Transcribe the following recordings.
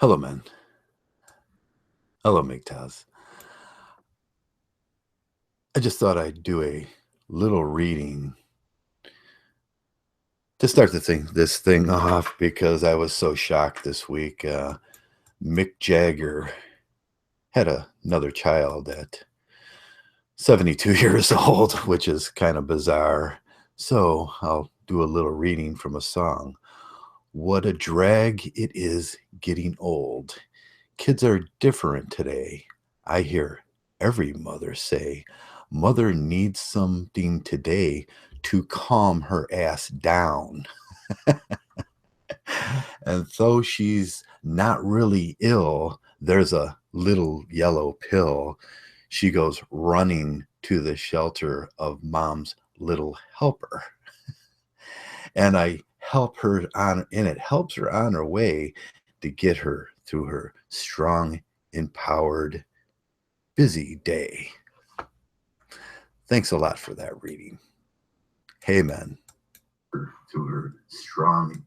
Hello, men. Hello, Mgtows. I just thought I'd do a little reading to start this thing off because I was so shocked this week. Mick Jagger had another child at 72 years old, which is kind of bizarre. So I'll do a little reading from a song. What a drag it is getting old. Kids are different today. I hear every mother say, Mother needs something today to calm her ass down. And though she's not really ill, there's a little yellow pill. She goes running to the shelter of mom's little helper. And I help her on, and it helps her on her way to get her through her strong, empowered, busy day. Thanks a lot for that reading. Hey, man. To her strong.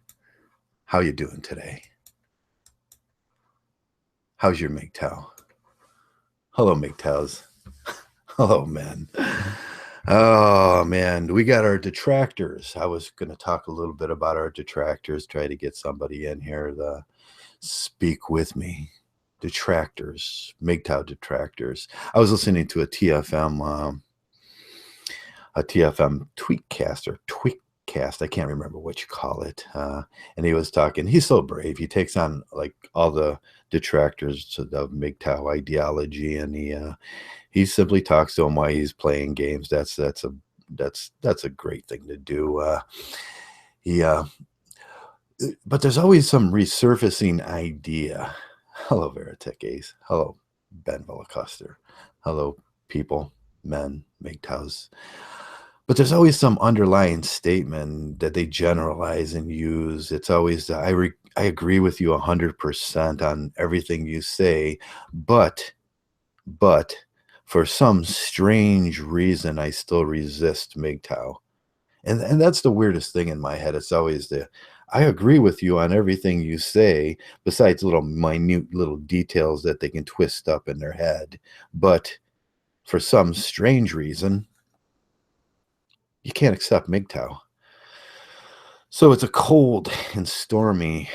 How you doing today? How's your Mgtow? Hello, Mgtows. Hello, man. Oh, man. We got our detractors. I was going to talk a little bit about our detractors, try to get somebody in here to speak with me. Detractors, Mgtow detractors. I was listening to a TFM tweetcast or tweetcast. I can't remember what you call it. And he was talking. He's so brave. He takes on like all the detractors of Mgtow ideology, and he simply talks to them while he's playing games. That's a great thing to do. But there's always some resurfacing idea. Hello, Veritech Ace. Hello, Ben Villacuster. Hello, people, men, Mgtows. But there's always some underlying statement that they generalize and use. It's always, I agree with you 100% on everything you say, but for some strange reason, I still resist Mgtow. And that's the weirdest thing in my head. It's always I agree with you on everything you say, besides little minute little details that they can twist up in their head. But for some strange reason, you can't accept Mgtow. So it's a cold and stormy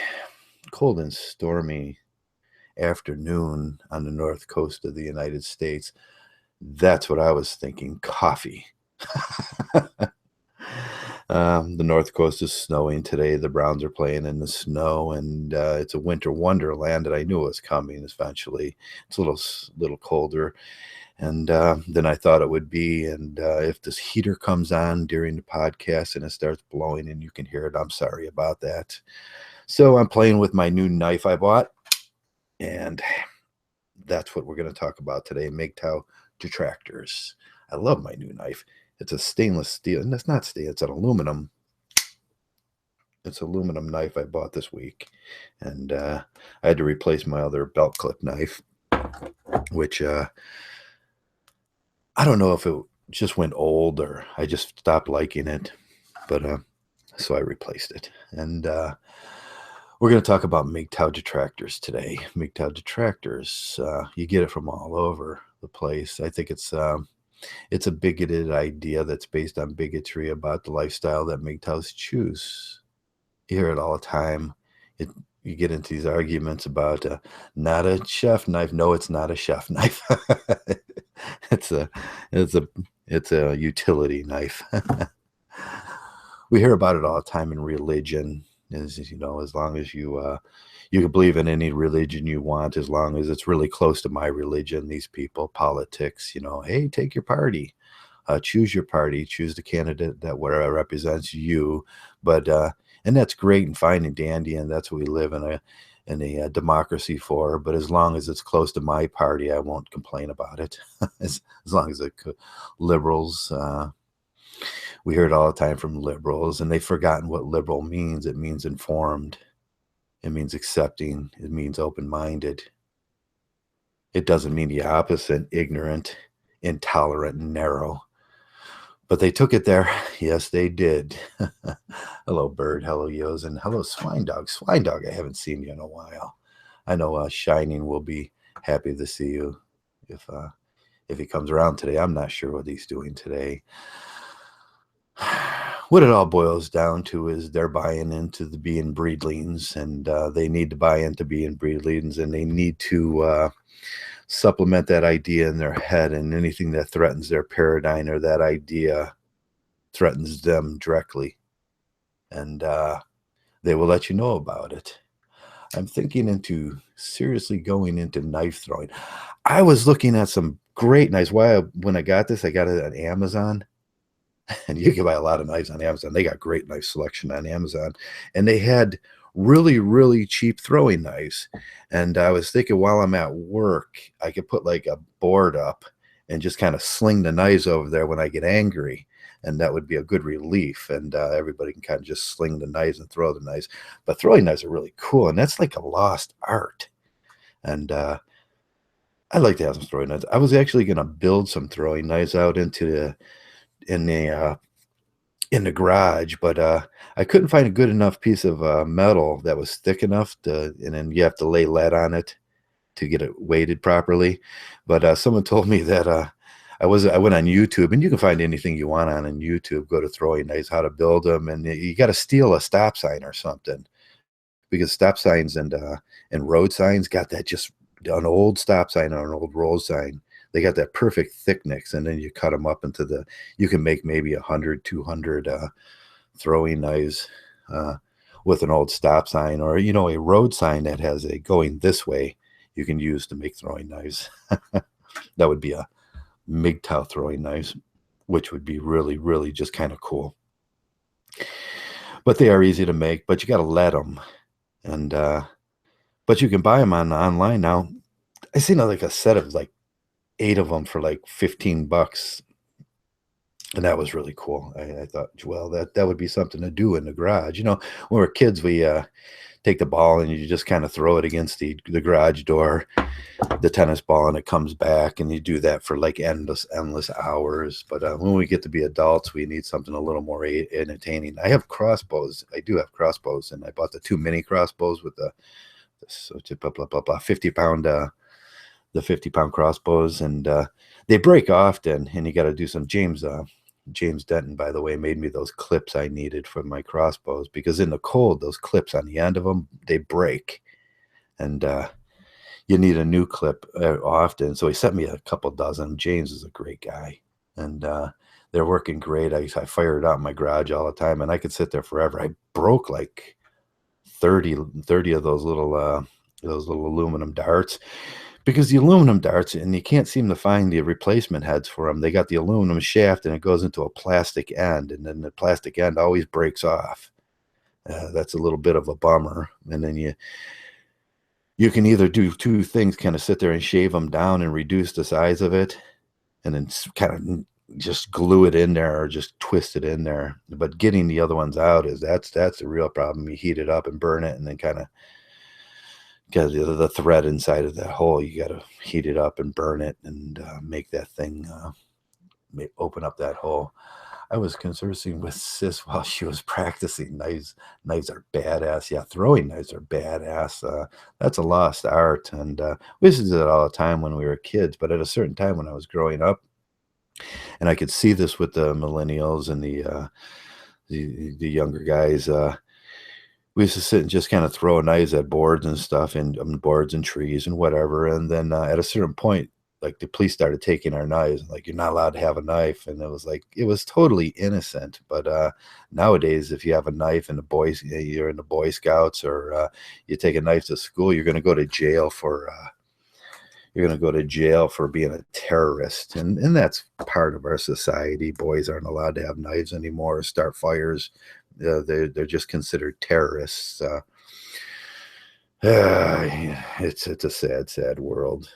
afternoon on the north coast of the United States. That's what I was thinking. Coffee. The north coast is snowing today. The Browns are playing in the snow, and it's a winter wonderland. And I knew it was coming eventually. It's a little colder, and than I thought it would be. And if this heater comes on during the podcast and it starts blowing and you can hear it, I'm sorry about that. So I'm playing with my new knife I bought, and that's what we're going to talk about today. Mgtow Detractors. I love my new knife. It's a stainless steel, and it's not steel, it's an aluminum. It's an aluminum knife I bought this week. And I had to replace my other belt clip knife, which I don't know if it just went old or I just stopped liking it. But so I replaced it. And we're going to talk about Mgtow Detractors today. Mgtow Detractors, you get it from all over the place. I think it's a bigoted idea that's based on bigotry about the lifestyle that Mgtows choose. You hear it all the time. You get into these arguments about not a chef knife. No, it's not a chef knife. it's a utility knife. We hear about it all the time in religion. As long as you can believe in any religion you want, as long as it's really close to my religion. These people, politics, hey, take your party, choose your party, choose the candidate that represents you. But and that's great and fine and dandy, and that's what we live in a democracy for. But as long as it's close to my party, I won't complain about it. as long as liberals. We hear it all the time from liberals, and they've forgotten what liberal means. It means informed. It means accepting. It means open-minded. It doesn't mean the opposite, ignorant, intolerant, and narrow. But they took it there. Yes, they did. Hello, Bird. Hello, Yos. And hello, Swine Dog. Swine Dog, I haven't seen you in a while. I know Shining will be happy to see you if he comes around today. I'm not sure what he's doing today. What it all boils down to is they're buying into the being breedlings, and they need to buy into being breedlings, and they need to supplement that idea in their head, and anything that threatens their paradigm or that idea threatens them directly, and they will let you know about it. I'm thinking into seriously going into knife throwing. I was looking at some great knives. When I got this, I got it on Amazon. And you can buy a lot of knives on Amazon. They got great knife selection on Amazon. And they had really, really cheap throwing knives. And I was thinking while I'm at work, I could put like a board up and just kind of sling the knives over there when I get angry. And that would be a good relief. And everybody can kind of just sling the knives and throw the knives. But throwing knives are really cool. And that's like a lost art. And I'd like to have some throwing knives. I was actually going to build some throwing knives out in the garage, but I couldn't find a good enough piece of metal that was thick enough and then you have to lay lead on it to get it weighted properly. But someone told me that I went on YouTube, and you can find anything you want on YouTube. Go to throwing knives, how to build them, and you got to steal a stop sign or something, because stop signs and road signs got that, just an old stop sign or an old road sign. They got that perfect thickness, and then you cut them up into you can make maybe 100, 200 throwing knives with an old stop sign, or, a road sign that has a going this way, you can use to make throwing knives. That would be a Mgtow throwing knives, which would be really, really just kind of cool. But they are easy to make, but you got to let them. And, but you can buy them online now. I seen like a set of like 8 of them for like $15, and that was really cool. I thought, well, that would be something to do in the garage. When we were kids, we take the ball and you just kind of throw it against the garage door, the tennis ball, and it comes back, and you do that for like endless hours. But when we get to be adults, we need something a little more entertaining. I have crossbows. I do have crossbows, and I bought the 2 mini crossbows with the 50-pound the 50-pound crossbows, and they break often, and you got to do some. James Denton, by the way, made me those clips I needed for my crossbows, because in the cold, those clips on the end of them, they break, and you need a new clip often. So he sent me a couple dozen. James is a great guy, and they're working great. I fire it out in my garage all the time, and I could sit there forever. I broke like 30 of those little aluminum darts, because the aluminum darts, and you can't seem to find the replacement heads for them. They got the aluminum shaft, and it goes into a plastic end, and then the plastic end always breaks off. That's a little bit of a bummer. And then you can either do 2 things: kind of sit there and shave them down and reduce the size of it, and then kind of just glue it in there or just twist it in there. But getting the other ones out that's the real problem. You heat it up and burn it, and then kind of, because the thread inside of that hole, you got to heat it up and burn it, and make that thing open up that hole. I was conversing with Sis while she was practicing. Knives are badass. Yeah, throwing knives are badass. That's a lost art, and we used to do that all the time when we were kids. But at a certain time when I was growing up, and I could see this with the millennials and the younger guys, we used to sit and just kind of throw knives at boards and stuff, and boards and trees and whatever. And then at a certain point, like, the police started taking our knives. Like, you're not allowed to have a knife. And it was totally innocent. But nowadays, if you have a knife in you're in the Boy Scouts, or you take a knife to school, you're going to go to jail for being a terrorist. And that's part of our society. Boys aren't allowed to have knives anymore, start fires. They're just considered terrorists. It's a sad world.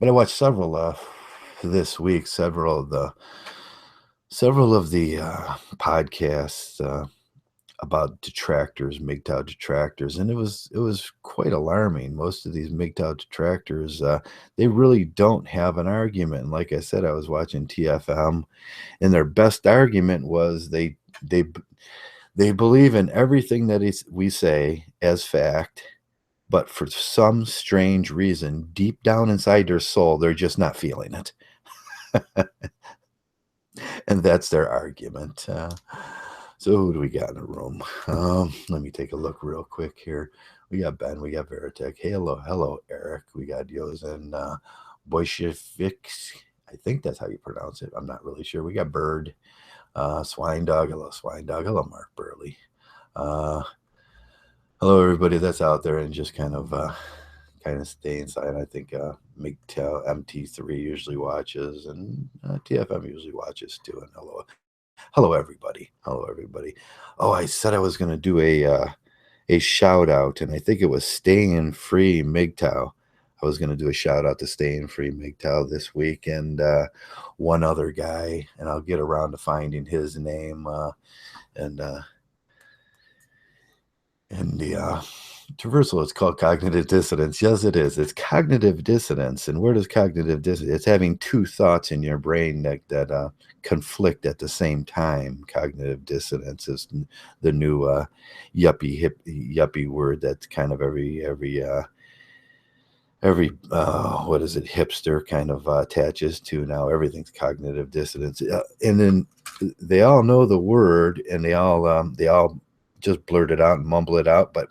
But I watched several this week, several of the podcasts about detractors, Mgtow detractors, and it was quite alarming. Most of these Mgtow detractors, they really don't have an argument. And like I said, I was watching TFM, and their best argument was they They believe in everything that we say as fact, but for some strange reason, deep down inside their soul, they're just not feeling it. And that's their argument. So who do we got in the room? Let me take a look real quick here. We got Ben, we got Veritek. Hey, hello, Eric. We got Yozen, Boyshevix. I think that's how you pronounce it. I'm not really sure. We got Bird, Swine Dog. Hello, Swine Dog. Hello, Mark Burley. Hello, everybody that's out there and just kind of stay inside. I think Mgtow MT3 usually watches, and TFM usually watches too. And hello, everybody. Hello, everybody. Oh, I said I was going to do a shout out, and I think it was Staying Free Mgtow. I was going to do a shout out to Staying Free Mgtow this week, and one other guy, and I'll get around to finding his name. And the Traversable, it's called cognitive dissonance. Yes, it is. It's cognitive dissonance. And where does cognitive dissonance? It's having two thoughts in your brain that conflict at the same time. Cognitive dissonance is the new yuppie word that's kind of every what is it, hipster kind of attaches to now. Everything's cognitive dissonance. And then they all know the word, and they all just blurt it out and mumble it out, but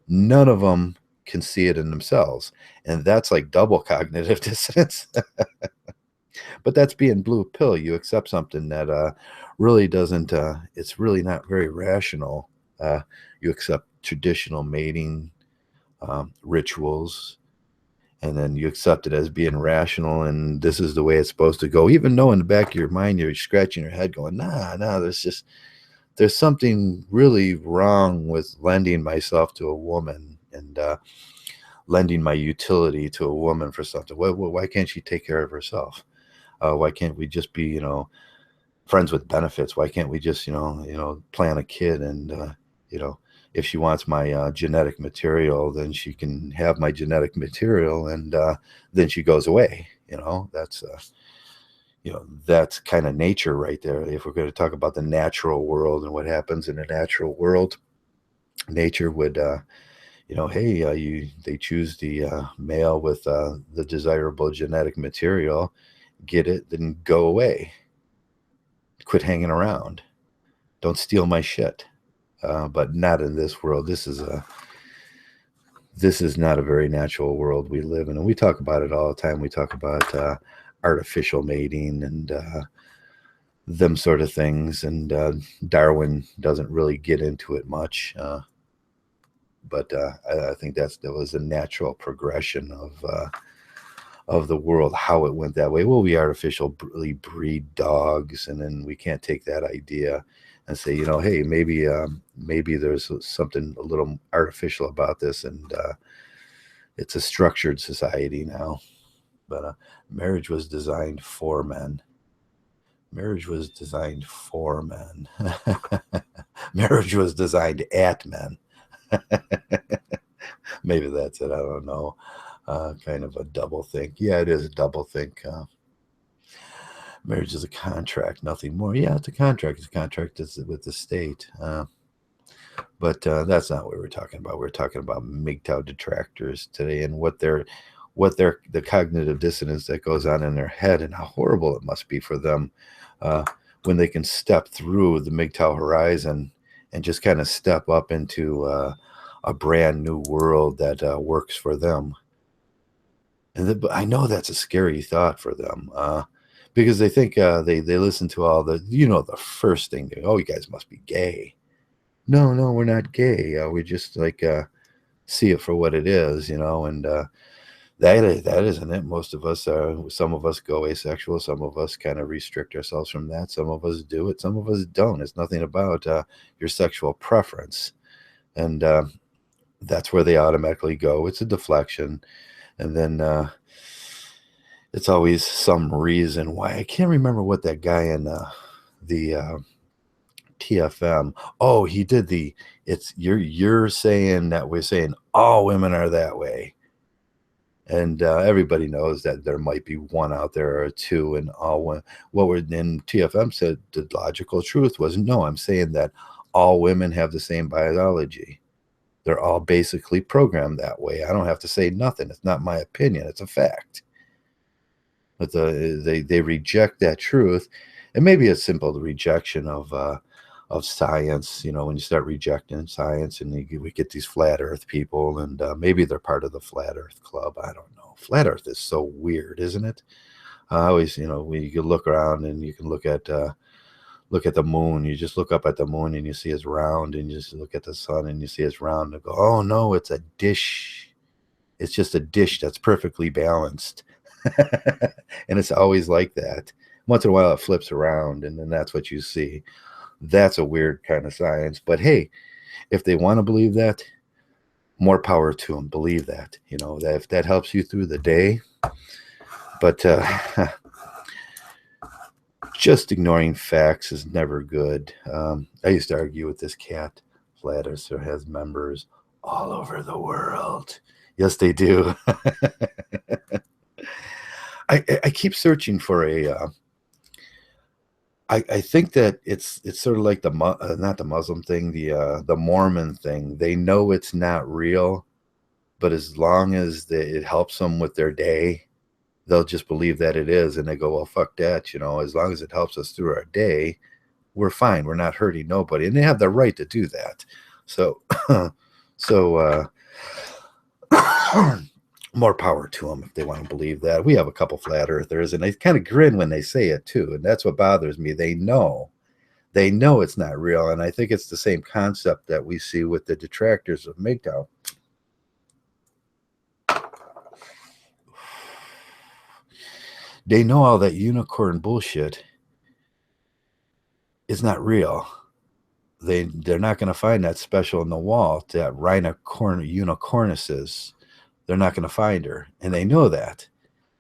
none of them can see it in themselves. And that's like double cognitive dissonance. But that's being blue pill. You accept something that really doesn't, it's really not very rational. You accept traditional mating rituals, and then you accept it as being rational, and this is the way it's supposed to go, even though in the back of your mind you're scratching your head going, nah, there's something really wrong with lending myself to a woman and lending my utility to a woman for something. Why can't she take care of herself? Why can't we just be, friends with benefits? Why can't we just, plan a kid and, if she wants my genetic material, then she can have my genetic material, and then she goes away. That's kind of nature right there. If we're going to talk about the natural world and what happens in the natural world, nature would, they choose the male with the desirable genetic material, get it, then go away. Quit hanging around. Don't steal my shit. But not in this world. This is not a very natural world we live in, and we talk about it all the time. We talk about artificial mating and them sort of things, and Darwin doesn't really get into it much, but I think that was a natural progression of the world, how it went that way. Well, we artificially breed dogs, and then we can't take that idea and say, hey, maybe there's something a little artificial about this, and it's a structured society now. But marriage was designed for men. Marriage was designed for men. Marriage was designed at men. Maybe that's it. I don't know. Kind of a double think. Yeah, it is a double think. Marriage is a contract, nothing more. Yeah, it's a contract. It's a contract with the state. But that's not what we're talking about. We're talking about Mgtow detractors today, and the cognitive dissonance that goes on in their head, and how horrible it must be for them when they can step through the Mgtow horizon and just kind of step up into a brand new world that works for them. And I know that's a scary thought for them. Because they think they listen to all the, the first thing, oh, you guys must be gay. No, we're not gay. We just see it for what it is, and that isn't it. Most of us some of us go asexual. Some of us kind of restrict ourselves from that. Some of us do it. Some of us don't. It's nothing about your sexual preference. And that's where they automatically go. It's a deflection. And then it's always some reason why. I can't remember what that guy in the TFM. Oh, he did you're saying that we're saying all women are that way. And everybody knows that there might be one out there or two, and all women. What we're in TFM said the logical truth was, no, I'm saying that all women have the same biology. They're all basically programmed that way. I don't have to say nothing. It's not my opinion. It's a fact. But they reject that truth, and maybe it's simple the rejection of science. You know, when you start rejecting science, and we get these flat Earth people, and maybe they're part of the flat Earth club. I don't know. Flat Earth is so weird, isn't it? I always, you know, when you can look around and you can look at the moon. You just look up at the moon and you see it's round, and you just look at the sun and you see it's round, and go, oh no, it's a dish. It's just a dish that's perfectly balanced. And it's always like that. Once in a while it flips around, and then that's what you see. That's a weird kind of science. But hey, if they want to believe that, more power to them. Believe that, you know, that if that helps you through the day. But just ignoring facts is never good. I used to argue with this cat. Flat Earth has members all over the world. Yes, they do. I keep searching for a. I think that it's sort of like the not the Muslim thing, the Mormon thing. They know it's not real, but as long as it helps them with their day, they'll just believe that it is, and they go, well, fuck that, you know. As long as it helps us through our day, we're fine. We're not hurting nobody, and they have the right to do that. So, so more power to them if they want to believe that. We have a couple flat earthers, and they kind of grin when they say it too, and that's what bothers me. They know it's not real, and I think it's the same concept that we see with the detractors of Mgtow. They know all that unicorn bullshit is not real. They're not going to find that special in the wall, that unicornuses. They're not going to find her, and they know that.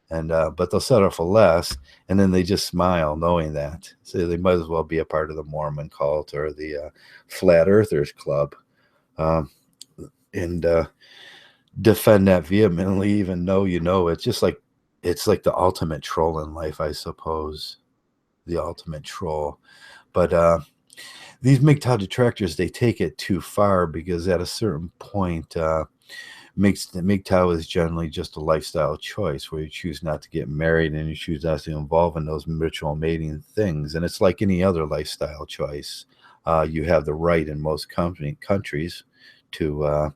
And but they'll settle for less, and then they just smile knowing that. So they might as well be a part of the Mormon cult or the Flat Earthers Club, and defend that vehemently, even though you know it's like the ultimate troll in life, I suppose. The ultimate troll. But these Mgtow detractors, they take it too far, because at a certain point, Mgtow is generally just a lifestyle choice where you choose not to get married and you choose not to involve in those ritual mating things. And it's like any other lifestyle choice. You have the right in most countries to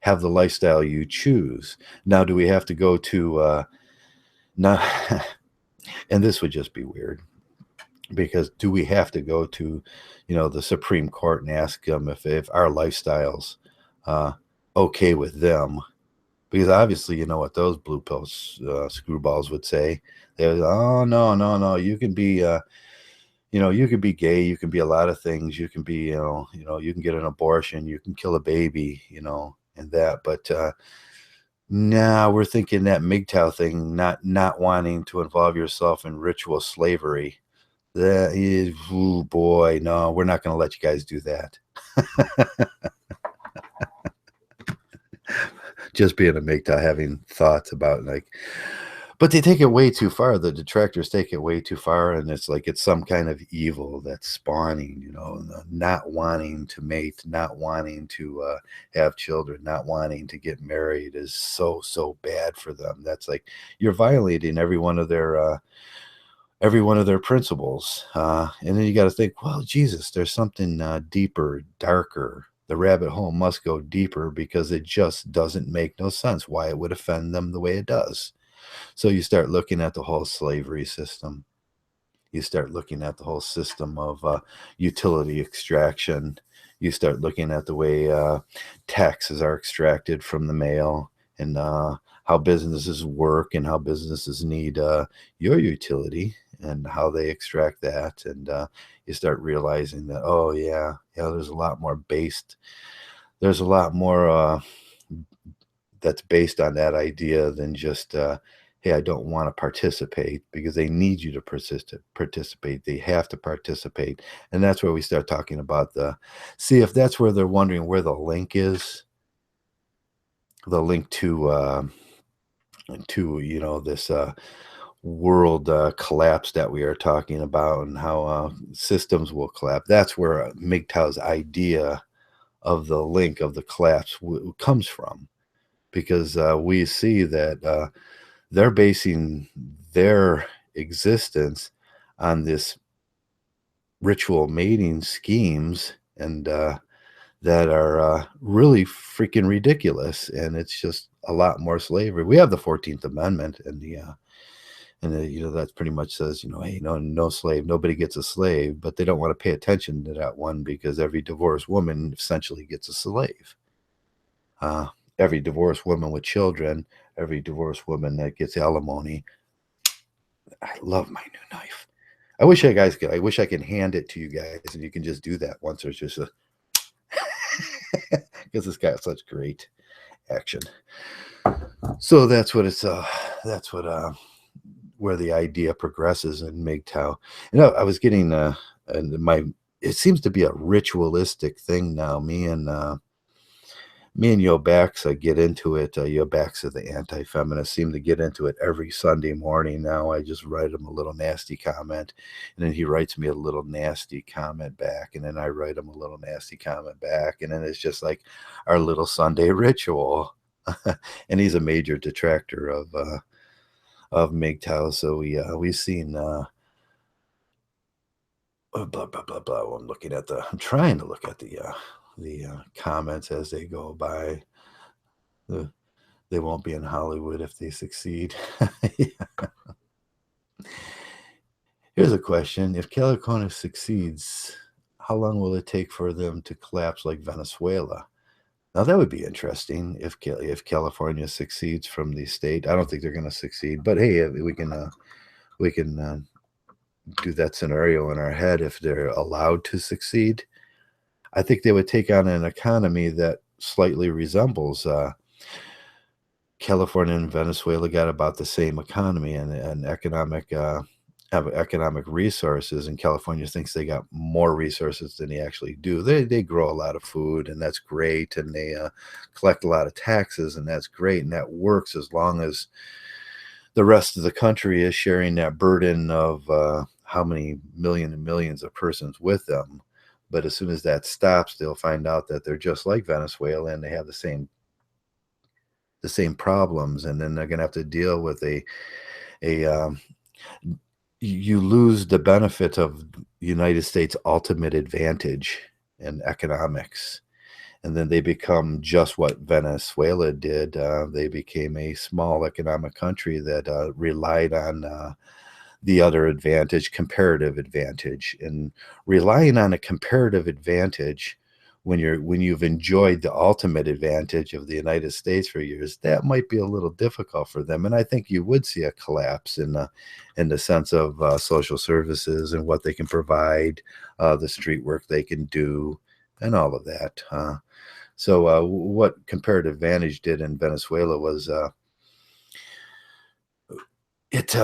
have the lifestyle you choose. Now, do we have to go to now? And this would just be weird, because do we have to go to, you know, the Supreme Court and ask them if our lifestyles okay with them? Because obviously, you know what those blue pill screwballs would say. They would, oh no, you can be you know, you can be gay, you can be a lot of things, you can be, you know, you can get an abortion, you can kill a baby, you know, and that. But nah, we're thinking that Mgtow thing, not wanting to involve yourself in ritual slavery. That is, oh boy, no, we're not going to let you guys do that. Just being a Mgtow, having thoughts about like, but they take it way too far. The detractors take it way too far, and it's like it's some kind of evil that's spawning, you know, not wanting to mate, not wanting to have children, not wanting to get married is so bad for them. That's like you're violating every one of their principles. And then you got to think, well, Jesus, there's something deeper, darker. The rabbit hole must go deeper, because it just doesn't make no sense why it would offend them the way it does. So you start looking at the whole slavery system. You start looking at the whole system of utility extraction. You start looking at the way taxes are extracted from the mail, and how businesses work, and how businesses need your utility, and how they extract that. And you start realizing that, oh yeah, there's a lot more there's a lot more that's based on that idea than just hey, I don't want to participate, because they need you to participate. They have to participate. And that's where we start talking about see, if that's where they're wondering where the link is, the link to you know, this world collapse that we are talking about and how systems will collapse. That's where Mgtow's idea of the link of the collapse comes from, because we see that they're basing their existence on this ritual mating schemes, and that are really freaking ridiculous. And it's just a lot more slavery. We have the 14th Amendment, and that pretty much says, hey, no slave, nobody gets a slave, but they don't want to pay attention to that one because every divorced woman essentially gets a slave. Uh, every divorced woman with children, every divorced woman that gets alimony. I love my new knife. I wish I could hand it to you guys and you can just do that once. There's just a because it's got such great action. So that's what it's that's what where the idea progresses in Mgtow. I was getting and my it seems to be a ritualistic thing now. Me and Yobaxa get into it. Yobaxa, the anti-feminist, seem to get into it every Sunday morning now. I just write him a little nasty comment, and then he writes me a little nasty comment back, and then I write him a little nasty comment back, and then it's just like our little Sunday ritual. And he's a major detractor of Mgtow, so we've seen blah blah blah blah. I'm trying to look at the comments as they go by. They won't be in Hollywood if they succeed. Here's a question. If California succeeds, how long will it take for them to collapse like Venezuela? Now, that would be interesting if California succeeds from the state. I don't think they're going to succeed, but hey, we can do that scenario in our head if they're allowed to succeed. I think they would take on an economy that slightly resembles California and Venezuela. Got about the same economy and economic have economic resources, and California thinks they got more resources than they actually do. They grow a lot of food, and that's great, and they collect a lot of taxes, and that's great, and that works as long as the rest of the country is sharing that burden of how many million and millions of persons with them. But as soon as that stops, they'll find out that they're just like Venezuela, and they have the same problems, and then they're going to have to deal with a you lose the benefit of the United States' ultimate advantage in economics. And then they become just what Venezuela did. They became a small economic country that relied on the other advantage, comparative advantage. And relying on a comparative advantage when you've enjoyed the ultimate advantage of the United States for years, that might be a little difficult for them. And I think you would see a collapse in the sense of social services and what they can provide, the street work they can do, and all of that. So what comparative advantage did in Venezuela was it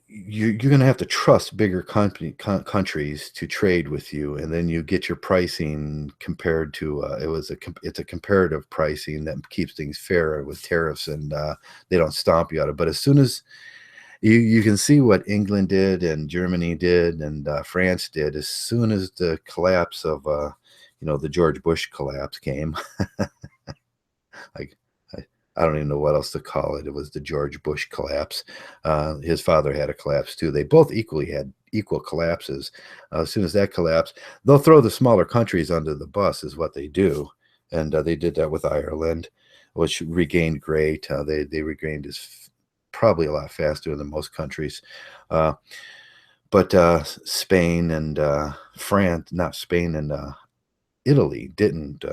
you're going to have to trust bigger countries to trade with you, and then you get your pricing compared to it's a comparative pricing that keeps things fair with tariffs, and they don't stomp you out of. But as soon as you can see what England did and Germany did and France did, as soon as the collapse of the George Bush collapse came, like I don't even know what else to call it. It was the George Bush collapse. His father had a collapse too. They both equally had equal collapses. As soon as that collapsed, they'll throw the smaller countries under the bus is what they do. And they did that with Ireland, which regained great. They regained probably a lot faster than most countries. But Spain and France, not Spain and Italy didn't.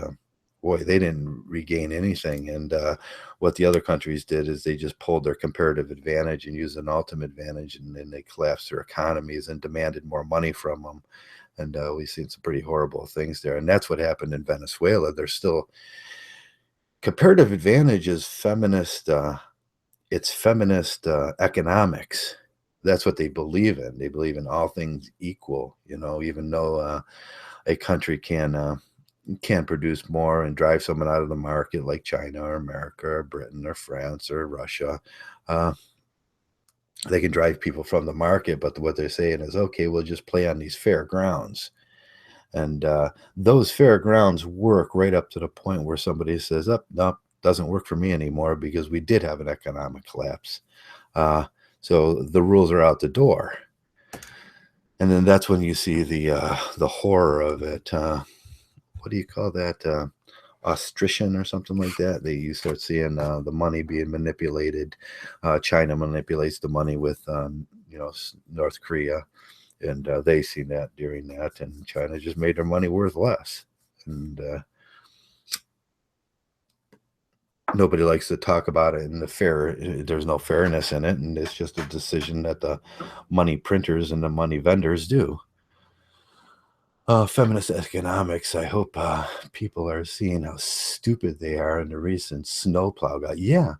They didn't regain anything. And what the other countries did is they just pulled their comparative advantage and used an ultimate advantage, and then they collapsed their economies and demanded more money from them. And we've seen some pretty horrible things there. And that's what happened in Venezuela. There's still comparative advantage is feminist. It's feminist economics. That's what they believe in. They believe in all things equal, even though a country can can produce more and drive someone out of the market, like China or America or Britain or France or Russia. Uh, they can drive people from the market, but what they're saying is, okay, we'll just play on these fair grounds. And those fair grounds work right up to the point where somebody says, oh, no, doesn't work for me anymore, because we did have an economic collapse. So the rules are out the door. And then that's when you see the horror of it. What do you call that? Ostrition or something like that. You start seeing the money being manipulated. China manipulates the money with North Korea, and they seen that during that, and China just made their money worth less. And nobody likes to talk about it in the fair. There's no fairness in it, and it's just a decision that the money printers and the money vendors do. Feminist economics. I hope people are seeing how stupid they are in the recent snowplow guy. Yeah,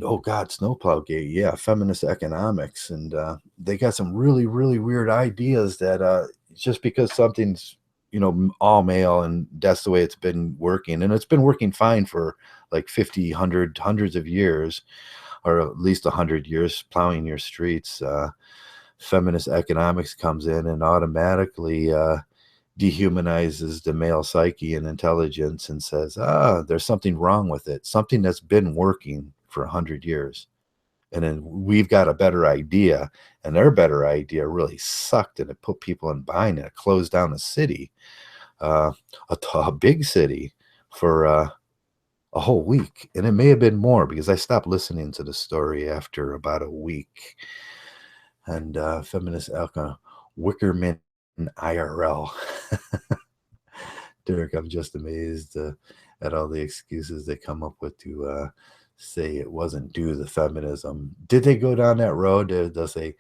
oh God, snowplow gate. Yeah, feminist economics, and they got some really, really weird ideas that just because something's all male and that's the way it's been working, and it's been working fine for like 50, 100, hundreds of years, or at least 100 years, plowing your streets. Feminist economics comes in and automatically dehumanizes the male psyche and intelligence and says, there's something wrong with it, something that's been working for 100 years. And then we've got a better idea, and their better idea really sucked, and it put people in bind, and it closed down a city, a big city, for a whole week. And it may have been more, because I stopped listening to the story after about a week. And feminist alcohol, Wickerman IRL. Derek, I'm just amazed at all the excuses they come up with to say it wasn't due to feminism. Did they go down that road? They'll say,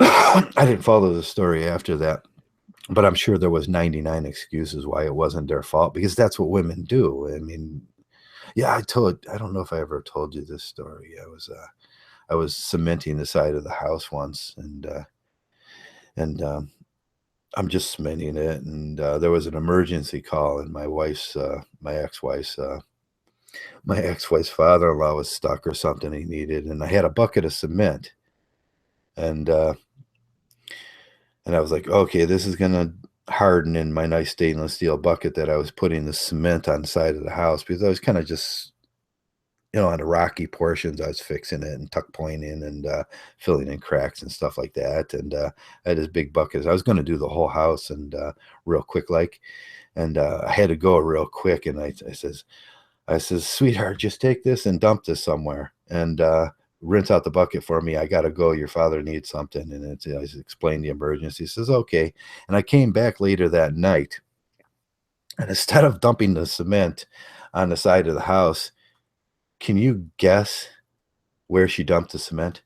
I didn't follow the story after that, but I'm sure there was 99 excuses why it wasn't their fault, because that's what women do. I mean, yeah, I don't know if I ever told you this story. I was cementing the side of the house once, and I'm just cementing it, and there was an emergency call, and my ex-wife's father-in-law was stuck or something he needed, and I had a bucket of cement, and I was like, okay, this is gonna harden in my nice stainless steel bucket that I was putting the cement on the side of the house, because I was kind of just on the rocky portions, I was fixing it and tuck pointing and filling in cracks and stuff like that. And I had this big bucket. I was going to do the whole house, and real quick, like, and I had to go real quick. And I says, sweetheart, just take this and dump this somewhere, and rinse out the bucket for me. I got to go. Your father needs something. And I explained the emergency. He says, okay. And I came back later that night, and instead of dumping the cement on the side of the house, can you guess where she dumped the cement?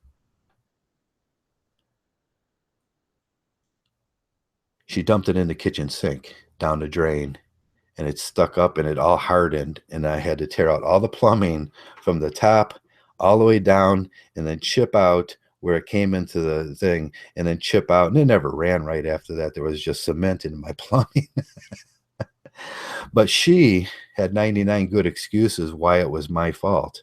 She dumped it in the kitchen sink down the drain, and it stuck up and it all hardened. And I had to tear out all the plumbing from the top all the way down, and then chip out where it came into the thing, and then chip out. And it never ran right after that. There was just cement in my plumbing. But she had 99 good excuses why it was my fault.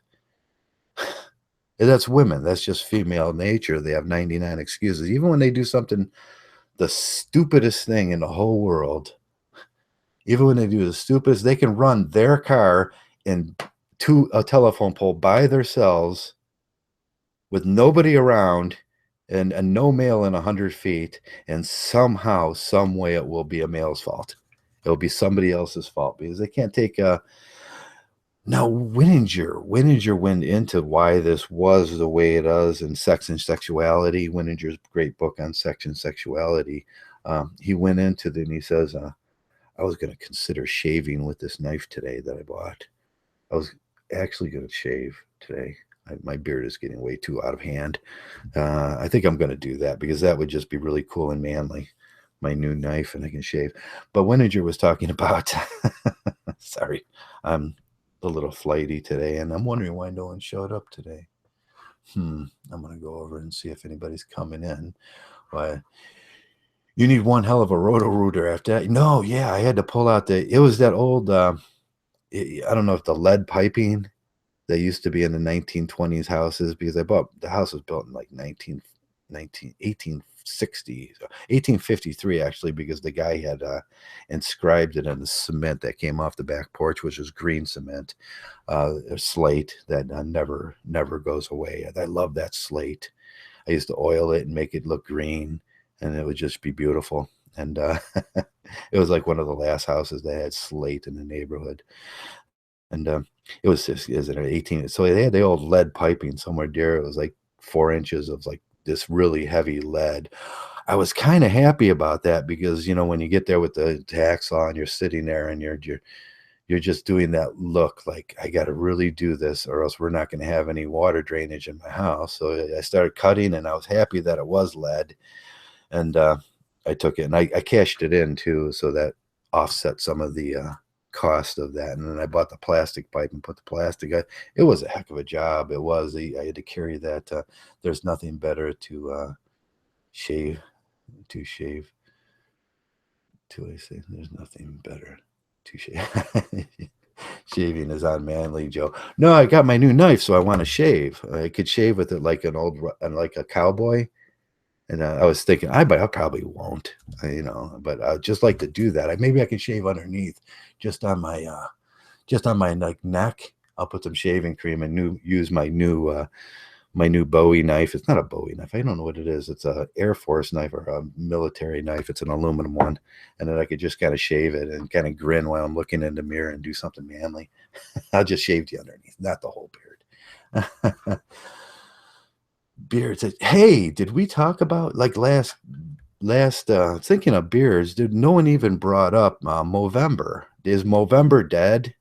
That's women. That's just female nature. They have 99 excuses. Even when they do something, the stupidest thing in the whole world, even when they do the stupidest, they can run their car into a telephone pole by themselves with nobody around, and no male in 100 feet, and somehow, some way, it will be a male's fault. It'll be somebody else's fault, because they can't take a. Now, Winninger went into why this was the way it is in Sex and Sexuality. Winninger's great book on sex and sexuality. He went into it, and he says, I was going to consider shaving with this knife today that I bought. I was actually going to shave today. My beard is getting way too out of hand. I think I'm going to do that, because that would just be really cool and manly. My new knife, and I can shave. But Winninger was talking about, sorry, I'm a little flighty today, and I'm wondering why no one showed up today. I'm going to go over and see if anybody's coming in. Why? You need one hell of a roto-rooter after that. No, yeah, I had to pull out it was that old, I don't know if the lead piping that used to be in the 1920s houses, because the house was built in like 1860, 1853 actually, because the guy had inscribed it in the cement that came off the back porch, which was green cement, slate that never goes away. I love that slate. I used to oil it and make it look green, and it would just be beautiful. And it was like one of the last houses that had slate in the neighborhood. And it was just, is it 18? So they had the old lead piping somewhere dear. It was like 4 inches of like this really heavy lead. I was kind of happy about that because, when you get there with the hacksaw and you're sitting there and you're just doing that look like, I got to really do this or else we're not going to have any water drainage in my house. So I started cutting, and I was happy that it was lead. And I took it and I cashed it in too, so that offset some of the cost of that. And then I bought the plastic pipe and put the plastic. It was a heck of a job. It was. I had to carry that. There's nothing better to shave. To shave. To I say, there's nothing better to shave. Shaving is unmanly, Joe. No, I got my new knife, so I want to shave. I could shave with it like like a cowboy. And I was thinking, I probably won't, but I'd just like to do that. Maybe I can shave underneath, just on my like neck. I'll put some shaving cream and use my new Bowie knife. It's not a Bowie knife. I don't know what it is. It's a Air Force knife or a military knife. It's an aluminum one, and then I could just kind of shave it and kind of grin while I'm looking in the mirror and do something manly. I'll just shave the underneath, not the whole beard. Beards. Hey, did we talk about like last thinking of beards? Did no one even brought up Movember? Is Movember dead?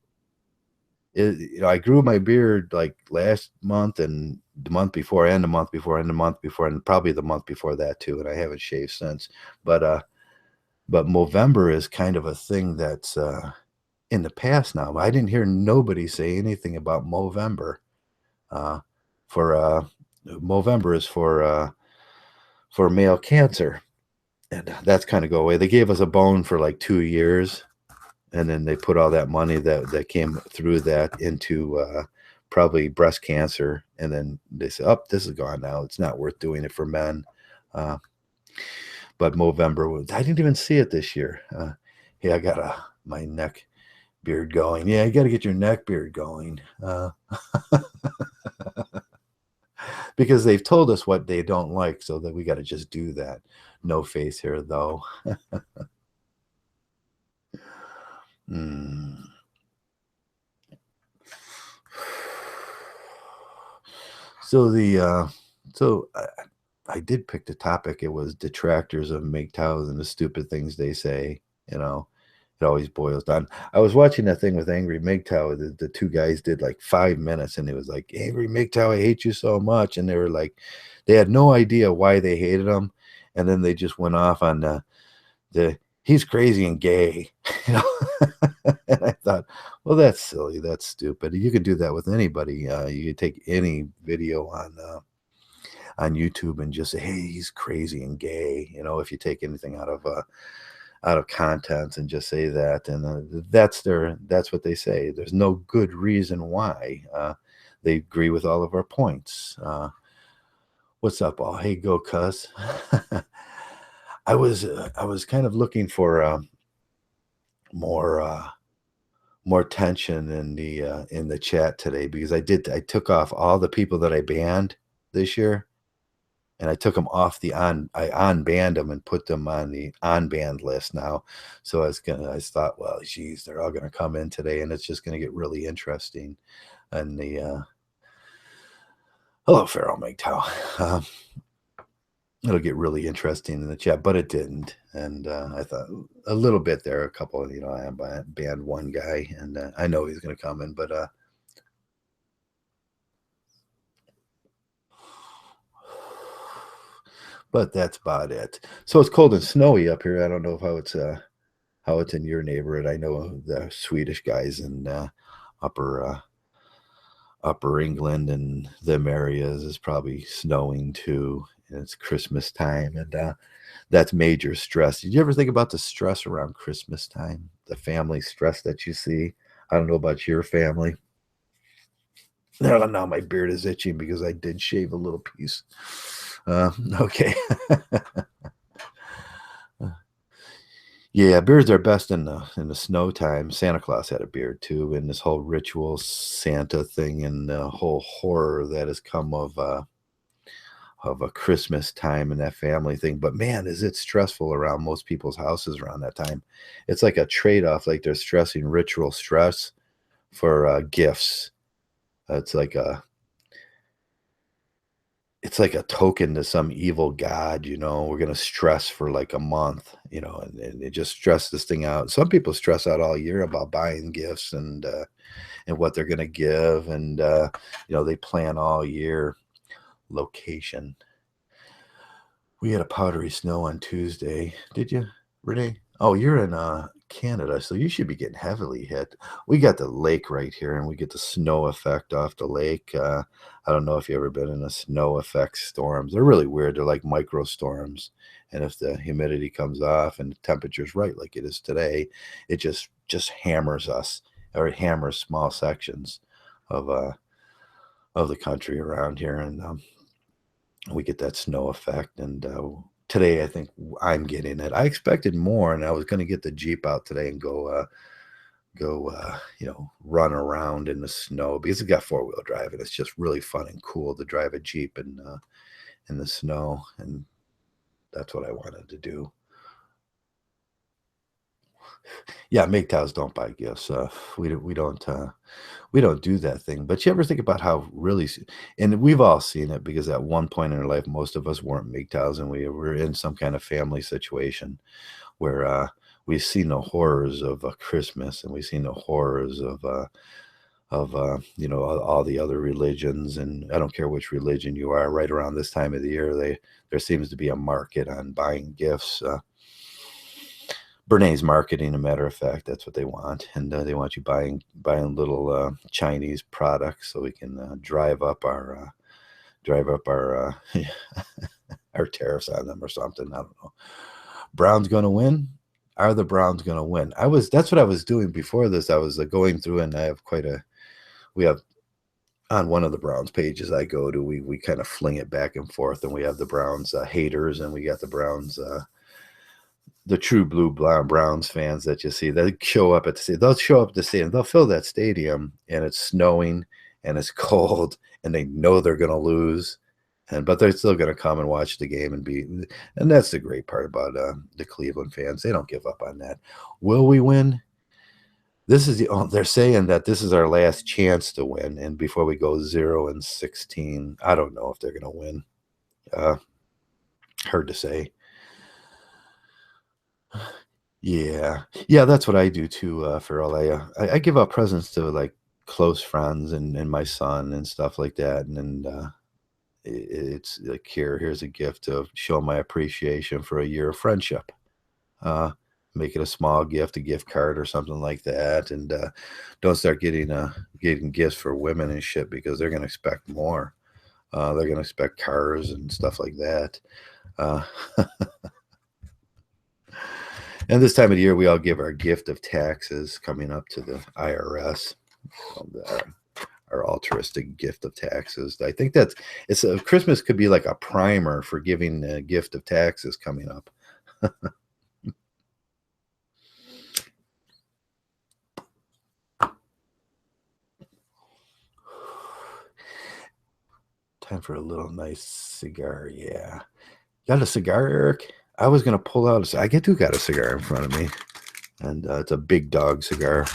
I grew my beard like last month and the month before and the month before and the month before and probably the month before that too, and I haven't shaved since. But Movember is kind of a thing that's in the past now. I didn't hear nobody say anything about Movember. For Movember is for male cancer, and that's kind of go away. They gave us a bone for like 2 years, and then they put all that money that came through that into probably breast cancer, and then they said, "Oh, this is gone now. It's not worth doing it for men." But Movember, I didn't even see it this year. Hey, I got my neck beard going. Yeah, you got to get your neck beard going. Because they've told us what they don't like, so that we got to just do that. No face hair, though. Mm. So I did pick the topic. It was detractors of Mgtows and the stupid things they say. It always boils down. I was watching that thing with Angry Mgtow. The two guys did like 5 minutes, and it was like, Angry Mgtow, I hate you so much. And they were like, they had no idea why they hated him. And then they just went off on the he's crazy and gay. And I thought, well, that's silly. That's stupid. You could do that with anybody. You could take any video on YouTube and just say, hey, he's crazy and gay. If you take anything out of content and just say that, and that's what they say. There's no good reason why. They agree with all of our points. What's up, all? Hey, go cuss. I was kind of looking for more tension in the chat today, because I took off all the people that I banned this year, and I took them off I unbanned them and put them on the unbanned list now. So I thought, well, geez, they're all gonna come in today, and it's just gonna get really interesting. And hello, Feral Mgtow. It'll get really interesting in the chat, but it didn't. And I thought a little bit there, a couple of, I banned one guy, and I know he's gonna come in, but that's about it. So it's cold and snowy up here. I don't know how it's in your neighborhood. I know the Swedish guys in upper England and them areas is probably snowing too. and it's Christmas time, and that's major stress. Did you ever think about the stress around Christmas time? The family stress that you see? I don't know about your family. Now my beard is itching because I did shave a little piece. Okay. Yeah, beards are best in the snow time. Santa Claus had a beard too, and this whole ritual Santa thing and the whole horror that has come of a Christmas time and that family thing. But man, is it stressful around most people's houses around that time. It's like a trade-off, like they're stressing ritual stress for gifts. It's like a token to some evil god, we're going to stress for like a month, and they just stress this thing out. Some people stress out all year about buying gifts and what they're going to give. And, they plan all year. Location. We had a powdery snow on Tuesday. Did you, Renee? Oh, you're in Canada, so you should be getting heavily hit. We got the lake right here, and we get the snow effect off the lake. I don't know if you've ever been in a snow effect storms. They're really weird. They're like micro storms, and if the humidity come's off and the temperature's right, like it is today, it just hammers us, or it hammers small sections of the country around here, and we get that snow effect. And today I think I'm getting it. I expected more, and I was going to get the Jeep out today and go run around in the snow, because it's got four-wheel drive and it's just really fun and cool to drive a Jeep in the snow, and that's what I wanted to do. Yeah, Mgtows don't buy gifts. We don't do that thing. But you ever think about how really, and we've all seen it, because at one point in our life, most of us weren't Mgtows, and we were in some kind of family situation where we've seen the horrors of Christmas, and we've seen the horrors of all the other religions. And I don't care which religion you are, right around this time of the year, there seems to be a market on buying gifts. Bernays marketing, a matter of fact, that's what they want, and they want you buying little Chinese products so we can drive up our our tariffs on them or something. I don't know. Brown's going to win. Are the Browns going to win? That's what I was doing before this. I was going through, and I have we have on one of the Browns pages I go to, we kind of fling it back and forth, and we have the Browns haters, and we got the Browns the true blue Browns fans that you see. They'll show up at the stadium. They'll show up at the stadium. They'll fill that stadium, and it's snowing and it's cold, and they know they're going to lose, but they're still going to come and watch the game and that's the great part about the Cleveland fans. They don't give up on that. Will we win? They're saying that this is our last chance to win, and before we go 0-16, I don't know if they're going to win. Hard to say. Yeah, that's what I do too. For all I give out presents to like close friends and my son and stuff like that, and it's like, here's a gift to show my appreciation for a year of friendship. Uh, make it a small gift, a gift card or something like that, and don't start getting gifts for women and shit, because they're gonna expect more. They're gonna expect cars and stuff like that. And this time of the year, we all give our gift of taxes coming up to the IRS, our altruistic gift of taxes. I think Christmas could be like a primer for giving a gift of taxes coming up. Time for a little nice cigar. Yeah. Got a cigar, Eric? I was going to pull out I got a cigar in front of me, and it's a Big Dog cigar.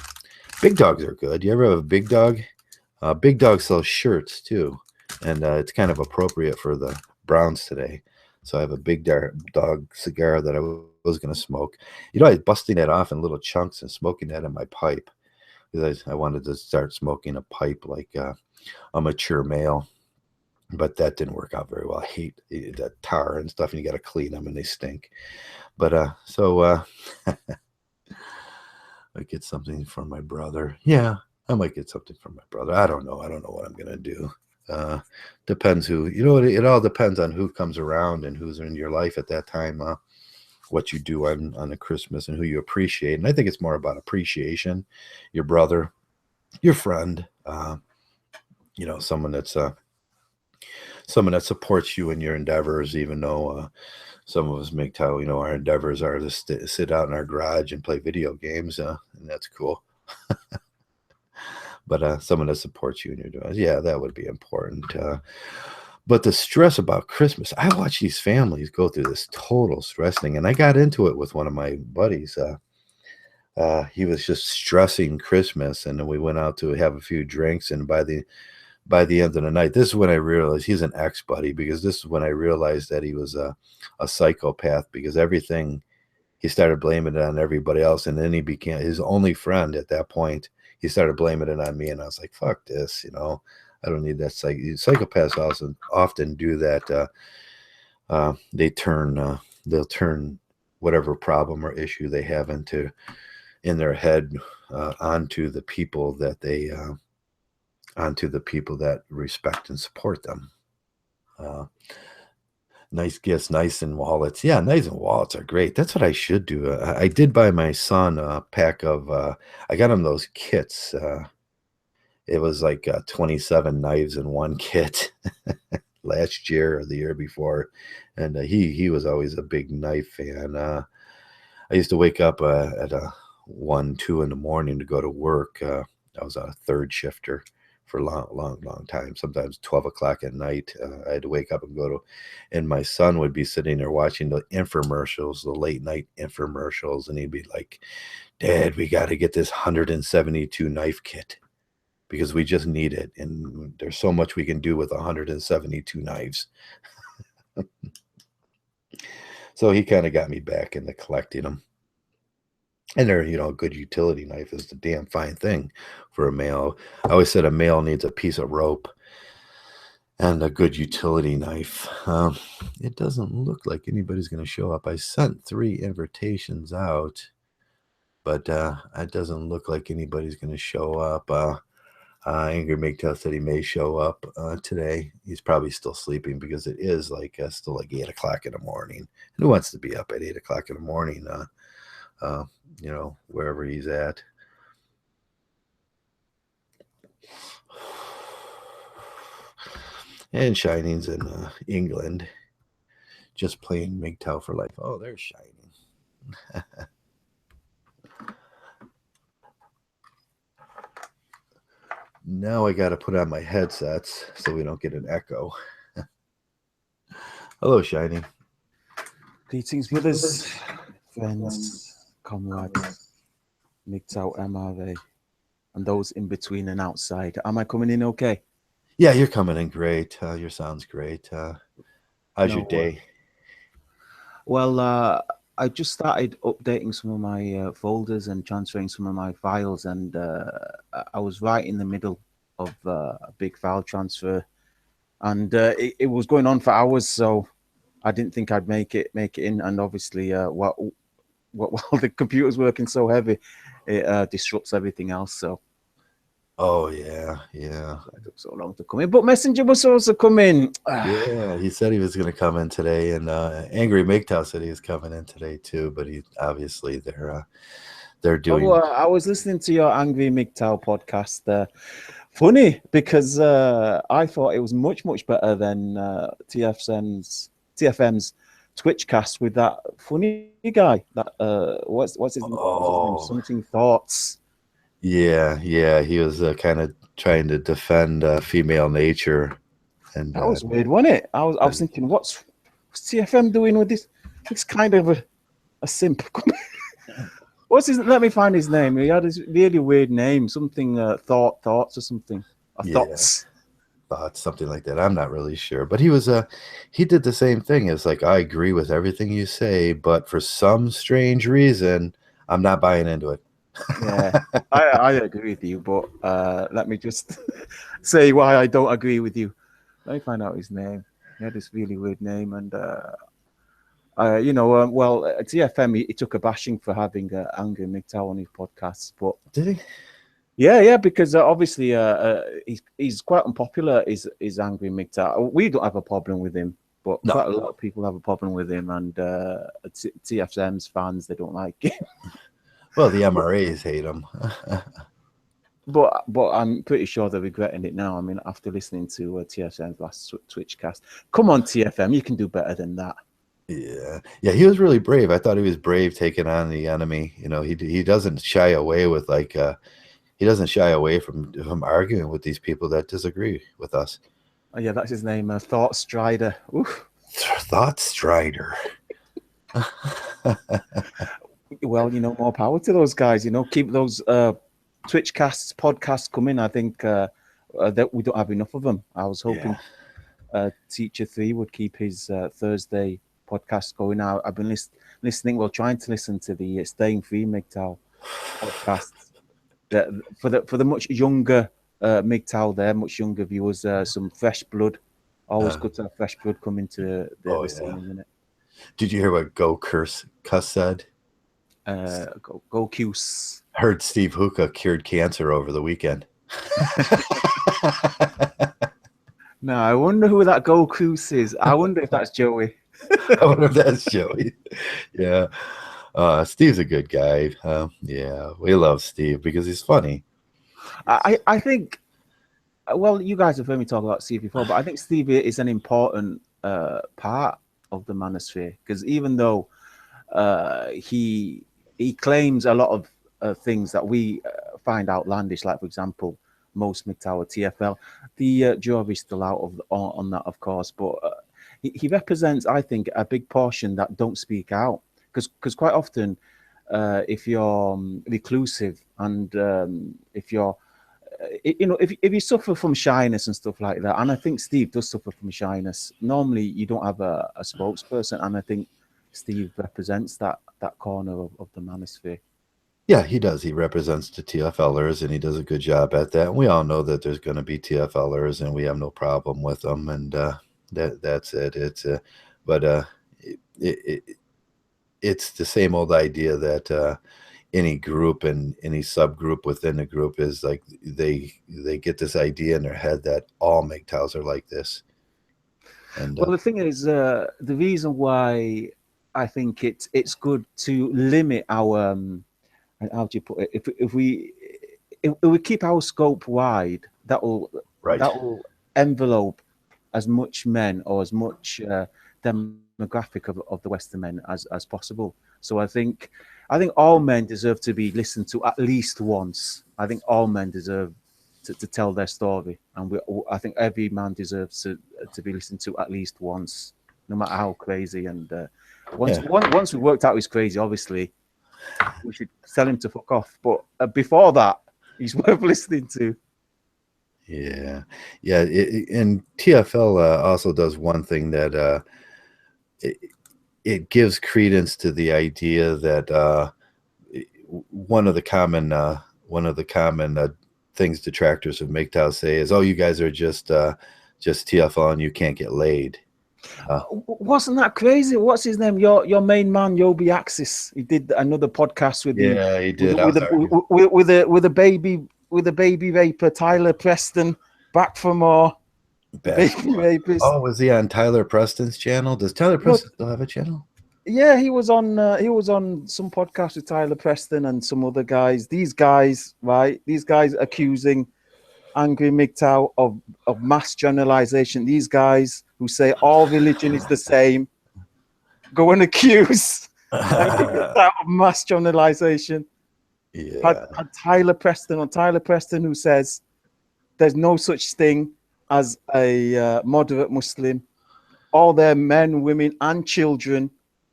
Big Dogs are good. You ever have a Big Dog? Big Dog sells shirts too, and it's kind of appropriate for the Browns today. So I have a Big Dog cigar that I was going to smoke. I was busting that off in little chunks and smoking that in my pipe, because I wanted to start smoking a pipe like a mature male. But that didn't work out very well. I hate that tar and stuff, and you got to clean them, and they stink. But I get something from my brother. Yeah, I might get something from my brother. I don't know what I'm gonna do. Depends who, it all depends on who comes around and who's in your life at that time, what you do on a Christmas and who you appreciate. And I think it's more about appreciation, your brother, your friend, someone that supports you in your endeavors, even though some of us Mgtow, our endeavors are to sit out in our garage and play video games, and that's cool. But someone that supports you in your doing, yeah, that would be important. But the stress about Christmas, I watch these families go through this total stress thing, and I got into it with one of my buddies. He was just stressing Christmas, and then we went out to have a few drinks, and by the end of the night, this is when I realized he's an ex-buddy, because this is when I realized that he was a psychopath, because everything, he started blaming it on everybody else, and then he became his only friend at that point. He started blaming it on me, and I was like, fuck this, I don't need that. Psychopaths often do that. They'll turn whatever problem or issue they have in their head onto the people that respect and support them. Nice gifts, nice and wallets. Yeah, nice and wallets are great. That's what I should do. I did buy my son a pack of, I got him those kits. It was like 27 knives in one kit last year or the year before. And he was always a big knife fan. I used to wake up at 1, 2 in the morning to go to work. I was a third shifter for a long time, sometimes 12 o'clock at night. I had to wake up and and my son would be sitting there watching the infomercials, the late night infomercials, and he'd be like, Dad, we got to get this 172 knife kit because we just need it. And there's so much we can do with 172 knives. So he kind of got me back into collecting them. And they're, a good utility knife is the damn fine thing for a male. I always said a male needs a piece of rope and a good utility knife. It doesn't look like anybody's going to show up. I sent 3 invitations out, but it doesn't look like anybody's going to show up. Angry Mgtow said he may show up today. He's probably still sleeping because it is still like 8 o'clock in the morning. And who wants to be up at 8 o'clock in the morning? Wherever he's at. And Shining's in England, just playing Mgtow for life. Oh, there's Shining. Now I got to put on my headsets so we don't get an echo. Hello, Shining. Greetings, brothers, friends, comrades, Mgtow MRA, and those in between and outside. Am I coming in okay? Yeah, you're coming in great. Your sound's great. How's your day? Well, I just started updating some of my folders and transferring some of my files, and I was right in the middle of a big file transfer, and it was going on for hours, so I didn't think I'd make it in. And obviously, while the computer's working so heavy, it disrupts everything else. So. Oh yeah. It took so long to come in, but Messenger was supposed to come in. Yeah, he said he was going to come in today, and Angry Mgtow said he was coming in today too. But he obviously they're doing. I was listening to your Angry Mgtow podcast. Funny because I thought it was much better than TFM's Twitch cast with that funny guy. That what's his name? Something Thoughts. Yeah, he was kind of trying to defend female nature, and that was weird, wasn't it? I was thinking, what's TFM doing with this? It's kind of a simp. What's his? Let me find his name. He had this really weird name, something thoughts or something. Thoughts, something like that. I'm not really sure, but he did the same thing. It's like, I agree with everything you say, but for some strange reason, I'm not buying into it. Yeah, I agree with you, but let me just say why I don't agree with you. Let me find out his name. He had this really weird name, and TFM he took a bashing for having Angry Mgtow on his podcast, but did he? Yeah, because obviously he's quite unpopular. Is angry Mgtow. We don't have a problem with him, but No. quite a lot of people have a problem with him, and TFM's fans, they don't like him. Well, the MRAs hate him. But I'm pretty sure they're regretting it now. I mean, after listening to TFM's last Twitch cast, come on TFM, you can do better than that. Yeah, he was really brave. I thought he was brave taking on the enemy. You know, he doesn't shy away with he doesn't shy away from arguing with these people that disagree with us. Oh, yeah, that's his name, Thought Strider. Oof. Thought Strider. Well, more power to those guys. Keep those Twitch casts, podcasts coming. I think that we don't have enough of them. I was hoping Teacher 3 would keep his Thursday podcast going. I've been listening, trying to listen to the Staying Free Mgtow podcast. For the much younger Mgtow there, much younger viewers, some fresh blood. Always good to have fresh blood coming to the scene, isn't it? Did you hear what Cuss said? Go Cuse. Heard Steve Hookah cured cancer over the weekend. No, I wonder who that Go Cuse is. I wonder if that's Joey. I wonder if that's Joey. Yeah. Steve's a good guy. Yeah, we love Steve because he's funny. I think, well, you guys have heard me talk about Steve before, but I think Steve is an important part of the manosphere, because even though he claims a lot of things that we find outlandish, like, for example, most Mgtow are TFL, the jury's still out on that, of course, but he represents, I think, a big portion that don't speak out, because quite often if you're reclusive and if you're if you suffer from shyness and stuff like that, and I think Steve does suffer from shyness, normally you don't have a spokesperson, and I think Steve represents that corner of the manosphere. Yeah, he does. He represents the TFLers, and he does a good job at that. And we all know that there's going to be TFLers, and we have no problem with them. And that's it. It's the same old idea that any group and any subgroup within the group is like they get this idea in their head that all Mgtows are like this. And well, the thing is, the reason why I think it's good to limit our how do you put it? If we keep our scope wide, that will envelope as much men or as much demographic of the Western men as possible. So I think all men deserve to be listened to at least once. I think all men deserve to tell their story, and I think every man deserves to be listened to at least once, no matter how crazy. And once we worked out he's crazy, obviously we should tell him to fuck off. But before that, he's worth listening to. Yeah. And TFL also does one thing that it gives credence to the idea that one of the common things detractors of Mgtow say is, "Oh, you guys are just TFL and you can't get laid." Wasn't that crazy? What's his name? Your main man, Yobi Axis. He did another podcast with he did with a baby raper, Tyler Preston, back for more. Baby rapist. Oh, was he on Tyler Preston's channel? Does Tyler Preston still have a channel? Yeah, he was on some podcast with Tyler Preston and some other guys. These guys accusing angry Mgtow of mass generalization. These guys who say all religion is the same go and accuse of mass generalization. Yeah. Had Tyler Preston who says there's no such thing as a moderate Muslim. All their men, women, and children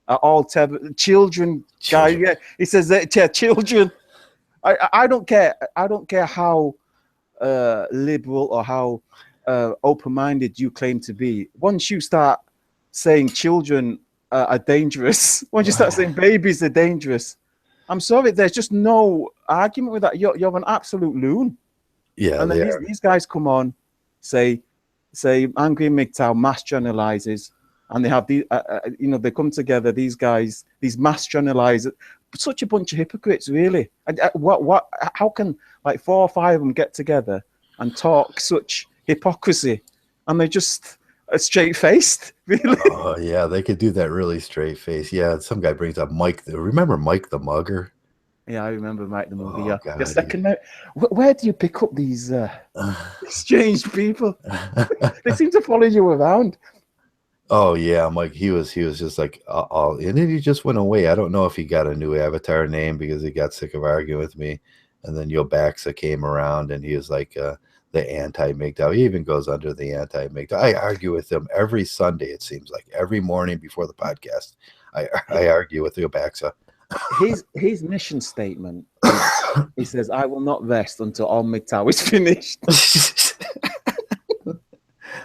are all children. Guy, yeah, he says that. Yeah, children. I don't care. I don't care how liberal or how open-minded you claim to be. Once you start saying children are dangerous, once you start saying babies are dangerous, I'm sorry, there's just no argument with that. You're an absolute loon. Yeah, and then these guys come on, say angry Mgtow mass generalizes, and they have these, they come together. These guys, these mass generalizers, such a bunch of hypocrites, really. What? How can like 4 or 5 of them get together and talk such hypocrisy, and they're just straight faced, really? Oh yeah, they could do that really straight face. Yeah, some guy brings up Mike. Remember Mike the Mugger? Yeah, I remember Mike the movie. Oh Yeah, the God. second note. Where do you pick up these strange people? They seem to follow you around. Oh yeah, Mike. He was just like all, and then he just went away. I don't know if he got a new avatar name because he got sick of arguing with me. And then Yobaxa came around and he was like the anti-Mgtow. He even goes under the anti-Mgtow. I argue with him every Sunday. It seems like every morning before the podcast, I argue with Yobaxa. His mission statement is he says, "I will not rest until all Mgtow is finished."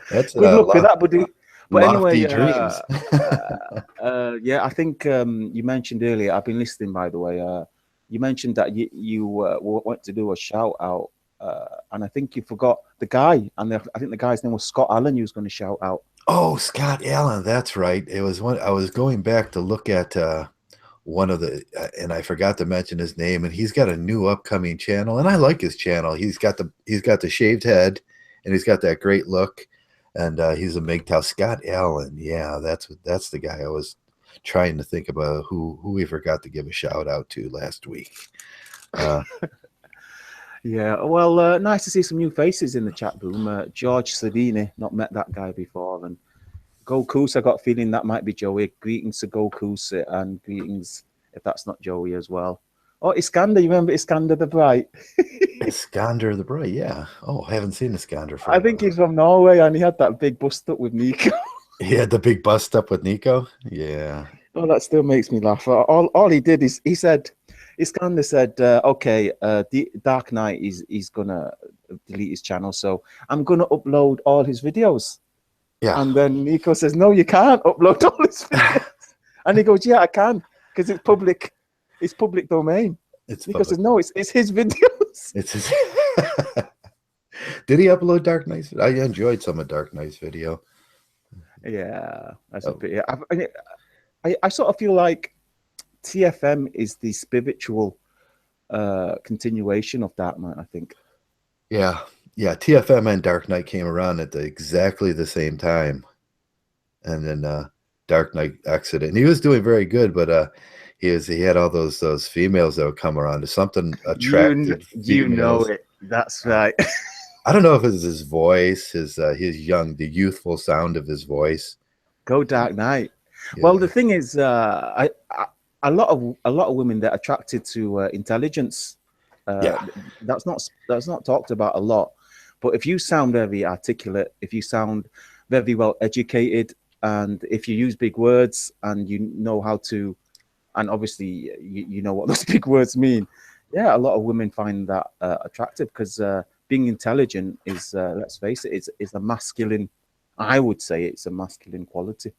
That's Good luck with that, buddy. But lofty anyway, dreams. yeah, I think you mentioned earlier. I've been listening, by the way. You mentioned that you want to do a shout out, and I think you forgot the guy. And I think the guy's name was Scott Allen. You was going to shout out. Oh, Scott Allen. That's right. It was one. I was going back to look at one of the, and I forgot to mention his name. And he's got a new upcoming channel, and I like his channel. He's got the shaved head, and he's got that great look. And he's a Mgtow. Scott Allen. Yeah, that's the guy I was trying to think about who we forgot to give a shout out to last week. Yeah, well, nice to see some new faces in the chat room. George Savini, not met that guy before, and Gokus, I got a feeling that might be Joey. Greetings to Gokus, and greetings if that's not Joey as well. Oh, Iskander, you remember Iskander the Bright? Iskander the Bright, yeah. Oh, I haven't seen Iskander for I think he's from Norway, and he had that big bust up with Nico. He had the big bust up with Nico. Yeah. Oh, that still makes me laugh. All he did is he said, Iskander said, okay, Dark Knight he's gonna delete his channel, so I'm gonna upload all his videos. Yeah. And then Nico says, no, you can't upload all his videos. And he goes, yeah, I can, because it's public. It's public domain. Nico says, no, it's his videos. It's his. Did he upload Dark Knight's? I enjoyed some of Dark Knight's video. Yeah, that's a bit. I sort of feel like TFM is the spiritual continuation of Dark Knight, I think. Yeah. Yeah, TFM and Dark Knight came around at exactly the same time. And then Dark Knight exited. And he was doing very good, but he had all those females that would come around. There's something attractive. You know it. That's right. I don't know if it's his voice, his the youthful sound of his voice. Go Dark Knight. Yeah. Well, the thing is, a lot of women that are attracted to intelligence. That's not talked about a lot. But if you sound very articulate, if you sound very well educated, and if you use big words and you know how to, and obviously you know what those big words mean, yeah, a lot of women find that attractive because being intelligent is, let's face it, it's a masculine. I would say it's a masculine quality.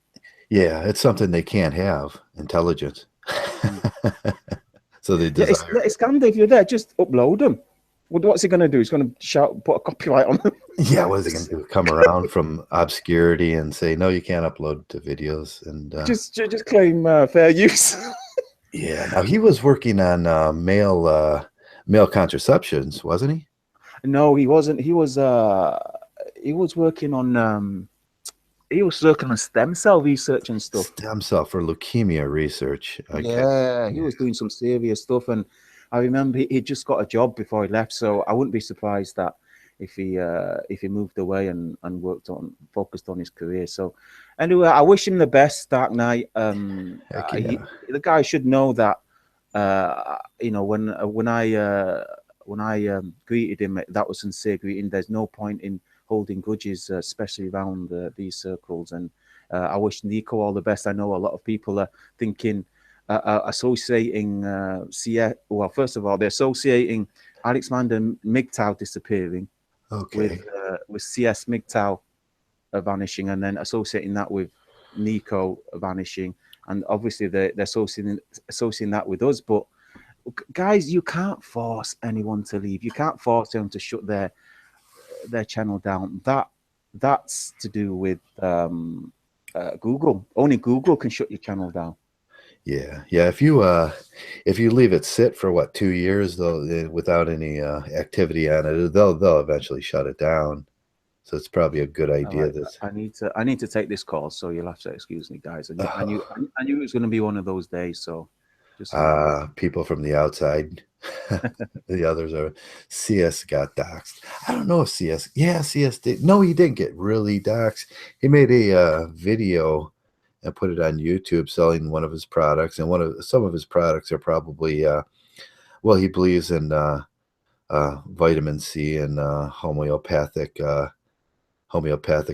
Yeah, it's something they can't have, intelligence. So they desire. Yeah, it's Candy. If you're there, just upload them. What's he going to do? He's going to put a copyright on them. Yeah, what is he going to do? Come around from obscurity and say, no, you can't upload to videos. And just claim fair use. Yeah, now he was working on male contraceptions, wasn't he? No, he wasn't. He was working on stem cell research and stuff. Stem cell for leukemia research. Okay. Yeah, he was doing some serious stuff, and I remember he just got a job before he left. So I wouldn't be surprised that if he moved away and focused on his career. So anyway, I wish him the best, Dark Knight. The guy should know that. When I greeted him, that was sincere greeting. There's no point in holding grudges, especially around these circles. And I wish Nico all the best. I know a lot of people are thinking, associating well, first of all, they're associating Alexander Mgtow disappearing with CS Mgtow vanishing, and then associating that with Nico vanishing. And obviously they're associating that with us. But guys, you can't force anyone to leave. You can't force them to shut their channel down. That's to do with Google. Only Google can shut your channel down. Yeah, yeah. If you leave it sit for what 2 years, they'll without any activity on it, they'll eventually shut it down. So it's probably a good All idea. right, That's I need to take this call, so you'll have to excuse me, guys. uh, I knew it was going to be one of those days, so just leave it. people from the outside. The others are CS got doxxed. I don't know if CS. Yeah, CS did. No, he didn't get really doxxed. He made a video and put it on YouTube selling one of his products, and some of his products are probably well, he believes in vitamin C and homeopathic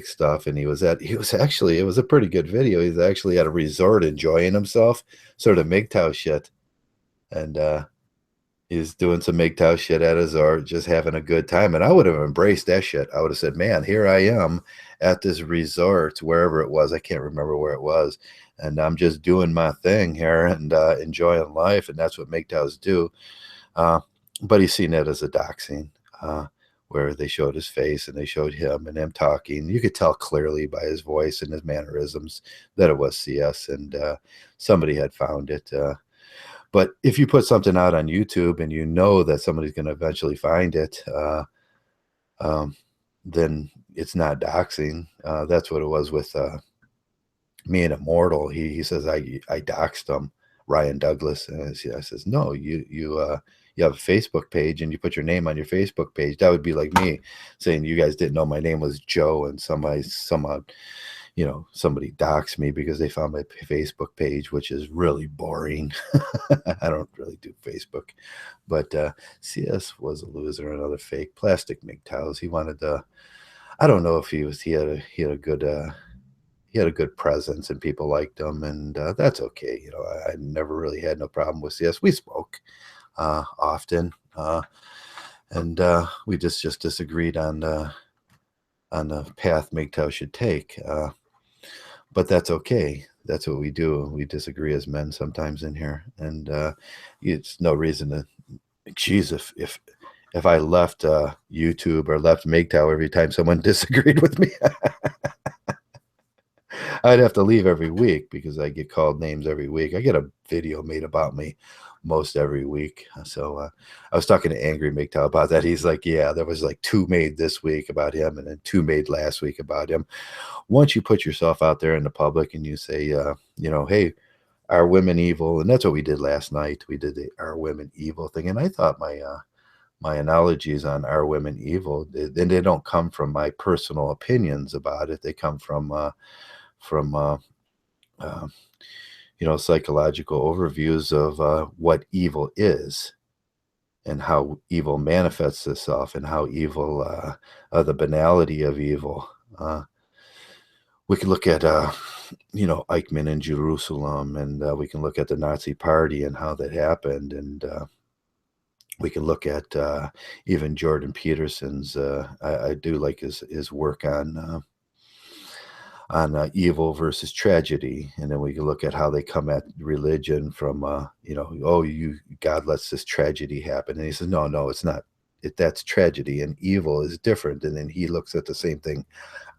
stuff. And he was actually, it was a pretty good video. He's actually at a resort enjoying himself, sort of Mgtow shit. And he's doing some Mgtow shit at his resort, just having a good time. And I would have embraced that shit. I would have said, man, here I am at this resort, wherever it was. I can't remember where it was. And I'm just doing my thing here and enjoying life. And that's what Mgtows do. Uh, but he's seen it as a doxing, where they showed his face and they showed him and him talking. You could tell clearly by his voice and his mannerisms that it was CS, and somebody had found it. But if you put something out on YouTube and you know that somebody's going to eventually find it, um, then it's not doxing. That's what it was with me and Immortal. He says I doxed him, Ryan Douglas, and I says no, you have a Facebook page and you put your name on your Facebook page. That would be like me saying you guys didn't know my name was Joe, and somebody doxed me because they found my Facebook page, which is really boring. I don't really do Facebook, but CS was a loser, another fake plastic Mgtows. He wanted to. I don't know if he had a good presence and people liked him, and that's okay. I never really had no problem with CS. We spoke often, and we just disagreed on the path Mgtow should take. But that's okay. That's what we do. We disagree as men sometimes in here, and it's no reason to. Geez, if I left YouTube or left Mgtow every time someone disagreed with me, I'd have to leave every week because I get called names every week. I get a video made about me most every week. So I was talking to Angry Mgtow about that. He's like, yeah, there was like 2 made this week about him and then 2 made last week about him. Once you put yourself out there in the public and you say, hey, are women evil? And that's what we did last night. We did the are women evil thing. And I thought my analogies on are women evil, they don't come from my personal opinions about it. They come from uh, psychological overviews of what evil is and how evil manifests itself and how evil, the banality of evil. We can look at, Eichmann in Jerusalem, and we can look at the Nazi Party and how that happened, and we can look at even Jordan Peterson's. I do like his work on evil versus tragedy, and then we can look at how they come at religion from God lets this tragedy happen, and he says no, it's not. That's tragedy, and evil is different. And then he looks at the same thing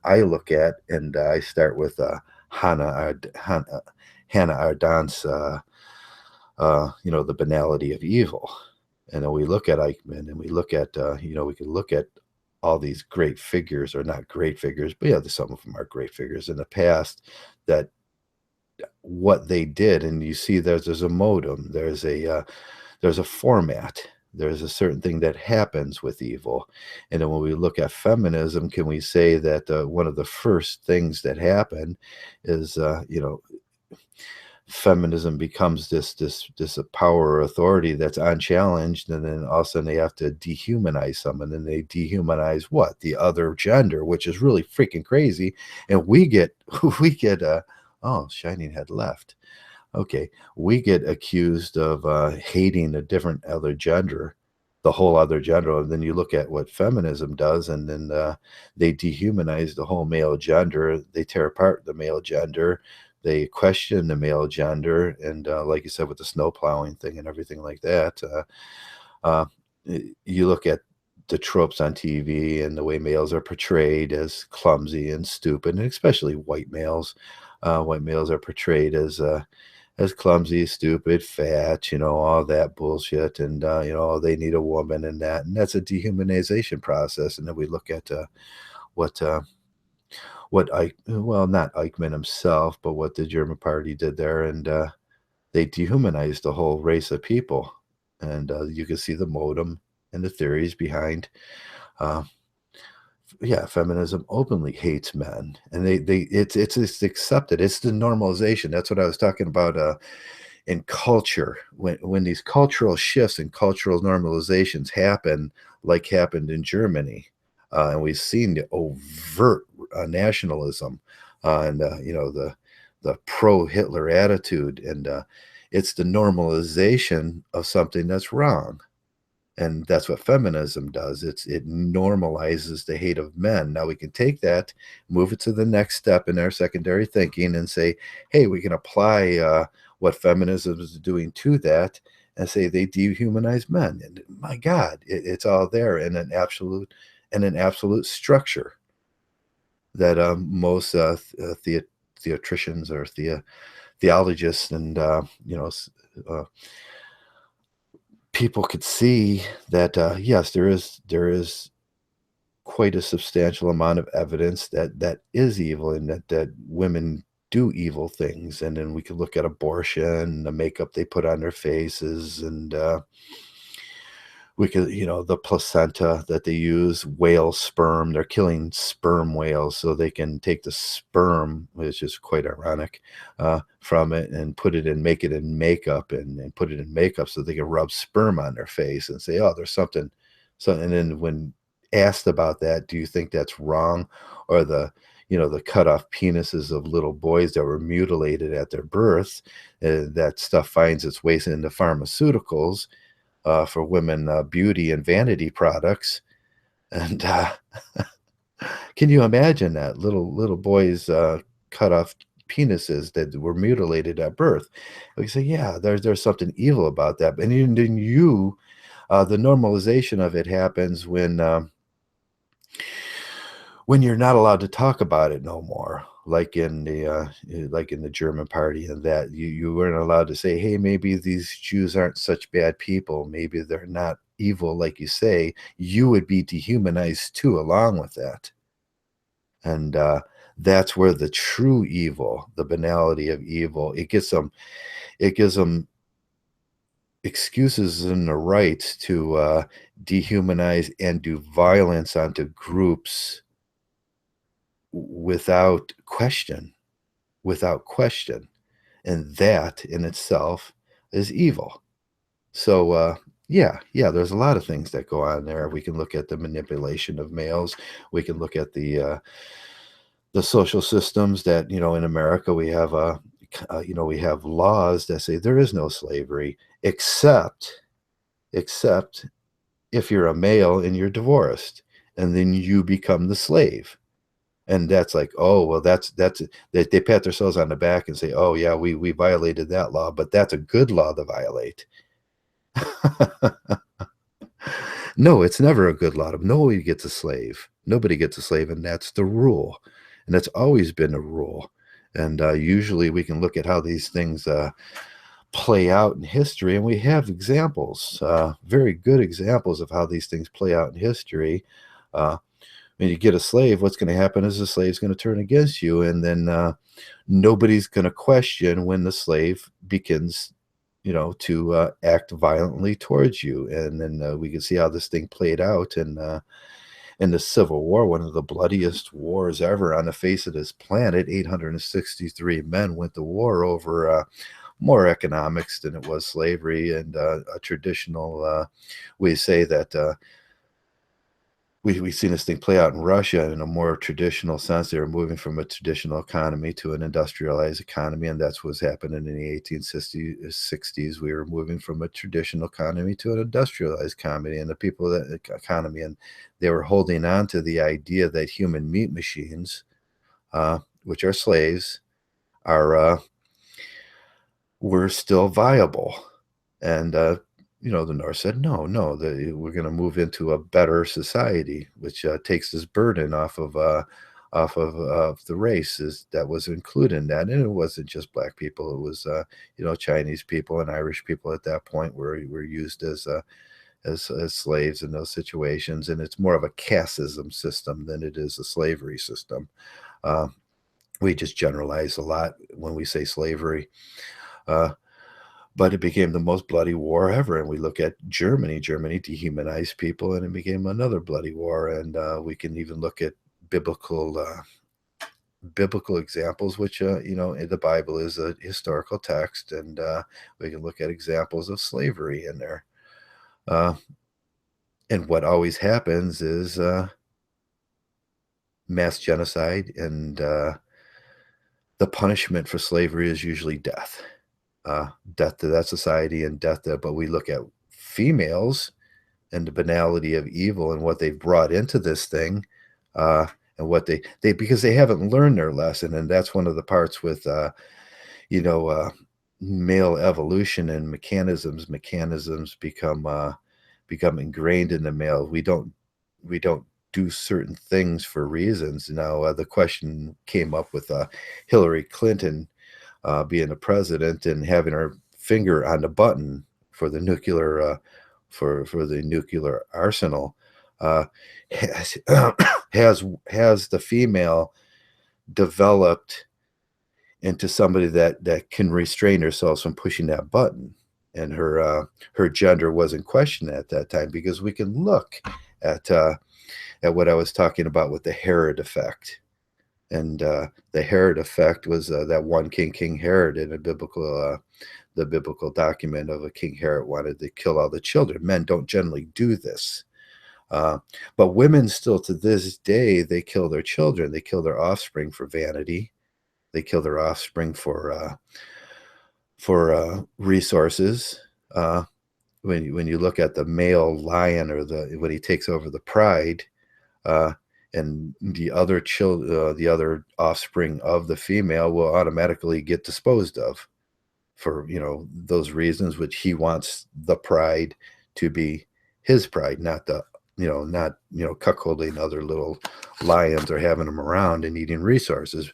I look at, and I start with Hannah Ardant's the banality of evil. And then we look at Eichmann, and we look at we can look at all these great figures, or not great figures, but yeah, some of them are great figures in the past, that what they did. And you see there's a modem, there's a format, there's a certain thing that happens with evil. And then when we look at feminism, can we say that one of the first things that happen is feminism becomes this power or authority that's unchallenged, and then all of a sudden they have to dehumanize someone, and they dehumanize what? The other gender, which is really freaking crazy. And we get oh, Shining had left. Okay, we get accused of hating a different other gender, the whole other gender. And then you look at what feminism does, and then they dehumanize the whole male gender. They tear apart the male gender. They question the male gender, and like you said, with the snow plowing thing and everything like that, uh, you look at the tropes on TV and the way males are portrayed as clumsy and stupid, and especially white males. White males are portrayed as as clumsy, stupid, fat, all that bullshit. And, they need a woman and that. And that's a dehumanization process. And then we look at what, uh, what Ike, well, not Eichmann himself, but what the German party did there. And they dehumanized the whole race of people. And you can see the modem and the theories behind. Uh, yeah, feminism openly hates men, and it's accepted. It's the normalization. That's what I was talking about in culture. When these cultural shifts and cultural normalizations happen, like happened in Germany, and we've seen the overt nationalism, and the pro-Hitler attitude, and it's the normalization of something that's wrong. And that's what feminism does. It normalizes the hate of men. Now we can take that, move it to the next step in our secondary thinking, and say, hey, we can apply what feminism is doing to that, and say they dehumanize men. And my God, it's all there in an absolute structure that most theatricians or theologists and uh, people could see that yes, there is quite a substantial amount of evidence that is evil, and that women do evil things. And then we could look at abortion, the makeup they put on their faces, and we could, the placenta that they use, whale sperm. They're killing sperm whales so they can take the sperm, which is quite ironic, from it and make it in makeup, and put it in makeup so they can rub sperm on their face and say, oh, there's something. So, and then when asked about that, do you think that's wrong? Or the cut off penises of little boys that were mutilated at their birth, that stuff finds its way into pharmaceuticals for women beauty and vanity products. And can you imagine that little boys cut off penises that were mutilated at birth? We say, yeah, there's something evil about that. And then the normalization of it happens when you're not allowed to talk about it no more, like in the German party, and that you weren't allowed to say, hey, maybe these Jews aren't such bad people, maybe they're not evil like you say. You would be dehumanized too along with that. And that's where the true evil, the banality of evil, it gives them excuses and the right to dehumanize and do violence onto groups without question, without question. And that in itself is evil. So, yeah, there's a lot of things that go on there. We can look at the manipulation of males. We can look at the social systems that, in America, we have laws that say there is no slavery except if you're a male and you're divorced, and then you become the slave. And that's like, oh, well, that's they pat themselves on the back and say, oh yeah, we violated that law, but that's a good law to violate. No, it's never a good law. Nobody gets a slave. Nobody gets a slave, and that's the rule, and that's always been a rule. And usually we can look at how these things play out in history, and we have examples, very good examples of how these things play out in history. When you get a slave, what's going to happen is the slave's going to turn against you, and then nobody's going to question when the slave begins, to act violently towards you. And then we can see how this thing played out in the Civil War, one of the bloodiest wars ever on the face of this planet. 863 men went to war over more economics than it was slavery, and a traditional. We say that. We've seen this thing play out in Russia in a more traditional sense. They were moving from a traditional economy to an industrialized economy, and that's what's happening in the 1860s. We were moving from a traditional economy to an industrialized economy, and the people that economy, and they were holding on to the idea that human meat machines, which are slaves, are were still viable. And the North said, no, no, we're going to move into a better society, which takes this burden off of off of the races that was included in that. And it wasn't just black people. It was, Chinese people and Irish people at that point were used as slaves in those situations. And it's more of a casteism system than it is a slavery system. Uh, we just generalize a lot when we say slavery. Uh, but it became the most bloody war ever. And we look at Germany. Germany dehumanized people, and it became another bloody war. And we can even look at biblical examples, which the Bible is a historical text, and we can look at examples of slavery in there. And what always happens is mass genocide, and the punishment for slavery is usually death. Death to that society and death to, but we look at females and the banality of evil and what they've brought into this thing, and what they because they haven't learned their lesson. And that's one of the parts with male evolution and mechanisms become ingrained in the male. We don't do certain things for reasons. Now the question came up with Hillary Clinton being the president and having her finger on the button for the nuclear for the nuclear arsenal. Has has the female developed into somebody that can restrain herself from pushing that button? And her gender wasn't questioned at that time, because we can look at what I was talking about with the Herod effect. And the Herod effect was that one King Herod, in a the biblical document of a King Herod wanted to kill all the children. Men don't generally do this. But women still to this day, they kill their children. They kill their offspring for vanity. They kill their offspring for resources. When you look at the male lion, or when he takes over the pride, and the other offspring of the female will automatically get disposed of for those reasons, which he wants the pride to be his pride, not cuckolding other little lions or having them around and eating resources.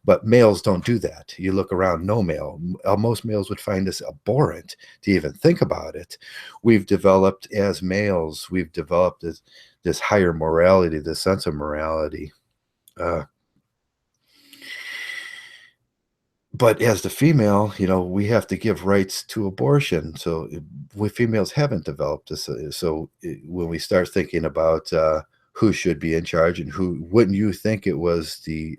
But males don't do that. You look around, no male. Most males would find this abhorrent to even think about it. We've developed as males, we've developed this higher morality, this sense of morality. But as the female, we have to give rights to abortion. So we females haven't developed this. So when we start thinking about who should be in charge, and who, wouldn't you think it was the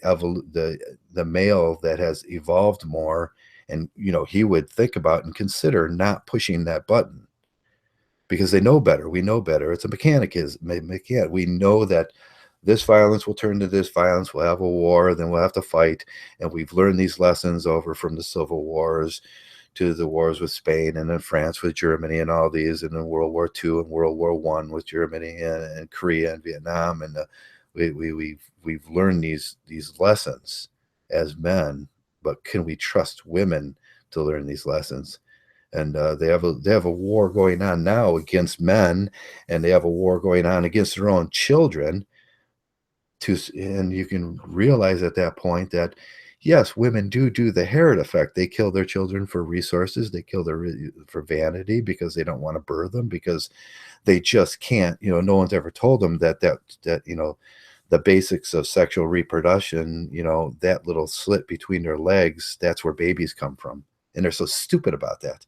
male that has evolved more, and he would think about and consider not pushing that button, because they know better. We know better. It's a mechanism. We know that this violence will turn to this violence. We'll have a war, then we'll have to fight. And we've learned these lessons over from the Civil Wars to the wars with Spain, and then France with Germany, and all these, and then World War II and World War I with Germany and Korea and Vietnam. And we've learned these lessons as men, but can we trust women to learn these lessons? And they have a war going on now against men, and they have a war going on against their own children. And you can realize at that point that yes, women do the Herod effect. They kill their children for resources. They kill for vanity, because they don't want to birth them, because they just can't. No one's ever told them that the basics of sexual reproduction. That little slit between their legs, that's where babies come from, and they're so stupid about that.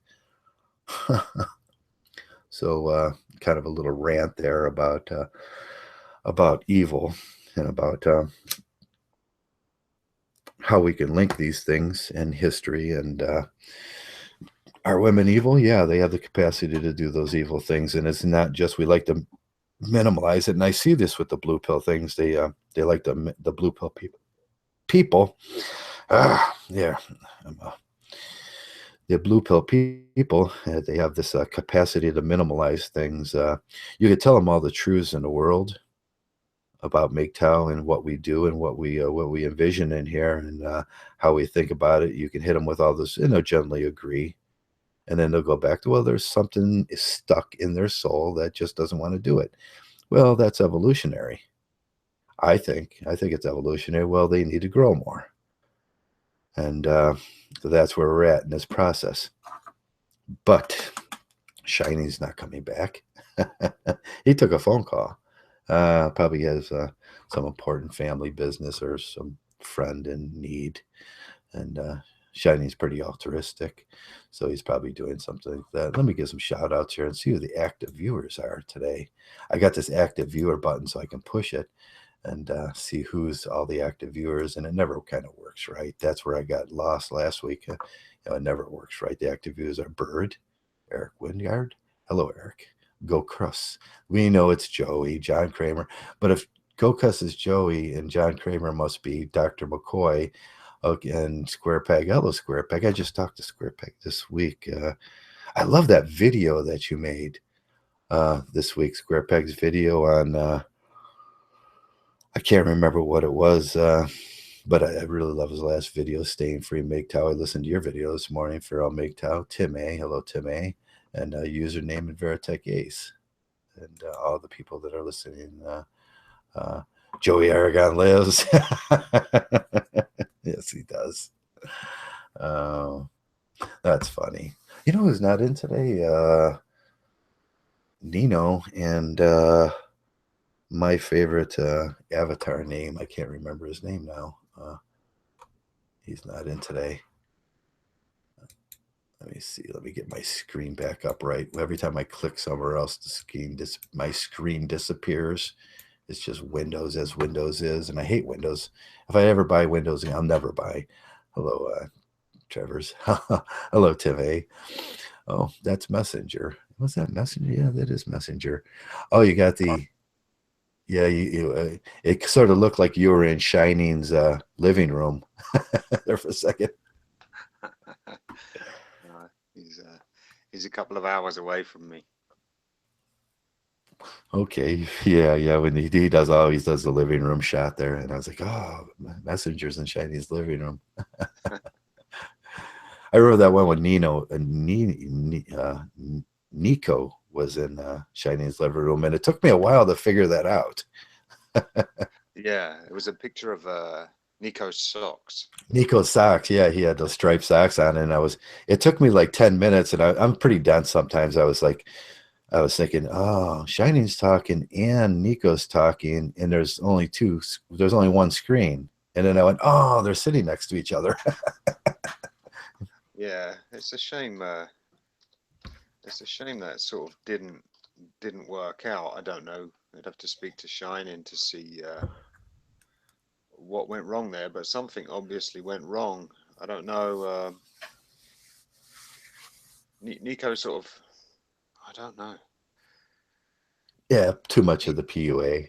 So kind of a little rant there about evil, and about how we can link these things in history. And are women evil? Yeah, they have the capacity to do those evil things. And it's not just, we like to minimalize it. And I see this with the blue pill things. They like the blue pill people. Yeah. The blue pill people, they have this capacity to minimalize things. You could tell them all the truths in the world about Mgtow and what we do and what we envision in here, and how we think about it. You can hit them with all this, and they'll generally agree. And then they'll go back to, well, there's something stuck in their soul that just doesn't want to do it. Well, that's evolutionary. I think it's evolutionary. Well, they need to grow more, and so that's where we're at in this process. But Shiny's not coming back. He took a phone call. Probably has some important family business or some friend in need, and Shiny's pretty altruistic, so he's probably doing something like that. Let me give some shout outs here and see who the active viewers are today. I got this active viewer button so I can push it and see who's all the active viewers, and it never kind of works right. That's where I got lost last week. It never works right. The active viewers are Bird, Eric Wingard. Hello, Eric. Go Cruss. We know it's Joey, John Kramer, but if Go Cuss is Joey and John Kramer must be Dr. McCoy. Okay, and Square Peg. Hello, Square Peg. I just talked to Square Peg this week. I love that video that you made this week. Square Peg's video on I can't remember what it was, but I really love his last video, Staying Free Mgtow. I listened to your video this morning for Mgtow. Tim A. Hello, Tim A. And username and Veritech Ace. And all the people that are listening. Joey Aragon lives. Yes, he does. That's funny. You know who's not in today? Nino and my favorite avatar name. I can't remember his name now. He's not in today. Let me see. Let me get my screen back up right. Every time I click somewhere else, my screen disappears. It's just Windows as Windows is, and I hate Windows. If I ever buy Windows, I'll never buy. Hello, Trevor's. Hello, Tim A. Oh, that's Messenger. Was that Messenger? Yeah, that is Messenger. Oh, you got the. Yeah, it sort of looked like you were in Shining's living room there for a second. He's a couple of hours away from me. Okay, yeah. When he does always does the living room shot there, and I was like, oh, Messenger's in Shining's living room. I remember that one when Nico was in Shining's living room, and it took me a while to figure that out. Yeah, it was a picture of Nico's socks. Nico's socks, yeah, he had those striped socks on, and it took me like 10 minutes, and I'm pretty dense sometimes. I was thinking, oh, Shining's talking and Nico's talking, and there's only one screen. And then I went, oh, they're sitting next to each other. Yeah, it's a shame. It's a shame that sort of didn't work out. I don't know. I'd have to speak to Shining to see what went wrong there, but something obviously went wrong. I don't know. Nico sort of, I don't know. Yeah, too much of the PUA.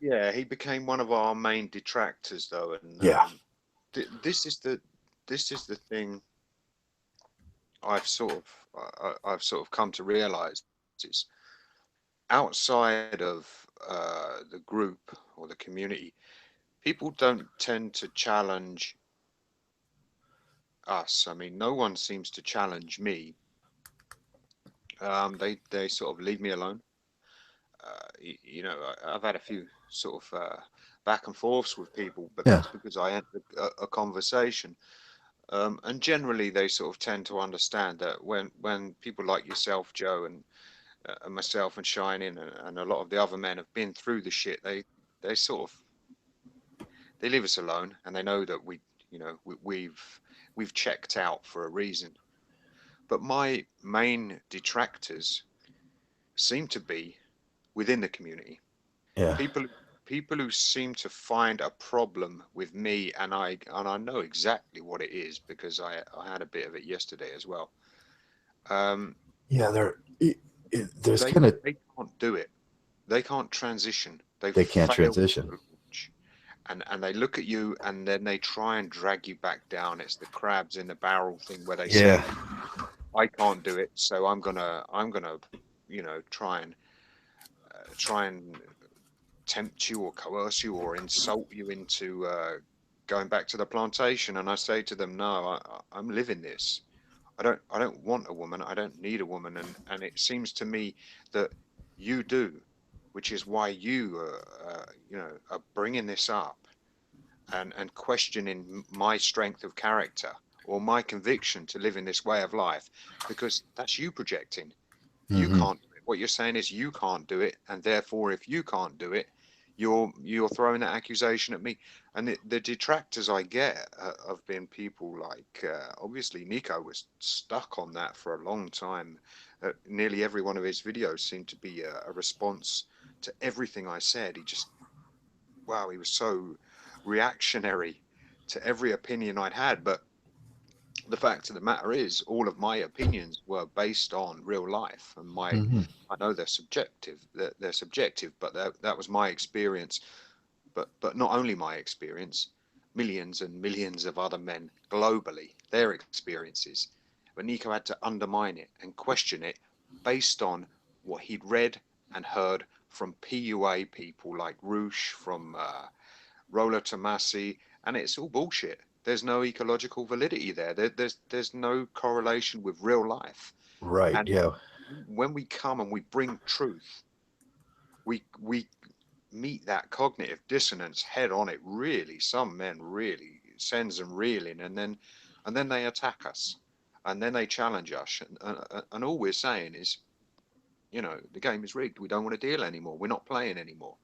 Yeah, he became one of our main detractors, though, and Yeah. this is the thing I've sort of come to realize is outside of the group or the community, people don't tend to challenge us. I mean, no one seems to challenge me. They sort of leave me alone. I've had a few sort of back and forths with people, but Yeah. that's because I entered a conversation. And generally, they sort of tend to understand that when people like yourself, Joe, and myself, and Shining, and a lot of the other men have been through the shit, they sort of they leave us alone, and they know that we've checked out for a reason. But my main detractors seem to be within the community. Yeah. People who seem to find a problem with me, and I know exactly what it is because I had a bit of it yesterday as well. Yeah, there's They kind of they can't do it. They can't transition. They've they can't failed transition. to launch. And they look at you and then they try and drag you back down. It's the crabs in the barrel thing where they Yeah. say, I can't do it, so I'm gonna try and tempt you or coerce you or insult you into going back to the plantation. And I say to them, no, I'm living this. I don't want a woman. I don't need a woman. And it seems to me that you do. which is why you are bringing this up and questioning my strength of character or my conviction to live in this way of life, because that's you projecting. You Hmm. can't do it. What you're saying is you can't do it, and therefore, if you can't do it, you're throwing that accusation at me. And the detractors I get have been people like obviously Nico was stuck on that for a long time. Nearly every one of his videos seemed to be a response to everything I said. He just wow, he was so reactionary to every opinion I'd had. But the fact of the matter is, all of my opinions were based on real life, and my Hmm. I know they're subjective. They're subjective, but that was my experience. But not only my experience, millions and millions of other men globally, their experiences. But Nico had to undermine it and question it based on what he'd read and heard from PUA people like Roosh, from Roller Tomasi, and it's all bullshit. There's no ecological validity there. There's no correlation with real life. Right. And Yeah. when we come and we bring truth, we meet that cognitive dissonance head on. It really, some men really sends them reeling, and then they attack us, and then they challenge us, and all we're saying is, the game is rigged. We don't want to deal anymore. We're not playing anymore.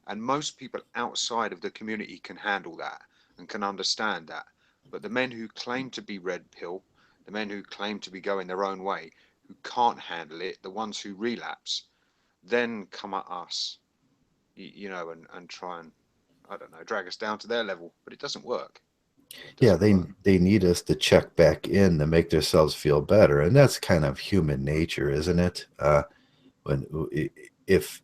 And most people outside of the community can handle that and can understand that. But the men who claim to be red pill, the men who claim to be going their own way, who can't handle it, the ones who relapse, then come at us, and try and, I don't know, drag us down to their level. But it doesn't work. It Yeah, doesn't work. they need us to check back in to make themselves feel better, and that's kind of human nature, isn't it? When if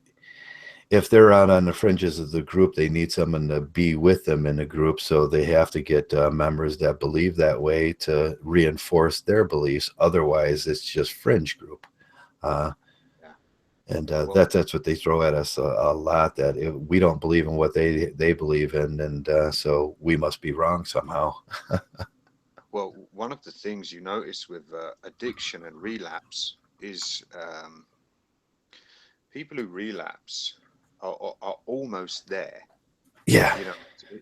if they're out on the fringes of the group, they need someone to be with them in the group, so they have to get members that believe that way to reinforce their beliefs. Otherwise, it's just fringe group. Uh, Yeah. and Well, that's what they throw at us a lot. That we don't believe in what they believe in, and so we must be wrong somehow. one of the things you notice with addiction and relapse is people who relapse are almost there. Yeah,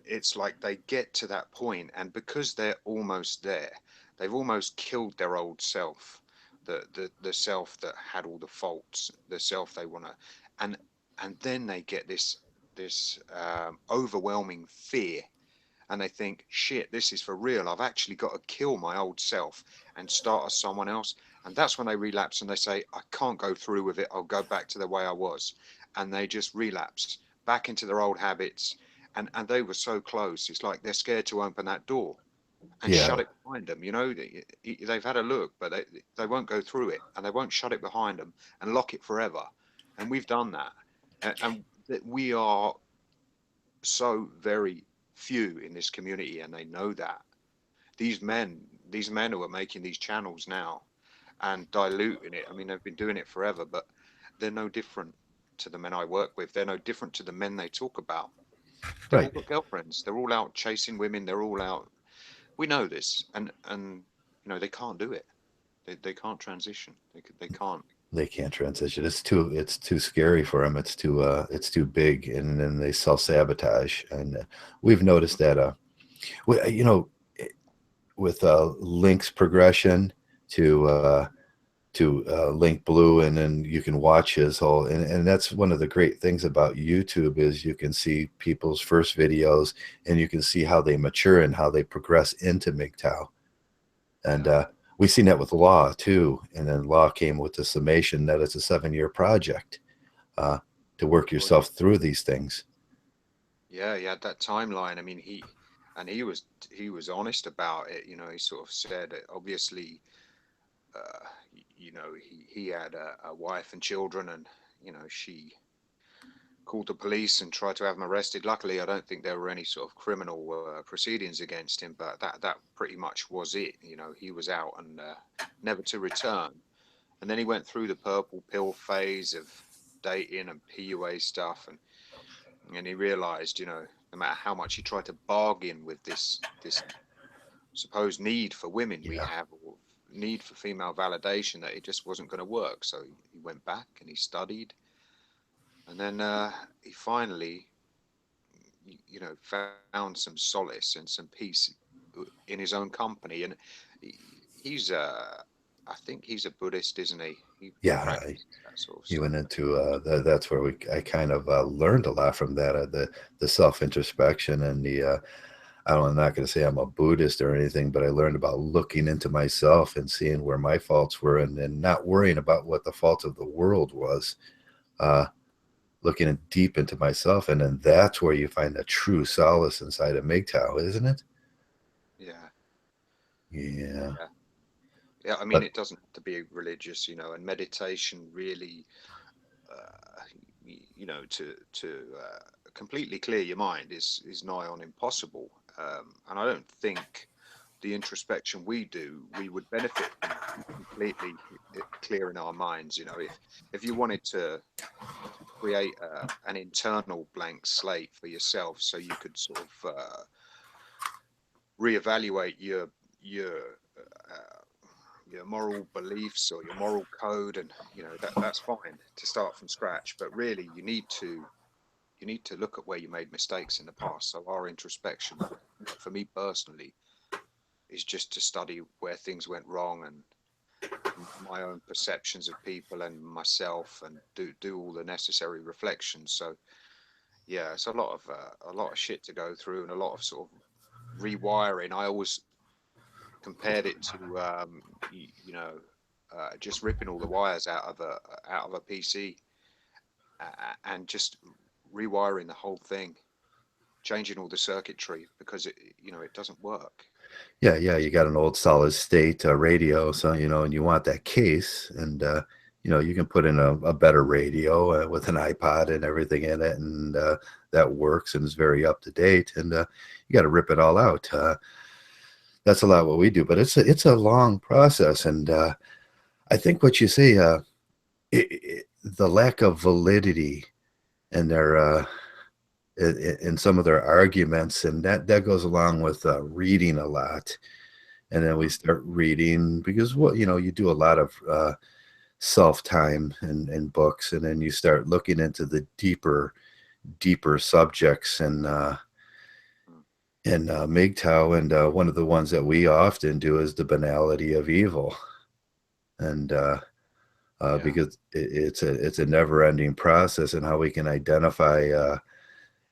It's like they get to that point, and because they're almost there, they've almost killed their old self, the self that had all the faults, the self they want to, and and then they get this overwhelming fear, and they think, shit, this is for real. I've actually got to kill my old self and start as someone else. And that's when they relapse and they say, I can't go through with it. I'll go back to the way I was. And they just relapse back into their old habits. And they were so close. It's like they're scared to open that door and yeah, shut it behind them. They've had a look, but they won't go through it, and they won't shut it behind them and lock it forever. And we've done that. And we are so very few in this community, and they know that. These men who are making these channels now and diluting it, I mean, they've been doing it forever, but they're no different to the men I work with. They're no different to the men they talk about. They've all right. got girlfriends. They're all out chasing women. They're all out. We know this, and they can't do it. They can't transition. They can't. They can't transition. It's too scary for them. It's too big, and then they self sabotage. And we've noticed that you know with links progression to link blue, and then you can watch his whole, and that's one of the great things about YouTube is you can see people's first videos, and you can see how they mature and how they progress into MGTOW. And Yeah. we've seen that with Law too. And then Law came with the summation that it's a 7-year project uh, to work Well, yourself through these things. yeah, he had that timeline. I mean, he was honest about it. He sort of said, obviously, he had a wife and children, and she called the police and tried to have him arrested. Luckily, I don't think there were any sort of criminal proceedings against him, but that pretty much was it. He was out and never to return. And then he went through the purple pill phase of dating and PUA stuff, and he realized, no matter how much he tried to bargain with this supposed need for women we Yeah. have, or need for female validation, that it just wasn't going to work. So he went back and he studied, And then he finally, you know, found some solace and some peace in his own company. And he's, I think he's a Buddhist, isn't he? He Yeah, practices that sort of he stuff. went into that's where I kind of learned a lot from that, the self introspection and the I'm not going to say I'm a Buddhist or anything, but I learned about looking into myself and seeing where my faults were, and not worrying about what the fault of the world was. Uh, Looking deep into myself, and then that's where you find the true solace inside of Mgtow, isn't it? Yeah, Yeah, yeah, yeah. I mean, but it doesn't have to be religious, you know, and meditation really, you know, to completely clear your mind is nigh on impossible. And I don't think the introspection we do, we would benefit from completely clearing our minds. You know, if you wanted to create an internal blank slate for yourself, so you could sort of reevaluate your your moral beliefs or your moral code, and you know that's fine to start from scratch. But really, you need to look at where you made mistakes in the past. So our introspection, for me personally, is just to study where things went wrong, and my own perceptions of people and myself, and do all the necessary reflections. So yeah, it's a lot of shit to go through, and a lot of sort of rewiring. I always compared it to you know, just ripping all the wires out of a PC, and just rewiring the whole thing, changing all the circuitry, because it, you know, it doesn't work. yeah, you got an old solid state radio, so and you want that case, and you can put in a better radio with an iPod and everything in it, and that works and is very up to date, and you got to rip it all out. That's a lot what we do, but it's a long process, and I think what you say, the lack of validity in their in some of their arguments, and that goes along with reading a lot. And then we Mm. start reading because what you do a lot of self time and books, and then you start looking into the deeper subjects, Mm. and MGTOW, and one of the ones that we often do is the banality of evil, and Yeah. because it's a never ending process, and how we can identify.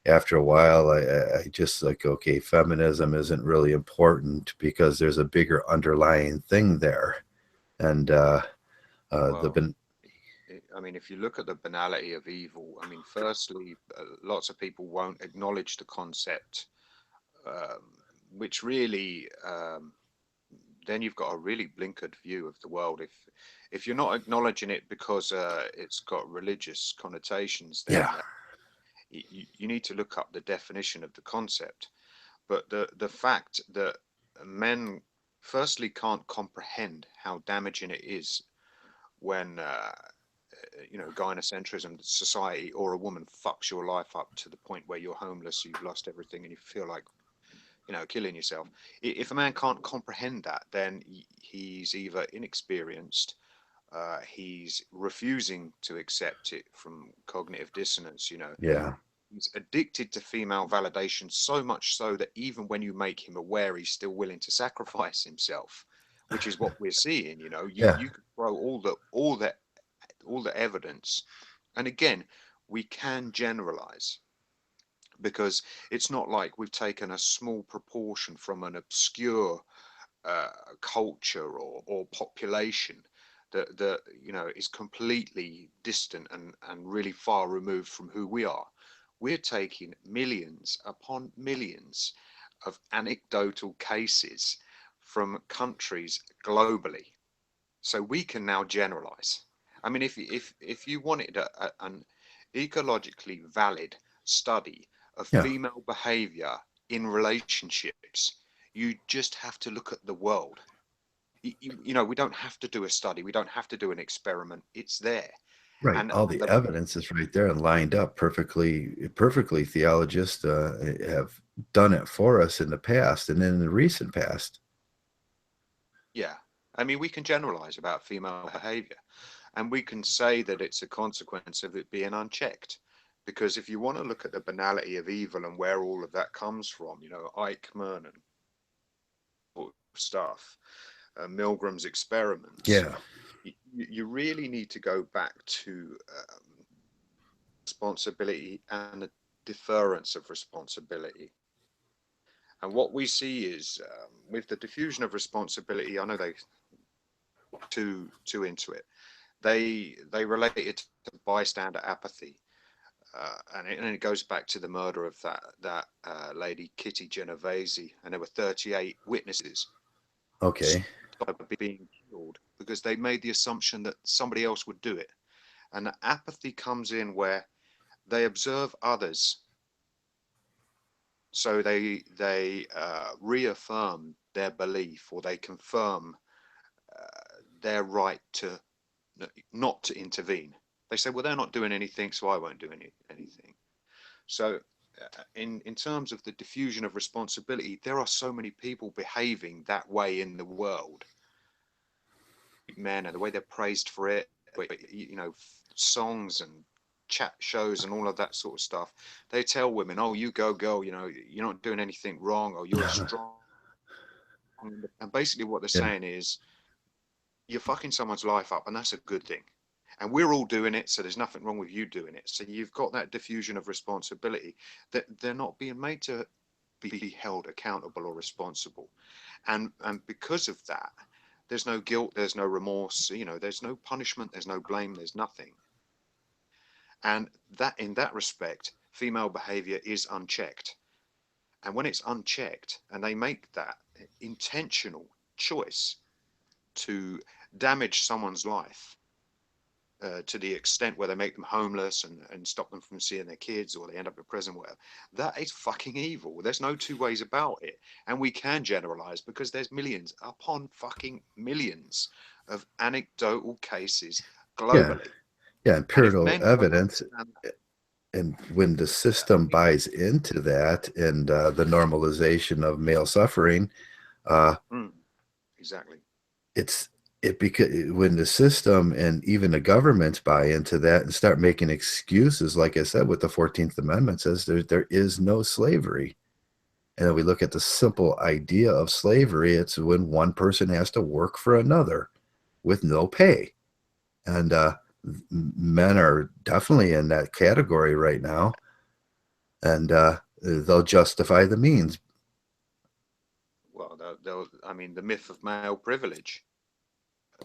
After a while, I just like, okay, feminism isn't really important because there's a bigger underlying thing there, and the Well, I mean, if you look at the banality of evil, I mean, firstly, lots of people won't acknowledge the concept, which really, then you've got a really blinkered view of the world. If you're not acknowledging it because it's got religious connotations, yeah, then you need to look up the definition of the concept. But the fact that men firstly can't comprehend how damaging it is when you know, gynocentrism society, or a woman fucks your life up to the point where you're homeless, you've lost everything, and you feel like, you know, killing yourself. If a man can't comprehend that, then he's either inexperienced, he's refusing to accept it from cognitive dissonance, you know. yeah, He's addicted to female validation, so much so that even when you make him aware, he's still willing to sacrifice himself, which is what we're seeing. You know, yeah, you could throw all the evidence, and again, we can generalize, because it's not like we've taken a small proportion from an obscure uh, culture or population that you know is completely distant and really far removed from who we are. We're taking millions upon millions of anecdotal cases from countries globally, so we can now generalize. I mean, if you wanted an ecologically valid study of yeah. female behavior in relationships, you just have to look at the world. You know, we don't have to do a study, we don't have to do an experiment. It's there. Right. And All and the the evidence is right there and lined up perfectly. Perfectly, theologists have done it for us in the past and in the recent past. yeah, I mean, we can generalize about female behavior. And we can say that it's a consequence of it being unchecked. Because if you want to look at the banality of evil and where all of that comes from, you know, Eichmann and stuff, Milgram's experiments, Yeah. you really need to go back to responsibility and the deference of responsibility. And what we see is with the diffusion of responsibility, I know they too into it. They relate it to bystander apathy, and it goes back to the murder of that lady Kitty Genovese, and there were 38 witnesses Okay. being killed because they made the assumption that somebody else would do it, and the apathy comes in where they observe others, so they reaffirm their belief, or they confirm their right to not to intervene. They say, well, they're not doing anything, so I won't do anything. So in terms of the diffusion of responsibility, there are so many people behaving that way in the world. Men, and the way they're praised for it, you know, songs and chat shows and all of that sort of stuff. They tell women, oh, you go, girl, you know, you're not doing anything wrong, or you're strong. And basically what they're Yeah. saying is, you're fucking someone's life up, and that's a good thing. And we're all doing it, so there's nothing wrong with you doing it. So you've got that diffusion of responsibility that they're not being made to be held accountable or responsible. And because of that, there's no guilt, there's no remorse, you know, there's no punishment, there's no blame, there's nothing. And that, in that respect, female behavior is unchecked. And when it's unchecked, and they make that intentional choice to damage someone's life, to the extent where they make them homeless and stop them from seeing their kids, or they end up in prison, whatever. That is fucking evil. There's no two ways about it. And we can generalize because there's millions upon fucking millions of anecdotal cases globally. Yeah. And if Empirical men don't evidence. understand that, And when the system buys into that and the normalization of male suffering, exactly. because when the system and even the governments buy into that and start making excuses, like I said, with the 14th Amendment says there is no slavery. And then we look at the simple idea of slavery, it's when one person has to work for another with no pay. And men are definitely in that category right now. And they'll justify the means. Well, I mean, the myth of male privilege.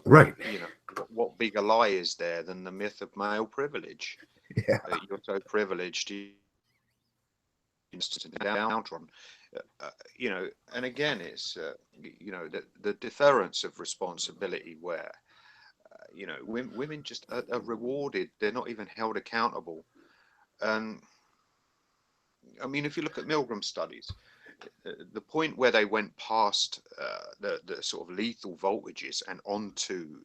Right. You know, what bigger lie is there than the myth of male privilege? Yeah. You're so privileged, you downtrodden. You know, and again, it's you know, the deference of responsibility, where you know, women just are rewarded; they're not even held accountable. And I mean, if you look at Milgram studies, the point where they went past the sort of lethal voltages and onto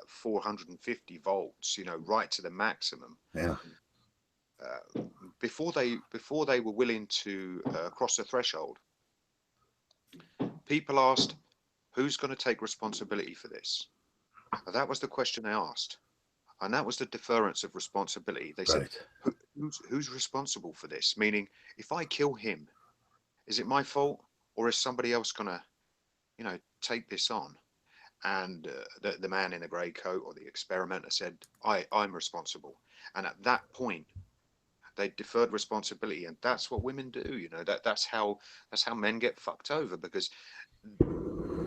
450 volts, you know, right to the maximum. Yeah. Before they were willing to cross the threshold, people asked, "Who's going to take responsibility for this?" That was the question they asked, and that was the deference of responsibility. They said, Right. who's responsible for this? Meaning, if I kill him, is it my fault, or is somebody else going to, you know, take this on? And the man in the grey coat, or the experimenter, said, I'm responsible. And at that point, they deferred responsibility, and that's what women do. You know, that's how men get fucked over, because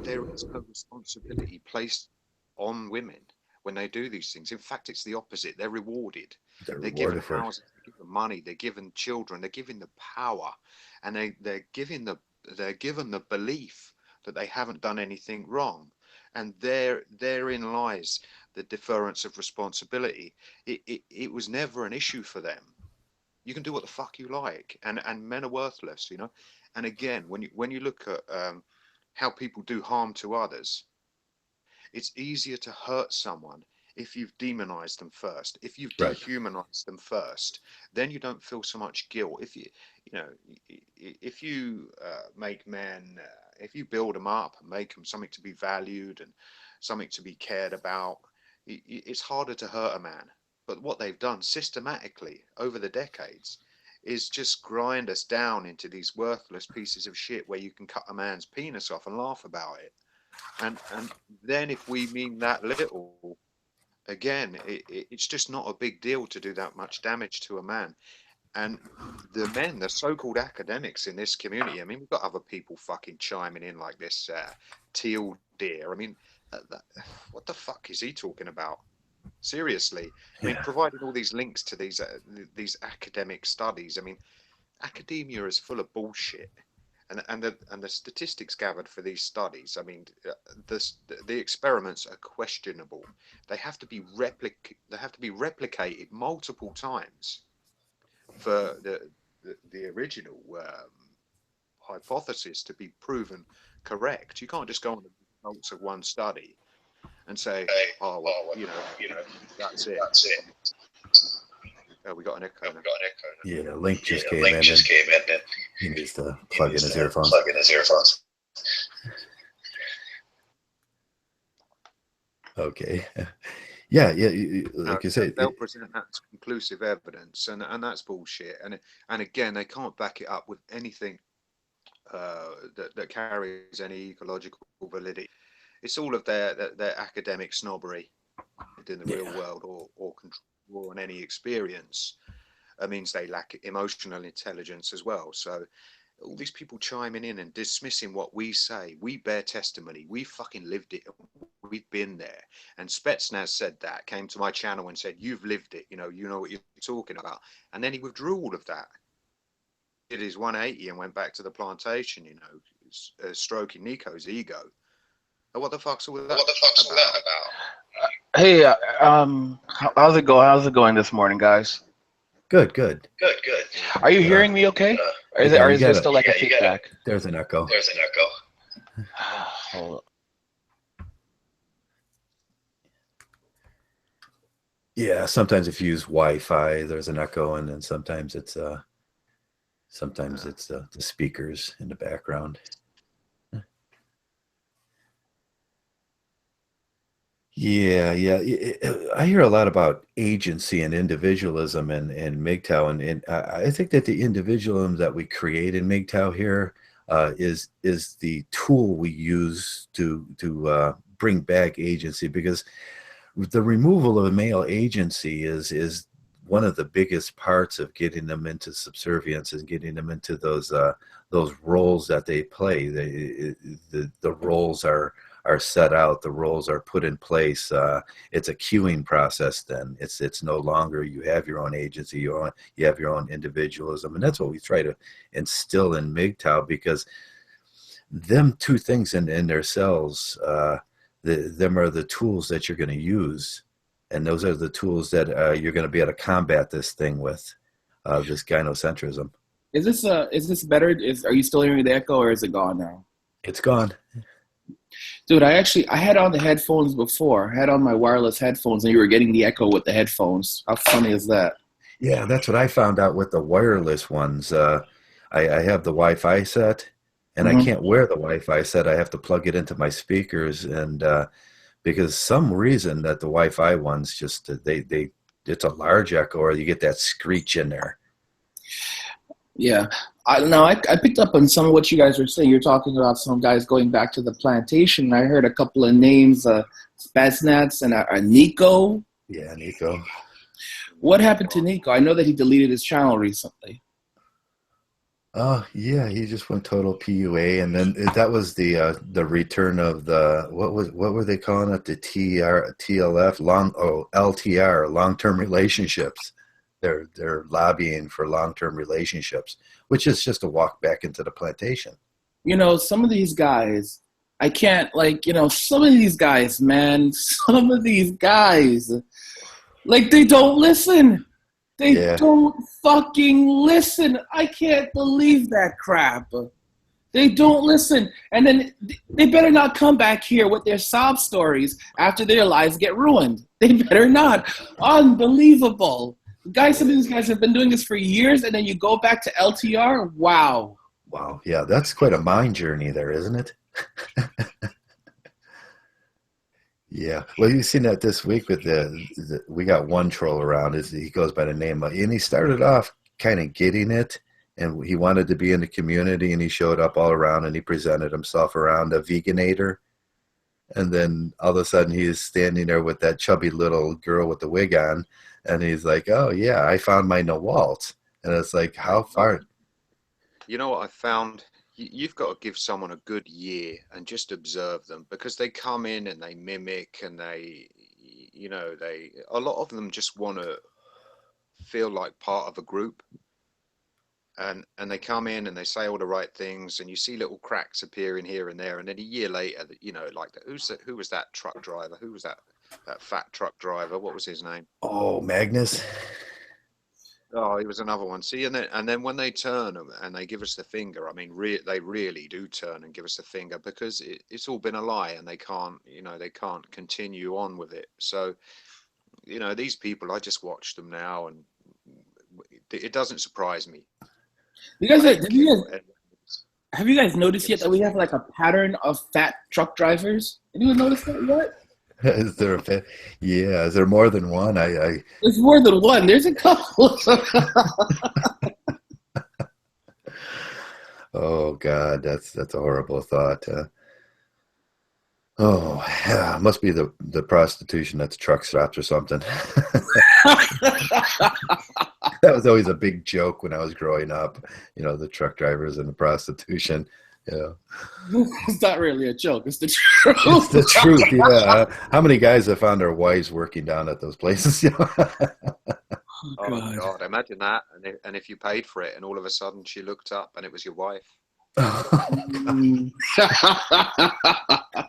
there is no responsibility placed on women when they do these things. In fact, it's the opposite. They're rewarded. They're They're given rewarded for it. houses, they're given money, they're given children, they're given the power, and they're given the belief that they haven't done anything wrong. And therein lies the deference of responsibility. It was never an issue for them. You can do what the fuck you like, and men are worthless, you know. And again, when you look at how people do harm to others, it's easier to hurt someone if you've demonized them first, if you've Right. dehumanized them first. Then you don't feel so much guilt. If you know, if you make men, if you build them up and make them something to be valued and something to be cared about, it's harder to hurt a man. But what they've done systematically over the decades is just grind us down into these worthless pieces of shit where you can cut a man's penis off and laugh about it. And then if we mean that little, again, it's just not a big deal to do that much damage to a man. And the men, the so-called academics in this community, I mean, we've got other people fucking chiming in like this teal deer. I mean, what the fuck is he talking about? Seriously. I mean, providing all these links to these academic studies. I mean, academia is full of bullshit. And the statistics gathered for these studies, I mean, the experiments are questionable. They have to be replicated multiple times for the original hypothesis to be proven correct. You can't just go on the results of one study and say, oh, well, you know, that's it. Oh, we got an echo now. Yeah, Link just came in. He needs to plug in his earphones. Okay. Yeah. Like you say, they'll present that as conclusive evidence, and that's bullshit. And again, they can't back it up with anything that carries any ecological validity. It's all of their academic snobbery in the real world, or control on any experience. It means they lack emotional intelligence as well. So all these people chiming in and dismissing what we say, we bear testimony. We fucking lived it. We've been there. And Spetsnaz said that, came to my channel and said, you've lived it. You know what you're talking about. And then he withdrew all of that. Did his 180 and went back to the plantation, stroking Nico's ego. What the fuck's all that about? Hey, how's it going this morning, guys? Good. Are you hearing me okay? Or is there still like a feedback? There's an echo. Hold on. Yeah, sometimes if you use Wi-Fi, there's an echo, and then sometimes it's the speakers in the background. Yeah. I hear a lot about agency and individualism and Mgtow, and I think that the individualism that we create in Mgtow here is the tool we use to bring back agency, because the removal of a male agency is one of the biggest parts of getting them into subservience and getting them into those roles that they play. The roles are set out, the roles are put in place. It's a queuing process. Then it's no longer you have your own agency, you have your own individualism, and that's what we try to instill in Mgtow, because them two things in themselves, them are the tools that you're going to use, and those are the tools that you're going to be able to combat this thing with, this gynocentrism. Is this better? Are you still hearing the echo, or is it gone now? It's gone. Dude, I had on the headphones before. I had on my wireless headphones, and you were getting the echo with the headphones. How funny is that? Yeah, that's what I found out with the wireless ones. I have the Wi-Fi set, and I can't wear the Wi-Fi set. I have to plug it into my speakers, and because some reason that the Wi-Fi ones just it's a large echo, or you get that screech in there. Yeah, I don't know. I picked up on some of what you guys were saying. You're talking about some guys going back to the plantation. I heard a couple of names, Spetsnaz and Nico. Yeah, Nico. What happened to Nico? I know that he deleted his channel recently. Oh, yeah, he just went total PUA, and then that was the return of the what were they calling it? The TLF LTR, long-term relationships. They're lobbying for long-term relationships, which is just a walk back into the plantation. Some of these guys, I can't, some of these guys, man, some of these guys, they don't listen. They don't fucking listen. I can't believe that crap. They don't listen. And then they better not come back here with their sob stories after their lives get ruined. They better not. Unbelievable. Guys, some of these guys have been doing this for years, and then you go back to LTR? Wow. Wow. Yeah, that's quite a mind journey there, isn't it? Yeah. Well, you've seen that this week with we got one troll around. He goes by the name of, and he started off kind of getting it, and he wanted to be in the community, and he showed up all around, and he presented himself around a veganator, and then all of a sudden he's standing there with that chubby little girl with the wig on, and he's like, "Oh yeah, I found my Nawalt," and it's like, how far? You know what I found? You've got to give someone a good year and just observe them, because they come in and they mimic, and a lot of them just want to feel like part of a group, and they come in and they say all the right things, and you see little cracks appearing here and there, and then a year later, like who was that truck driver? Who was that fat truck driver? What was his name? Oh, Magnus. Oh, he was another one. See, and then when they turn and they give us the finger, I mean, they really do turn and give us the finger, because it's all been a lie, and they can't continue on with it. So, these people, I just watch them now, and it doesn't surprise me. You guys, have you guys noticed yet that we have like a pattern of fat truck drivers? Anyone notice that yet? Is there is there more than one? There's more than one. There's a couple. Oh God, that's a horrible thought. Yeah, must be the prostitution at the truck stops or something. That was always a big joke when I was growing up. The truck drivers and the prostitution. Yeah. It's not really a joke. It's the truth. It's the truth. Yeah. How many guys have found their wives working down at those places? Oh God, imagine that. And if you paid for it, and all of a sudden she looked up and it was your wife. Oh,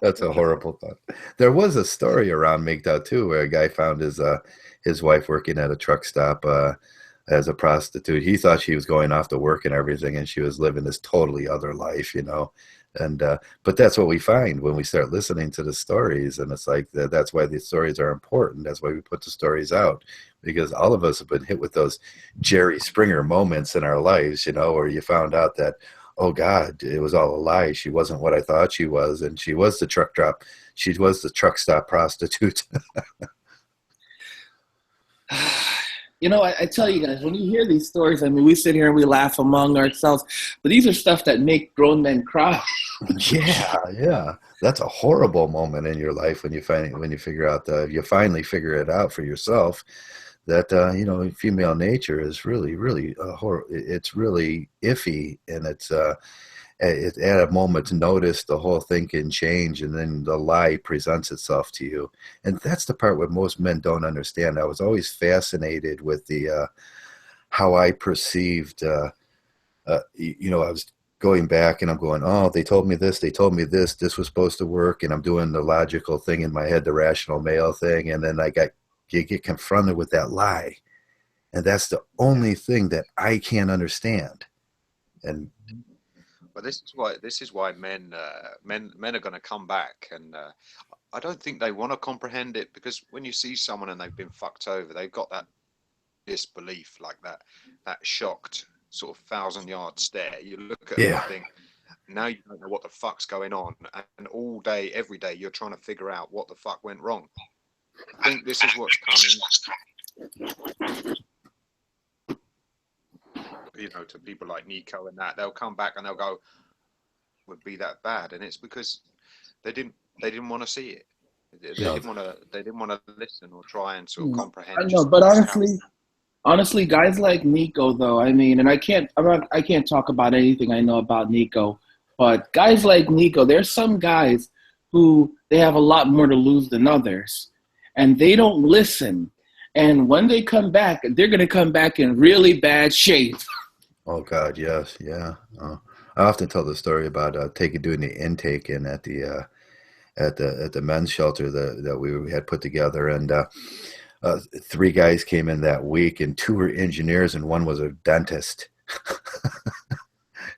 that's a horrible thought. There was a story around Mgtow too, where a guy found his wife working at a truck stop as a prostitute. He thought she was going off to work and everything, and she was living this totally other life, And but that's what we find when we start listening to the stories, and it's like that's why the stories are important. That's why we put the stories out, because all of us have been hit with those Jerry Springer moments in our lives, where you found out that, oh God, it was all a lie. She wasn't what I thought she was, and she was the truck stop prostitute. I tell you guys, when you hear these stories, I mean, we sit here and we laugh among ourselves, but these are stuff that make grown men cry. Yeah. That's a horrible moment in your life when you figure out you finally figure it out for yourself that female nature is really, really it's really iffy, and it's at a moment's notice, the whole thing can change, and then the lie presents itself to you. And that's the part what most men don't understand. I was always fascinated with the how I perceived, I was going back and I'm going, oh, they told me this, this was supposed to work, and I'm doing the logical thing in my head, the rational male thing, and then you get confronted with that lie. And that's the only thing that I can't understand. And But this is why men are going to come back, and I don't think they want to comprehend it, because when you see someone and they've been fucked over, they've got that disbelief, like that shocked sort of 1,000-yard stare. You look at it and think, now you don't know what the fuck's going on, and all day, every day, you're trying to figure out what the fuck went wrong. I think this is what's coming. To people like Nico and that, they'll come back and they'll go, would be that bad? And it's because they didn't want to see it. They didn't want to listen or try and sort of comprehend. I know, but honestly, guys like Nico, though, I mean, and I can't talk about anything I know about Nico, but guys like Nico, there's some guys who they have a lot more to lose than others, and they don't listen. And when they come back, they're going to come back in really bad shape. Oh God, yes, yeah. I often tell the story about doing the intake in at the men's shelter that we had put together, and 3 guys came in that week, and 2 were engineers and 1 was a dentist,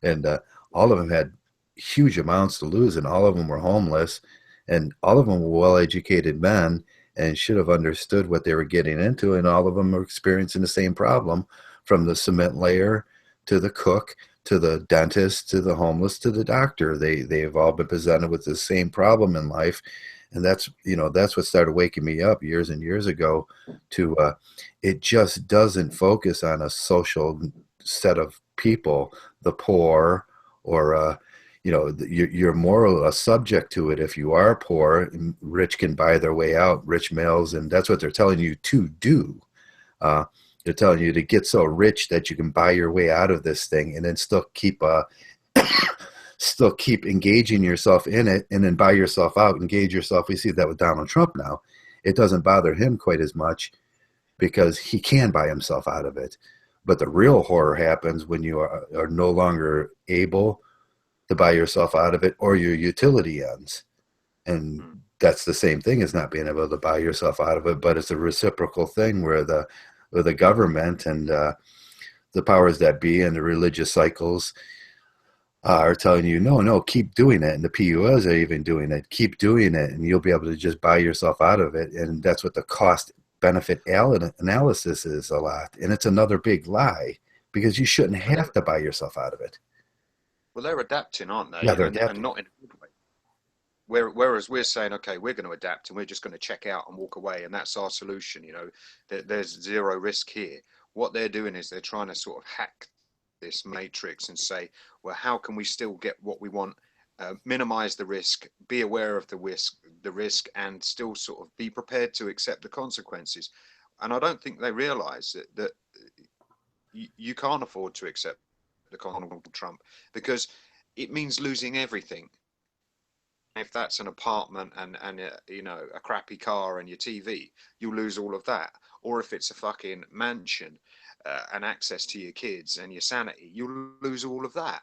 and all of them had huge amounts to lose, and all of them were homeless, and all of them were well-educated men and should have understood what they were getting into, and all of them are experiencing the same problem, from the cement layer to the cook to the dentist to the homeless to the doctor. They've all been presented with the same problem in life, And that's what started waking me up years and years ago to it just doesn't focus on a social set of people, the poor, or you're more subject to it if you are poor. Rich can buy their way out, rich males, and that's what they're telling you to do. They're telling you to get so rich that you can buy your way out of this thing, and then still keep engaging yourself in it, and then buy yourself out, engage yourself. We see that with Donald Trump now. It doesn't bother him quite as much because he can buy himself out of it. But the real horror happens when you are no longer able to buy yourself out of it, or your utility ends. And that's the same thing as not being able to buy yourself out of it, but it's a reciprocal thing where the government and the powers that be and the religious cycles are telling you, no, keep doing it. And the PUS are even doing it. Keep doing it, and you'll be able to just buy yourself out of it. And that's what the cost-benefit analysis is a lot. And it's another big lie, because you shouldn't have to buy yourself out of it. Well, they're adapting, aren't they? Yeah, they're adapting. And not in a good way. Whereas we're saying, okay, we're going to adapt and we're just going to check out and walk away, and that's our solution. There's zero risk here. What they're doing is they're trying to sort of hack this matrix and say, well, how can we still get what we want, minimize the risk, be aware of the risk, and still sort of be prepared to accept the consequences. And I don't think they realize that you can't afford to accept the Donald Trump, because it means losing everything. If that's an apartment and a crappy car and your TV, you'll lose all of that. Or if it's a fucking mansion and access to your kids and your sanity, you'll lose all of that.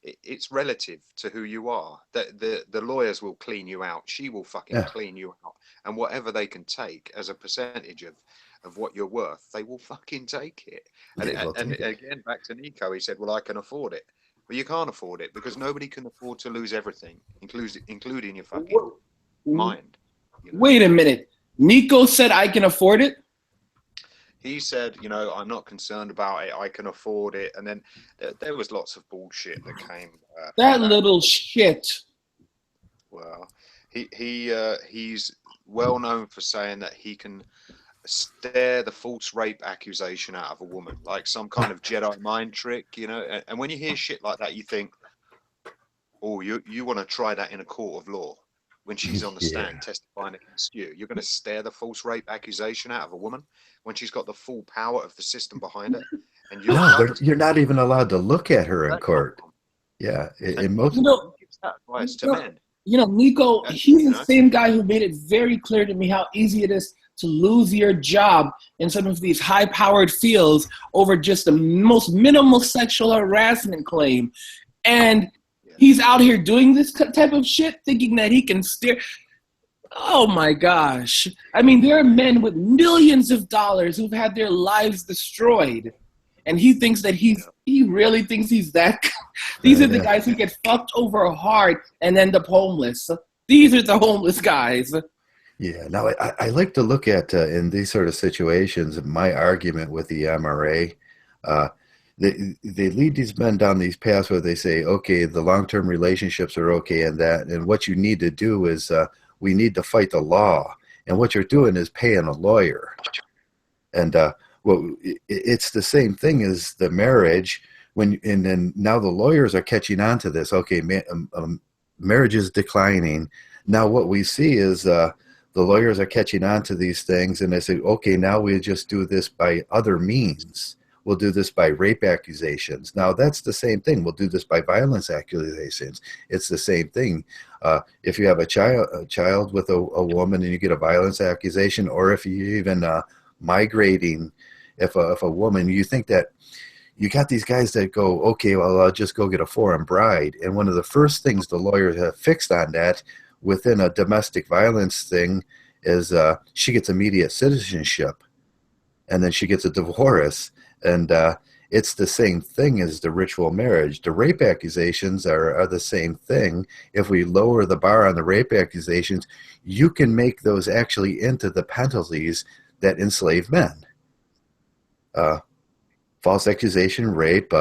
It's relative to who you are. The lawyers will clean you out. She will fucking clean you out. And whatever they can take as a percentage of what you're worth, they will fucking take it. And again, back to Nico, he said, well, I can afford it. Well, you can't afford it, because nobody can afford to lose everything, including your fucking mind. Wait a minute. Nico said I can afford it? He said, I'm not concerned about it. I can afford it. And then there was lots of bullshit that came. That little shit. Well, he's well known for saying that he can stare the false rape accusation out of a woman, like some kind of Jedi mind trick, and when you hear shit like that, you think, oh, you want to try that in a court of law when she's on the stand testifying against you. You're going to stare the false rape accusation out of a woman when she's got the full power of the system behind her, and you're not even allowed to look at her in court. In most gives that advice to men. Nico, he's the same guy who made it very clear to me how easy it is to lose your job in some of these high-powered fields over just the most minimal sexual harassment claim. And he's out here doing this type of shit, thinking that he can steer. Oh, my gosh. I mean, there are men with millions of dollars who've had their lives destroyed. And he thinks that he really thinks he's that. These are the guys who get fucked over hard and end up homeless. These are the homeless guys. Yeah. Now, I like to look at, in these sort of situations, my argument with the MRA. They lead these men down these paths where they say, okay, the long-term relationships are okay and that. And what you need to do is we need to fight the law. And what you're doing is paying a lawyer. And it's the same thing as the marriage. And then now the lawyers are catching on to this. Okay, marriage is declining. Now what we see is the lawyers are catching on to these things, and they say, okay, now we just do this by other means. We'll do this by rape accusations. Now that's the same thing. We'll do this by violence accusations. It's the same thing. If you have a child with a woman and you get a violence accusation, or if you even migrating, if a woman, you think that you got these guys that go, okay, well, I'll just go get a foreign bride. And one of the first things the lawyers have fixed on that within a domestic violence thing is she gets immediate citizenship, and then she gets a divorce. And it's the same thing as the ritual marriage. The rape accusations are the same thing. If we lower the bar on the rape accusations, you can make those actually into the penalties that enslave men. False accusation, rape,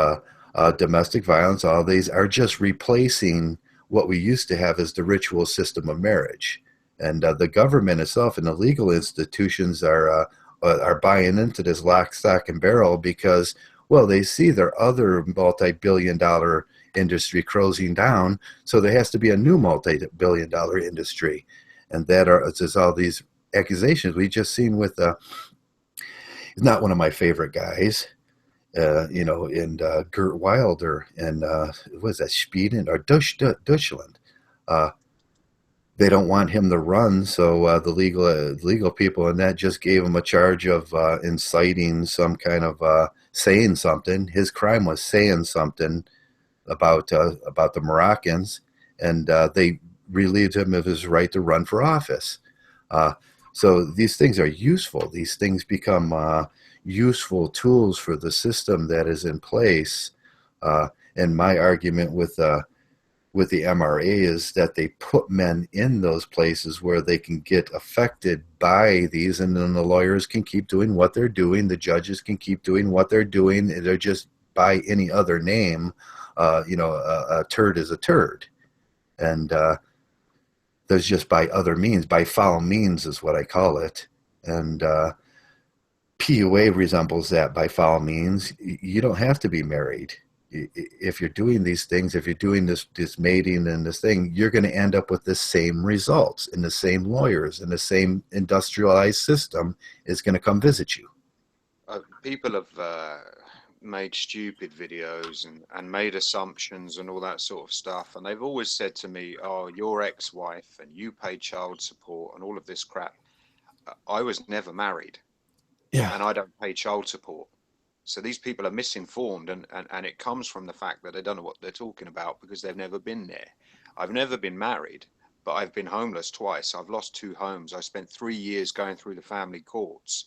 domestic violence, all these are just replacing what we used to have as the ritual system of marriage. And the government itself and the legal institutions are buying into this lock, stock, and barrel because, well, they see their other multi-billion-dollar industry closing down, so there has to be a new multi-billion-dollar industry, and there's all these accusations we just seen with. He's not one of my favorite guys. And Gert Wilder and was that Spieden or Dushland? They don't want him to run, so the legal people and that just gave him a charge of inciting some kind of saying something. His crime was saying something about the Moroccans, and they relieved him of his right to run for office. So these things are useful. These things become useful tools for the system that is in place. And my argument with the MRA is that they put men in those places where they can get affected by these, and then the lawyers can keep doing what they're doing. The judges can keep doing what they're doing. They're just by any other name. A turd is a turd. And there's just by other means, by foul means is what I call it. And PUA resembles that by foul means. You don't have to be married. If you're doing these things, if you're doing this mating and this thing, you're going to end up with the same results, and the same lawyers and the same industrialized system is going to come visit you. People have made stupid videos and made assumptions and all that sort of stuff. And they've always said to me, oh, your ex-wife and you pay child support and all of this crap. I was never married. Yeah. And I don't pay child support. So these people are misinformed, and it comes from the fact that they don't know what they're talking about because they've never been there. I've never been married, but I've been homeless twice. I've lost 2 homes. I spent 3 years going through the family courts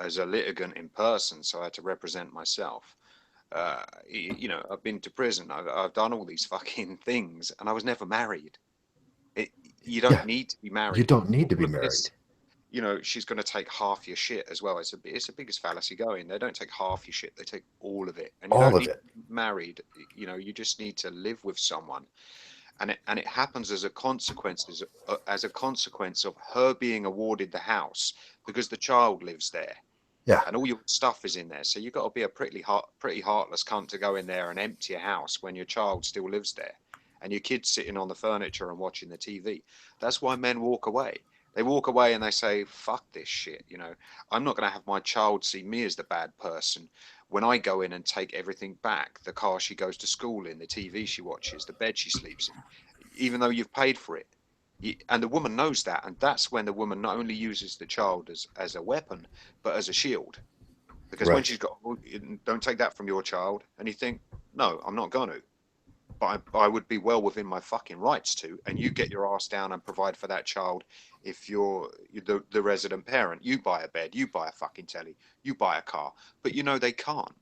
as a litigant in person, so I had to represent myself. I've been to prison. I've done all these fucking things, and I was never married. You don't need to be married. You don't need to be married. She's going to take half your shit as well. It's the biggest fallacy going. They don't take half your shit. They take all of it. And you don't need to be married. You just need to live with someone. And it happens as a consequence of her being awarded the house because the child lives there. Yeah. And all your stuff is in there. So you've got to be a pretty heartless cunt to go in there and empty a house when your child still lives there and your kid's sitting on the furniture and watching the TV. That's why men walk away. They walk away and they say, fuck this shit. I'm not going to have my child see me as the bad person when I go in and take everything back. The car she goes to school in, the TV she watches, the bed she sleeps in, even though you've paid for it. And the woman knows that. And that's when the woman not only uses the child as a weapon, but as a shield. Because when she's got, don't take that from your child. And you think, no, I'm not going to. But I would be well within my fucking rights to. And you get your ass down and provide for that child. If you're the resident parent, you buy a bed, you buy a fucking telly, you buy a car. But they can't.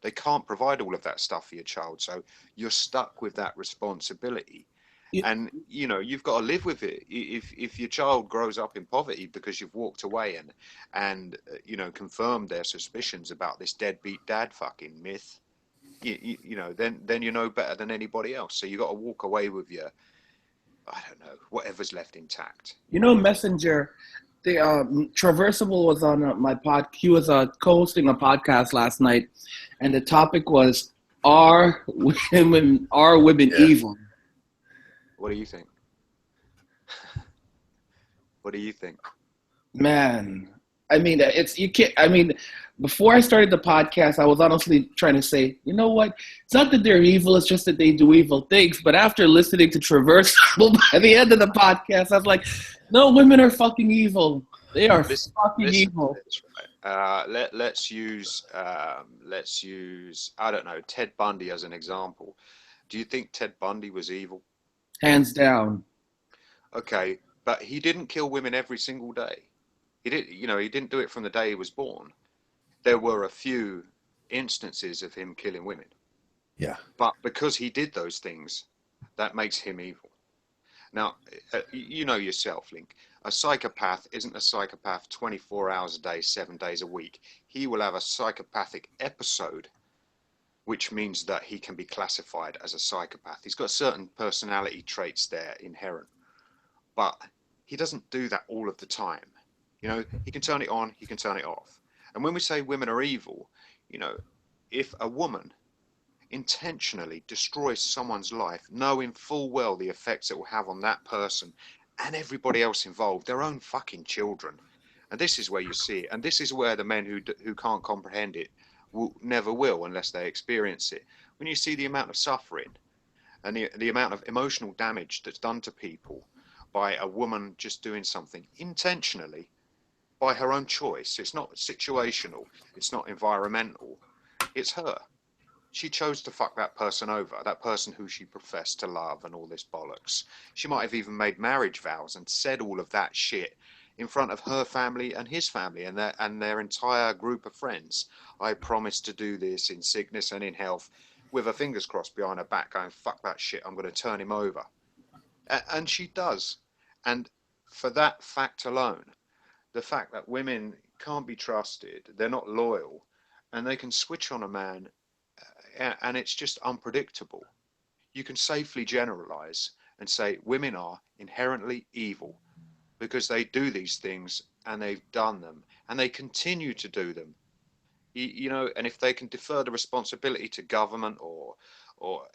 They can't provide all of that stuff for your child. So you're stuck with that responsibility. Yeah. And, you've got to live with it. If your child grows up in poverty because you've walked away and confirmed their suspicions about this deadbeat dad fucking myth, then you know better than anybody else. So you got to walk away with your, I don't know, whatever's left intact. Messenger, the Traversable was on my pod. He was co-hosting a podcast last night, and the topic was, are women evil? What do you think? What do you think? Man, before I started the podcast, I was honestly trying to say, you know what? It's not that they're evil, it's just that they do evil things. But after listening to Traversable, by the end of the podcast, I was like, no, women are fucking evil. They are fucking evil. Let's use I don't know, Ted Bundy as an example. Do you think Ted Bundy was evil? Hands down. Okay, but he didn't kill women every single day. He didn't do it from the day he was born. There were a few instances of him killing women. Yeah. But because he did those things, that makes him evil. Now, you know yourself, Link. A psychopath isn't a psychopath 24 hours a day, 7 days a week. He will have a psychopathic episode, which means that he can be classified as a psychopath. He's got certain personality traits there inherent, but he doesn't do that all of the time. You know, he can turn it on, he can turn it off. And when we say women are evil, you know, if a woman intentionally destroys someone's life, knowing full well the effects it will have on that person and everybody else involved, their own fucking children. And this is where you see it. And this is where the men who can't comprehend it never will unless they experience it. When you see the amount of suffering and the amount of emotional damage that's done to people by a woman just doing something intentionally by her own choice. It's not situational. It's not environmental. It's her. She chose to fuck that person over, that person who she professed to love and all this bollocks. She might have even made marriage vows and said all of that shit in front of her family and his family and their entire group of friends. I promise to do this in sickness and in health, with her fingers crossed behind her back going, fuck that shit, I'm going to turn him over. And she does. And for that fact alone, the fact that women can't be trusted, they're not loyal, and they can switch on a man, and it's just unpredictable. You can safely generalize and say women are inherently evil because they do these things and they've done them and they continue to do them. You know, and if they can defer the responsibility to government or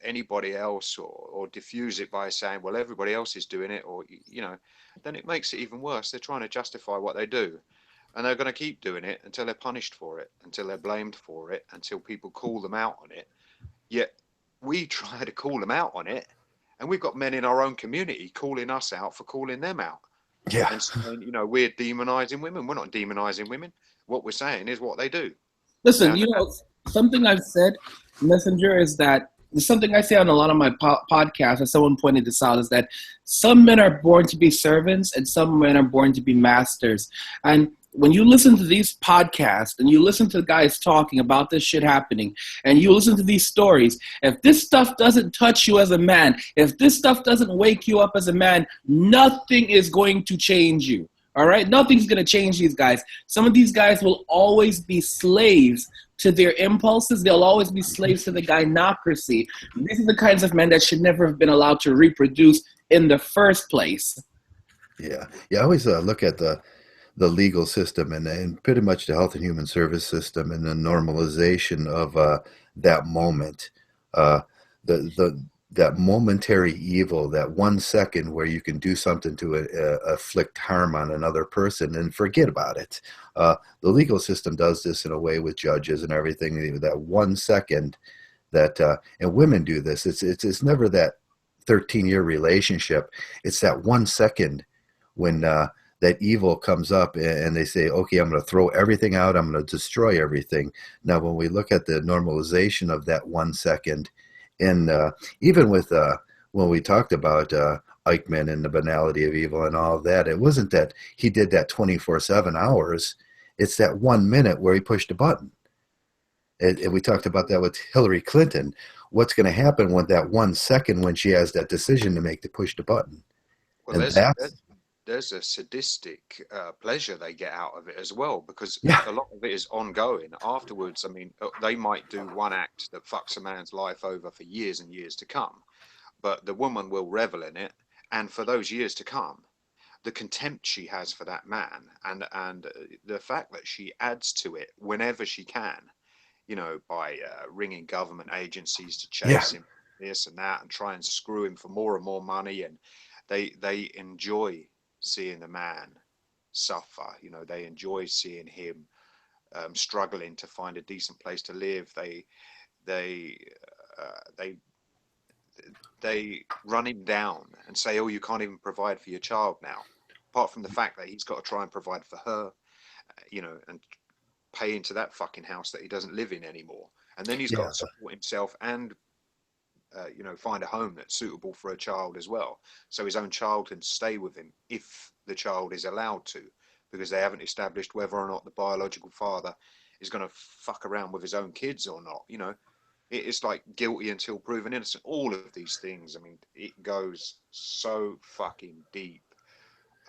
anybody else or diffuse it by saying, well, everybody else is doing it, or, you know, then it makes it even worse. They're trying to justify what they do. And they're going to keep doing it until they're punished for it, until they're blamed for it, until people call them out on it. Yet we try to call them out on it, and we've got men in our own community calling us out for calling them out. Yeah. And saying, you know, we're demonizing women. We're not demonizing women. What we're saying is what they do. Listen, you know, something I've said, Messenger, is that something I say on a lot of my podcasts, and someone pointed this out, is that some men are born to be servants and some men are born to be masters. And when you listen to these podcasts and you listen to the guys talking about this shit happening and you listen to these stories, if this stuff doesn't touch you as a man, if this stuff doesn't wake you up as a man, nothing is going to change you. All right? Nothing's going to change these guys. Some of these guys will always be slaves to their impulses. They'll always be slaves to the gynocracy. These are the kinds of men that should never have been allowed to reproduce in the first place. Yeah. I always look at the legal system and pretty much the health and human service system and the normalization of that moment, that momentary evil, that 1 second where you can do something to afflict harm on another person and forget about it. The legal system does this in a way with judges and everything. That 1 second that, and women do this. It's never that 13-year relationship. It's that 1 second when that evil comes up and they say, okay, I'm going to throw everything out. I'm going to destroy everything. Now, when we look at the normalization of that 1 second, and even with when we talked about Eichmann and the banality of evil and all of that, it wasn't that he did that 24/7 hours. It's that 1 minute where he pushed a button. And we talked about that with Hillary Clinton. What's going to happen with that 1 second when she has that decision to make to push the button? Well, And there's a sadistic pleasure they get out of it as well, because Yeah. a lot of it is ongoing afterwards. I mean, they might do one act that fucks a man's life over for years and years to come, but the woman will revel in it, and for those years to come, the contempt she has for that man and the fact that she adds to it whenever she can, you know, by ringing government agencies to chase him, this and that, and try and screw him for more and more money, and they enjoy seeing the man suffer. You know, they enjoy seeing him struggling to find a decent place to live. They run him down and say, oh, you can't even provide for your child now, apart from the fact that he's got to try and provide for her, you know, and pay into that fucking house that he doesn't live in anymore. And then he's got to support himself and you know, find a home that's suitable for a child as well, so his own child can stay with him if the child is allowed to, because they haven't established whether or not the biological father is going to fuck around with his own kids or not. You know, it's like guilty until proven innocent. All of these things, I mean, it goes so fucking deep.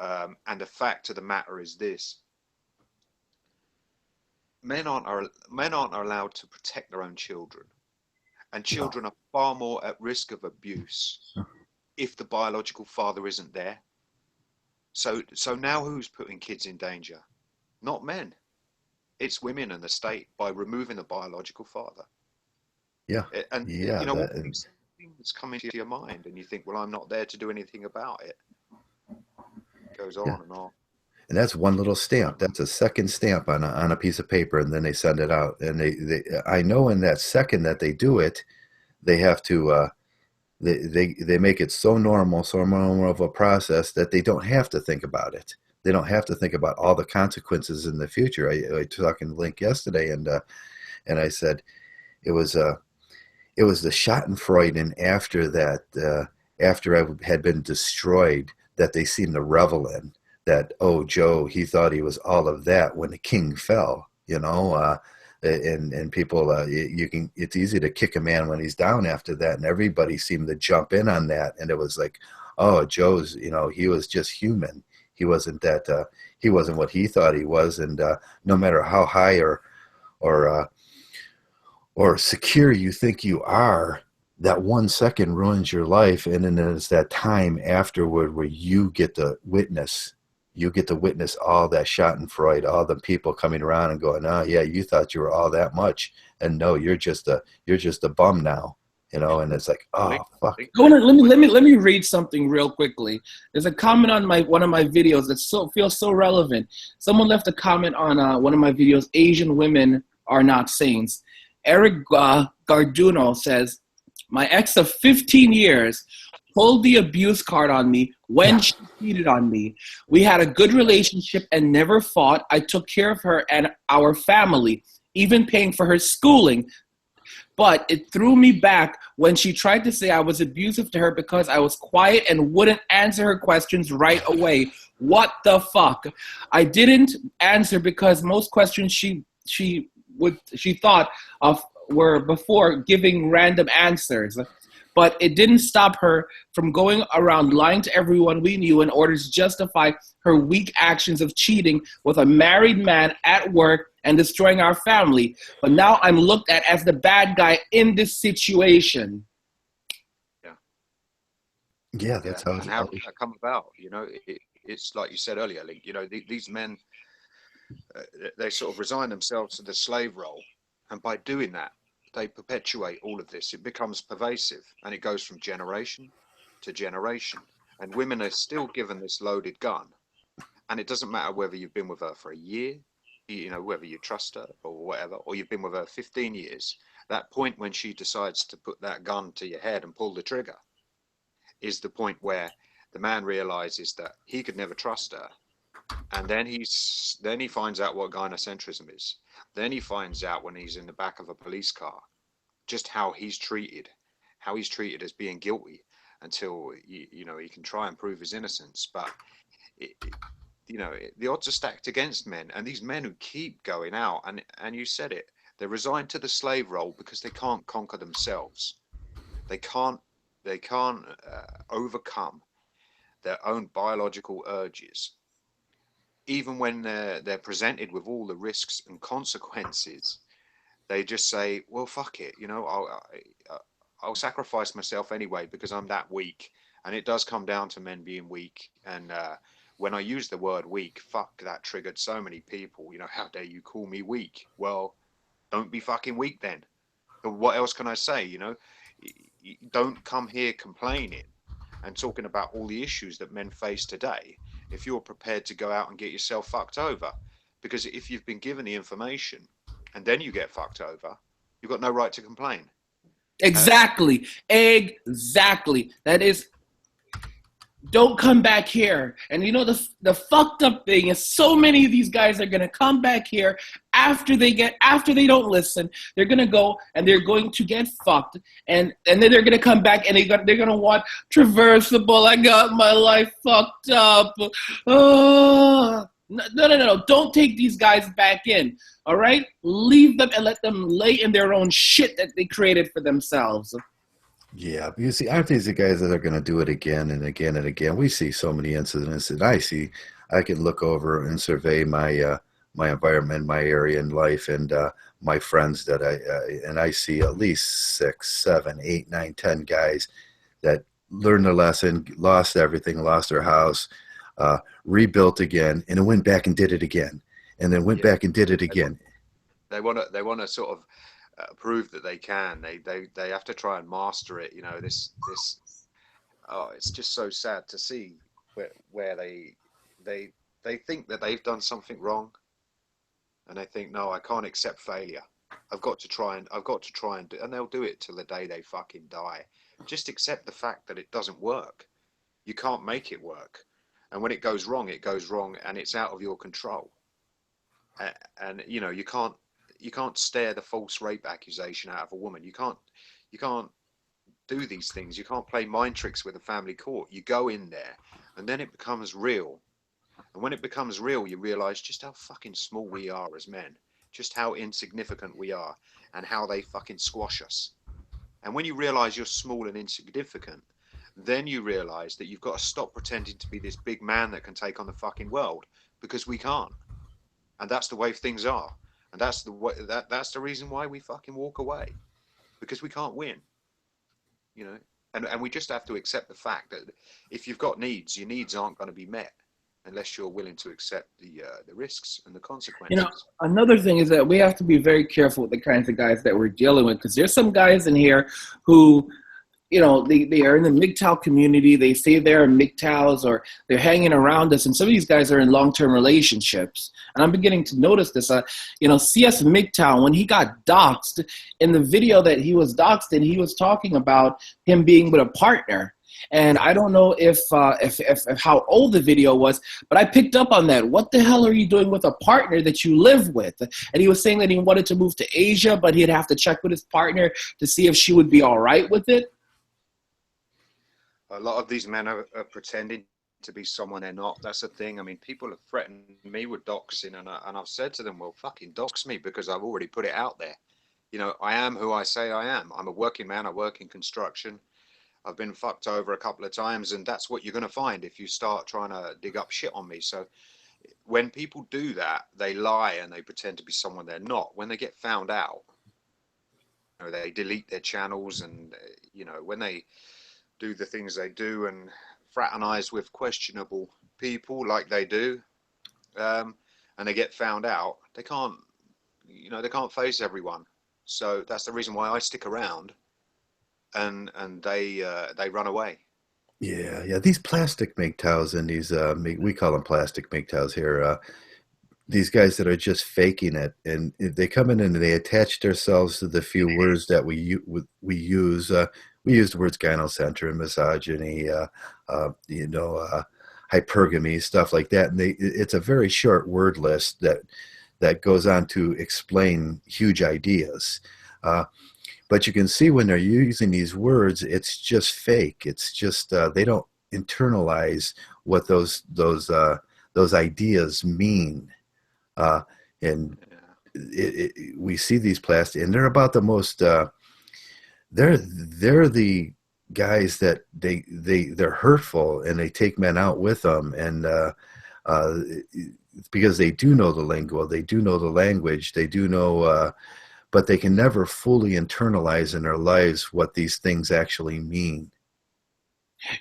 And the fact of the matter is this: men aren't allowed to protect their own children. And children are far more at risk of abuse if the biological father isn't there. So now who's putting kids in danger? Not men. It's women and the state by removing the biological father. Yeah. And Yeah. you know, all these things come into your mind, and you think, well, I'm not there to do anything about it. It goes on and on. And that's one little stamp. That's a second stamp on a piece of paper, and then they send it out. And I know in that second that they do it, they have to they make it so normal of a process that they don't have to think about it. They don't have to think about all the consequences in the future. I talked to Link yesterday, and I said it was the Schadenfreude, and after that, after I had been destroyed, that they seemed to revel in. That, oh, Joe, he thought he was all of that when the king fell, you know, and people, it's easy to kick a man when he's down after that, and everybody seemed to jump in on that, and it was like, oh, Joe's, you know, he was just human. He wasn't that, he wasn't what he thought he was, and no matter how high or secure you think you are, that 1 second ruins your life, and then it's that time afterward where you get to witness all that Schadenfreude, all the people coming around and going, oh yeah, you thought you were all that much, and no, you're just a bum now, you know. And it's like, oh fuck. Let me read something real quickly. There's a comment on one of my videos that feels so relevant. Someone left a comment on one of my videos. Asian women are not saints. Eric Garduno says, my ex of 15 years pulled the abuse card on me when she cheated on me. We had a good relationship and never fought. I took care of her and our family, even paying for her schooling. But it threw me back when she tried to say I was abusive to her because I was quiet and wouldn't answer her questions right away. What the fuck? I didn't answer because most questions she thought of were before giving random answers. But it didn't stop her from going around lying to everyone we knew in order to justify her weak actions of cheating with a married man at work and destroying our family. But now I'm looked at as the bad guy in this situation. Yeah, that's how did that come about? You know, it's like you said earlier, Link, you know, these men, they sort of resign themselves to the slave role. And by doing that, they perpetuate all of this. It becomes pervasive, and it goes from generation to generation. And women are still given this loaded gun. And it doesn't matter whether you've been with her for a year, you know, whether you trust her or whatever, or you've been with her 15 years. That point when she decides to put that gun to your head and pull the trigger is the point where the man realizes that he could never trust her. And then he finds out what gynocentrism is. Then he finds out when he's in the back of a police car, just how he's treated as being guilty until you know he can try and prove his innocence. But the odds are stacked against men, and these men who keep going out, and you said it, they're resigned to the slave role because they can't conquer themselves. They can't overcome their own biological urges. Even when they're presented with all the risks and consequences, they just say, well, fuck it, you know, I'll sacrifice myself anyway because I'm that weak. And it does come down to men being weak. And when I use the word weak, fuck, that triggered so many people. You know, how dare you call me weak? Well, don't be fucking weak then. But what else can I say? You know, don't come here complaining and talking about all the issues that men face today if you're prepared to go out and get yourself fucked over. Because if you've been given the information and then you get fucked over, you've got no right to complain. Exactly. That is, don't come back here. And you know, the fucked up thing is so many of these guys are going to come back here after they don't listen. They're going to go and they're going to get fucked. And then they're going to come back and they're going to want Traversable. I got my life fucked up. Oh. No. Don't take these guys back in. All right? Leave them and let them lay in their own shit that they created for themselves. Yeah, you see, aren't these the guys that are going to do it again and again and again? We see so many incidents that I can look over and survey my my environment, my area in life, and my friends that I see at least 6, 7, 8, 9, 10 guys that learned their lesson, lost everything, lost their house, rebuilt again, and then went back and did it again, and then went back and did it again. They want to sort of prove that they can. They have to try and master it. You know, this. Oh, it's just so sad to see where they think that they've done something wrong, and they think, no, I can't accept failure. I've got to try and do, and they'll do it till the day they fucking die. Just accept the fact that it doesn't work. You can't make it work, and when it goes wrong, and it's out of your control. And you know, you can't stare the false rape accusation out of a woman. You can't do these things. You can't play mind tricks with a family court. You go in there, and then it becomes real. And when it becomes real, you realize just how fucking small we are as men, just how insignificant we are, and how they fucking squash us. And when you realize you're small and insignificant, then you realize that you've got to stop pretending to be this big man that can take on the fucking world, because we can't. And that's the way things are. And that's the reason why we fucking walk away, because we can't win. You know, and we just have to accept the fact that if you've got needs, your needs aren't going to be met unless you're willing to accept the risks and the consequences. You know, another thing is that we have to be very careful with the kinds of guys that we're dealing with, because there's some guys in here who, you know, they are in the Mgtow community. They say they're Mgtows, or they're hanging around us. And some of these guys are in long-term relationships. And I'm beginning to notice this. You know, CS Mgtow, when he got doxxed, in the video that he was doxxed in, he was talking about him being with a partner. And I don't know if how old the video was, but I picked up on that. What the hell are you doing with a partner that you live with? And he was saying that he wanted to move to Asia, but he'd have to check with his partner to see if she would be all right with it. A lot of these men are pretending to be someone they're not. That's the thing. I mean, people have threatened me with doxing, and I've said to them, well, fucking dox me, because I've already put it out there. You know, I am who I say I am. I'm a working man. I work in construction. I've been fucked over a couple of times, and that's what you're going to find if you start trying to dig up shit on me. So when people do that, they lie and they pretend to be someone they're not. When they get found out, you know, they delete their channels, and, you know, when they do the things they do and fraternize with questionable people like they do, and they get found out, they can't face everyone. So that's the reason why I stick around, and they run away. Yeah. These plastic Mgtows and these we call them plastic Mgtows here. These guys that are just faking it, and they come in and they attach themselves to the few words that we use. We use the words gynocentric, misogyny, hypergamy, stuff like that. And it's a very short word list that goes on to explain huge ideas. But you can see when they're using these words, it's just fake. It's just they don't internalize what those ideas mean. And we see these plastic, and they're about the most. They're the guys that they're hurtful, and they take men out with them, and because they do know the lingo, they do know the language, they do know, but they can never fully internalize in their lives what these things actually mean.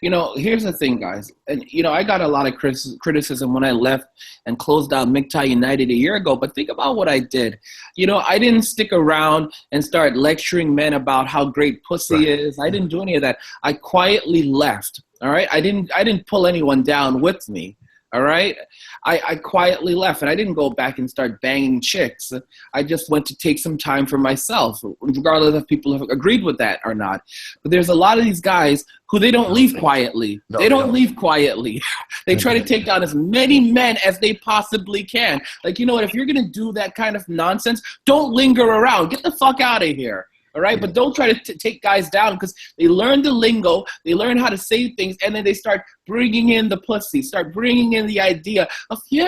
You know, here's the thing, guys. And, you know, I got a lot of criticism when I left and closed down Mgtow United a year ago. But think about what I did. You know, I didn't stick around and start lecturing men about how great pussy is. I didn't do any of that. I quietly left. All right. I didn't pull anyone down with me. All right. I quietly left, and I didn't go back and start banging chicks. I just went to take some time for myself, regardless if people have agreed with that or not. But there's a lot of these guys who they don't leave quietly. They don't leave quietly. They try to take down as many men as they possibly can. Like, you know what? If you're going to do that kind of nonsense, don't linger around. Get the fuck out of here. All right, but don't try to take guys down, because they learn the lingo, they learn how to say things, and then they start bringing in the pussy, start bringing in the idea of, you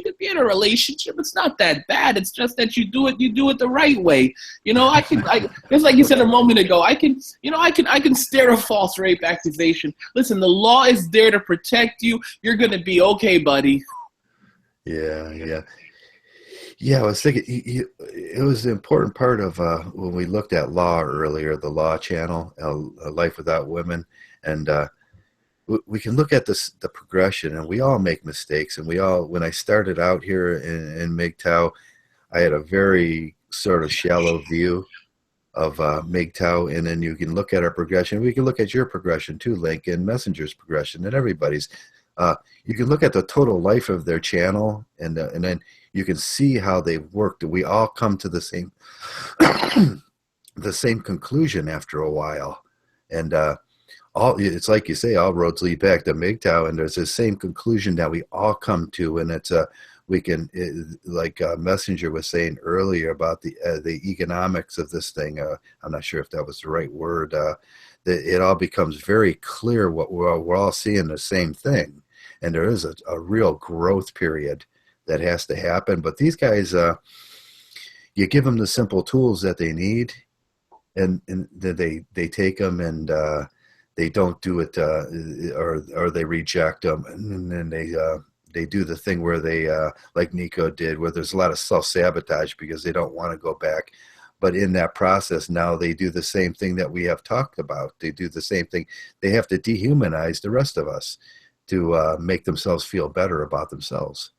could be in a relationship. It's not that bad. It's just that you do it the right way. You know, just like you said a moment ago, I can stare a false rape accusation. Listen, the law is there to protect you. You're gonna be okay, buddy. Yeah. Yeah, I was thinking it was an important part of when we looked at Law earlier, the Law channel, Life Without Women, and we can look at the progression, and we all make mistakes. And when I started out here in Mgtow, I had a very sort of shallow view of Mgtow, and then you can look at our progression. We can look at your progression too, Link, and Messenger's progression, and everybody's. You can look at the total life of their channel, and then you can see how they've worked. We all come to the same the same conclusion after a while, and it's like you say, all roads lead back to Mgtow, and there's the same conclusion that we all come to, and it's we can, like Messenger was saying earlier about the economics of this thing. I'm not sure if that was the right word. It all becomes very clear what we're all seeing the same thing, and there is a real growth period that has to happen. But these guys, you give them the simple tools that they need, and they take them and they don't do it, or they reject them, and then they do the thing where they, like Nico did, where there's a lot of self-sabotage because they don't want to go back. But in that process, now they do the same thing that we have talked about. They do the same thing. They have to dehumanize the rest of us to make themselves feel better about themselves.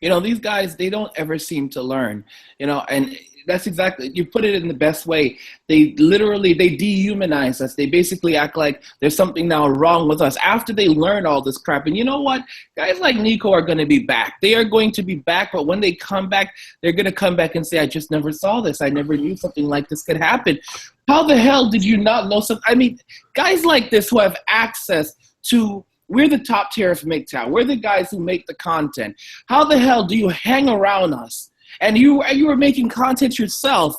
These guys, they don't ever seem to learn, and that's exactly, you put it in the best way. They dehumanize us. They basically act like there's something now wrong with us after they learn all this crap. And you know what? Guys like Nico are going to be back. They are going to be back, but when they come back, they're going to come back and say, I just never saw this. I never knew something like this could happen. How the hell did you not know something? I mean, guys like this who have access to, we're the top tier of Mgtow. We're the guys who make the content. How the hell do you hang around us? And you are making content yourself,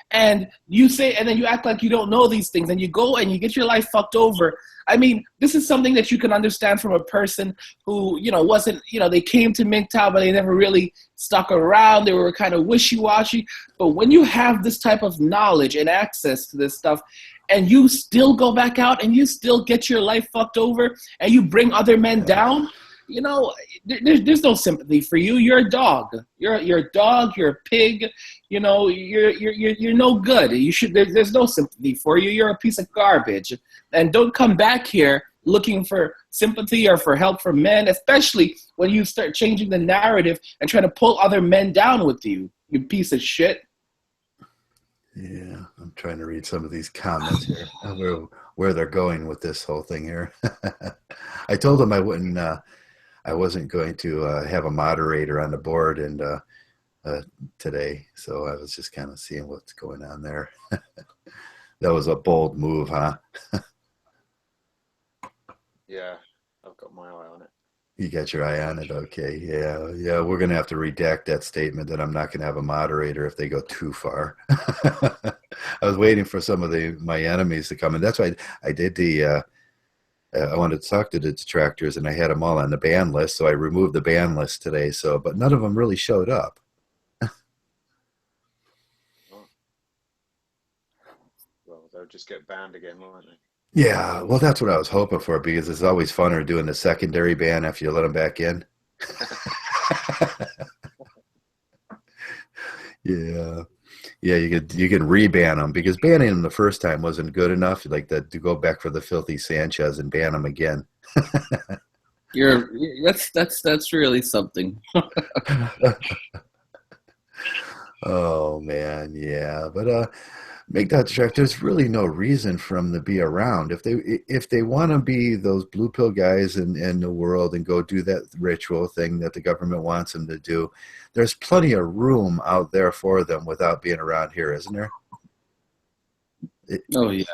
and you say, and then you act like you don't know these things, and you go and you get your life fucked over. I mean, this is something that you can understand from a person who, wasn't, they came to Mgtow, but they never really stuck around. They were kind of wishy-washy. But when you have this type of knowledge and access to this stuff, and you still go back out and you still get your life fucked over, and you bring other men down, there's no sympathy for you. You're a dog. You're a dog. You're a pig. You're no good. There's no sympathy for you. You're a piece of garbage. And don't come back here looking for sympathy or for help from men, especially when you start changing the narrative and trying to pull other men down with you. You piece of shit. Yeah, I'm trying to read some of these comments here, where they're going with this whole thing here. I told them I wasn't going to have a moderator on the board and today, so I was just kind of seeing what's going on there. That was a bold move, huh? Yeah, I've got my eye on it. You got your eye on it, okay? Yeah. We're gonna have to redact that statement that I'm not gonna have a moderator if they go too far. I was waiting for some of my enemies to come, and that's why I did the. I wanted to talk to the detractors, and I had them all on the ban list, so I removed the ban list today. But none of them really showed up. Well, they'll just get banned again, won't they? Yeah, well, that's what I was hoping for, because it's always funner doing the secondary ban after you let them back in. Yeah, you can reban them, because banning them the first time wasn't good enough. Like to go back for the filthy Sanchez and ban them again. That's really something. Oh man, yeah, but Mgtow Detractors, there's really no reason for them to be around. If they want to be those blue pill guys in the world and go do that ritual thing that the government wants them to do, there's plenty of room out there for them without being around here, isn't there? Oh yeah.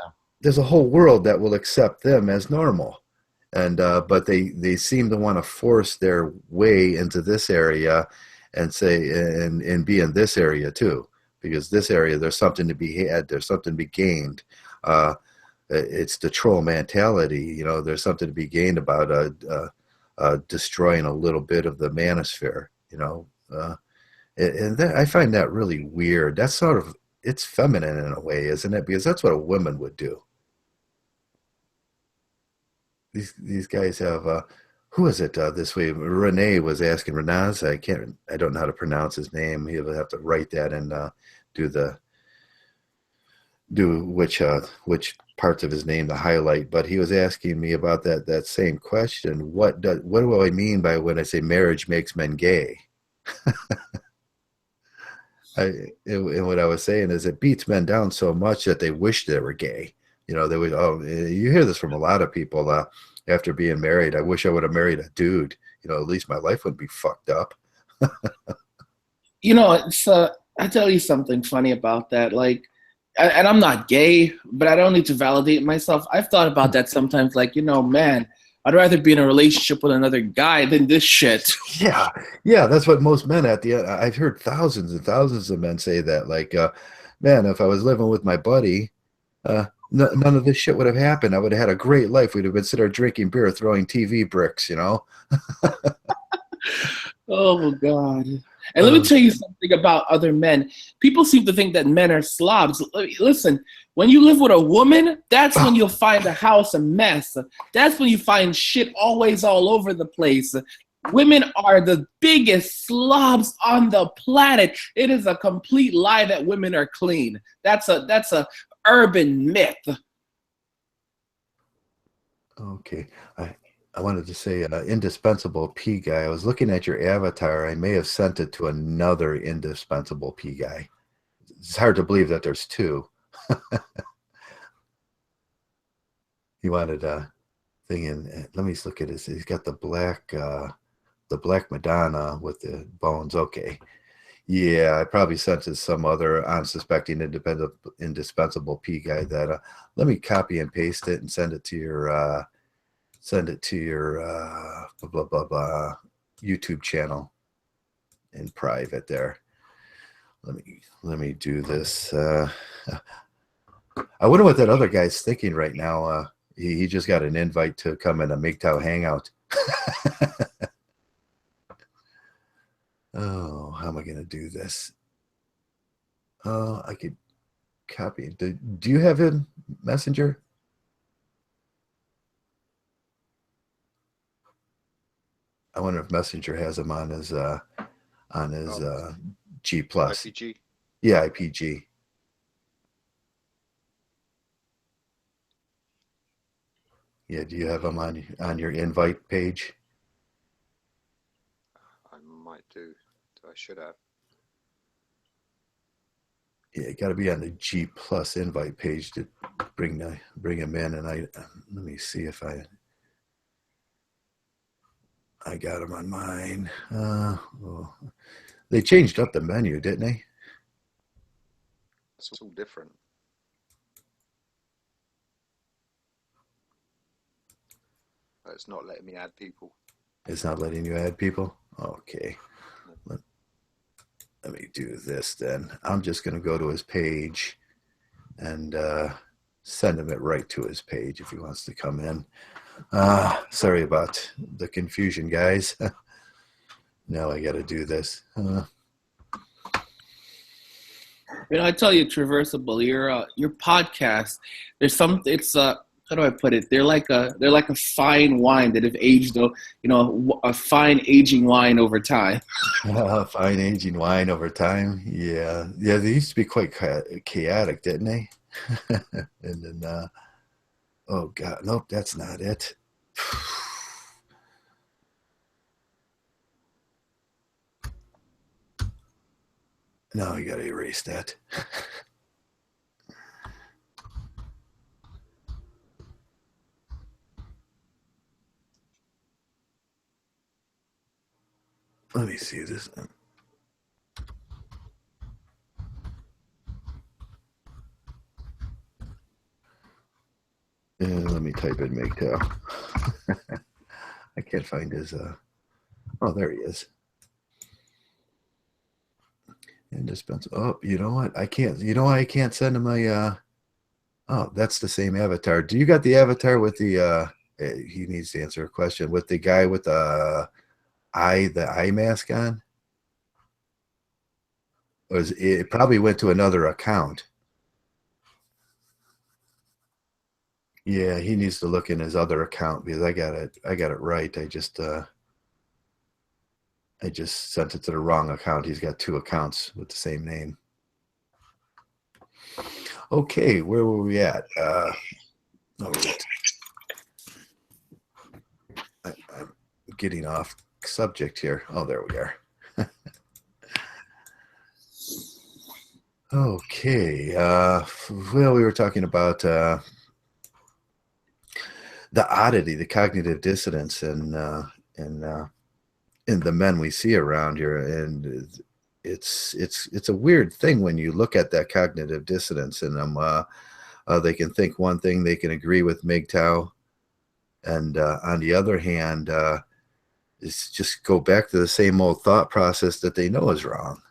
There's a whole world that will accept them as normal, and but they seem to want to force their way into this area and say and be in this area too. Because this area, there's something to be had, there's something to be gained. It's the troll mentality, there's something to be gained about destroying a little bit of the manosphere, and I find that really weird. That's sort of, it's feminine in a way, isn't it? Because that's what a woman would do. These guys have, who is it this way? Renee was asking, Renaz, I don't know how to pronounce his name. He'll have to write that and do do which parts of his name to highlight, but he was asking me about that same question. What do I mean by when I say marriage makes men gay? And what I was saying is it beats men down so much that they wish they were gay. You know, they would. Oh, you hear this from a lot of people after being married. I wish I would have married a dude. You know, at least my life wouldn't be fucked up. You know, it's I tell you something funny about that. Like, and I'm not gay, but I don't need to validate myself. I've thought about that sometimes. Like, you know, man, I'd rather be in a relationship with another guy than this shit. Yeah, that's what most men at the end. I've heard thousands and thousands of men say that. Like, man, if I was living with my buddy, none of this shit would have happened. I would have had a great life. We'd have been sitting there drinking beer, throwing TV bricks, you know? Oh, God. And let me tell you something about other men. People seem to think that men are slobs. Listen, when you live with a woman, that's when you'll find the house a mess. That's when you find shit always all over the place. Women are the biggest slobs on the planet. It is a complete lie that women are clean. That's a urban myth. Okay. I wanted to say indispensable P guy. I was looking at your avatar. I may have sent it to another indispensable P guy. It's hard to believe that there's two. He wanted a thing in. Let me look at this. He's got the black Madonna with the bones. Okay. Yeah, I probably sent it to some other unsuspecting indispensable P guy that let me copy and paste it and send it to your blah, blah, blah, blah, YouTube channel in private there. Let me do this. I wonder what that other guy's thinking right now. He just got an invite to come in a Mgtow hangout. Oh, how am I going to do this? Oh, I could copy. Do you have him Messenger? I wonder if Messenger has him on his G plus. IPG. Yeah, IPG. Yeah, do you have him on your invite page? I might do. I should have. Yeah, you got to be on the G plus invite page to bring him in. And let me see if I got him on mine. They changed up the menu, didn't they? It's all different. It's not letting me add people. It's not letting you add people? Okay. Let me do this then. I'm just going to go to his page and send him it right to his page if he wants to come in. Sorry about the confusion, guys. Now I got to do this. You know, I tell you, Traversable, your podcast. How do I put it? They're like a fine wine that have aged, though. You know, a fine aging wine over time. Fine aging wine over time. Yeah. They used to be quite chaotic, didn't they? And then, oh God, nope, that's not it. No, you gotta erase that. Let me see this. Let me type in Mgtow. I can't find his. Oh, there he is. Indispensable. Oh, you know what? I can't. You know why I can't send him a? Oh, that's the same avatar. Do you got the avatar with the? He needs to answer a question with the guy with the eye mask on. Or it probably went to another account. Yeah, he needs to look in his other account because I got it right. I just sent it to the wrong account. He's got two accounts with the same name. Okay, where were we at? Oh, wait. I'm getting off subject here. Oh, there we are. Okay. Well, we were talking about the oddity, the cognitive dissonance, and in the men we see around here, and it's a weird thing when you look at that cognitive dissonance in them. They can think one thing, they can agree with Mgtow, and on the other hand, it's just go back to the same old thought process that they know is wrong,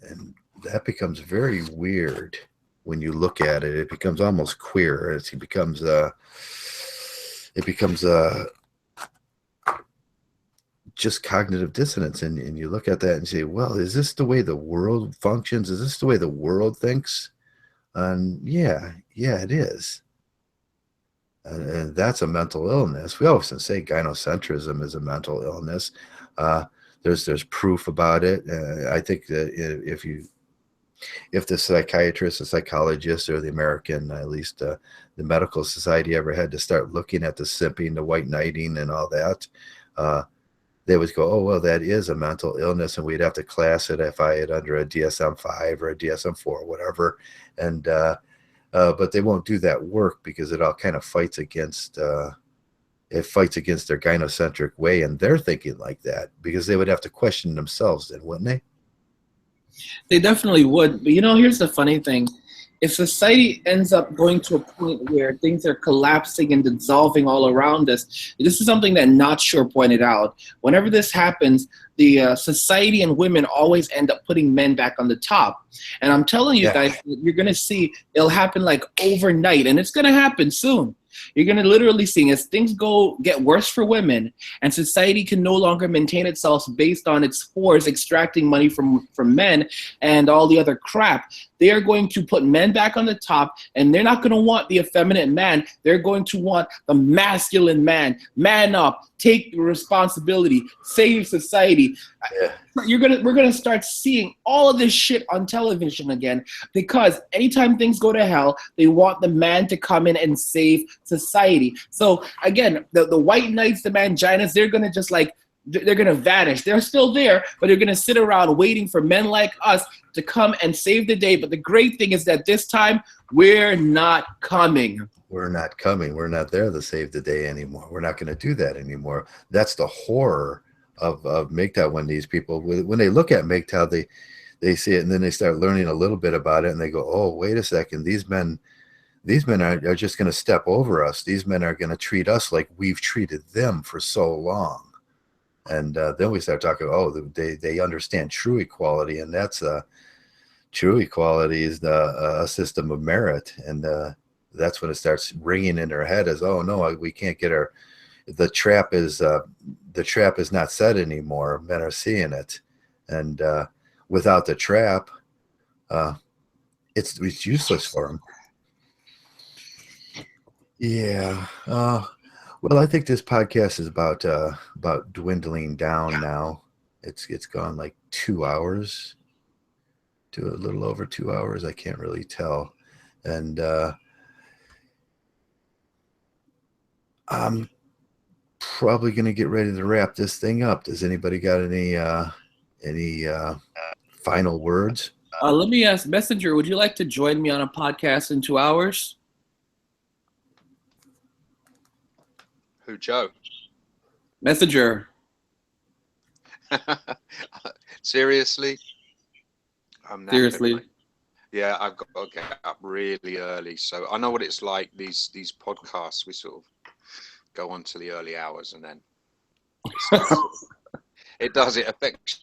and that becomes very weird when you look at it. It becomes almost queer. It becomes just cognitive dissonance, and you look at that and say, well, is this the way the world functions? Is this the way the world thinks? And yeah, it is. And that's a mental illness. We often say gynocentrism is a mental illness. There's proof about it. I think that if the psychiatrist, the psychologist, or the American, at least the medical society, ever had to start looking at the simping, the white knighting, and all that, they would go, oh, well, that is a mental illness, and we'd have to classify it under a DSM-5 or a DSM-4 or whatever. And but they won't do that work because it all kind of fights against their gynocentric way, and they're thinking like that because they would have to question themselves then, wouldn't they? They definitely would. But here's the funny thing. If society ends up going to a point where things are collapsing and dissolving all around us, this is something that Not Sure pointed out. Whenever this happens, the society and women always end up putting men back on the top. And I'm telling you guys, you're going to see it'll happen like overnight, and it's going to happen soon. You're going to literally see as things get worse for women and society can no longer maintain itself based on its whores extracting money from men and all the other crap. They are going to put men back on the top, and they're not going to want the effeminate man. They're going to want the masculine man. Man up, take responsibility, save society. Yeah. We're gonna start seeing all of this shit on television again, because anytime things go to hell, they want the man to come in and save society. So again, the white knights, the manginas, they're gonna just like, they're gonna vanish. They're still there, but they're gonna sit around waiting for men like us to come and save the day. But the great thing is that this time we're not coming. We're not coming. We're not there to save the day anymore. We're not going to do that anymore. That's the horror of Mgtow. When these people, when they look at Mgtow, they see it, and then they start learning a little bit about it, and they go, oh, wait a second. These men are just going to step over us. These men are going to treat us like we've treated them for so long. And then we start talking, oh, they understand true equality, and that's true equality is a system of merit. And that's when it starts ringing in their head as, oh no, we can't get the trap is not set anymore. Men are seeing it, and without the trap, it's useless for them. Yeah. Well, I think this podcast is about dwindling down now. It's gone like 2 hours to a little over 2 hours. I can't really tell, and I'm probably going to get ready to wrap this thing up. Does anybody got any final words? Let me ask Messenger, would you like to join me on a podcast in 2 hours? Who, Joe? Messenger. Seriously? Seriously? Knackered, yeah, I've got to get up really early. So I know what it's like, these podcasts. We sort of go on to the early hours, and then it affects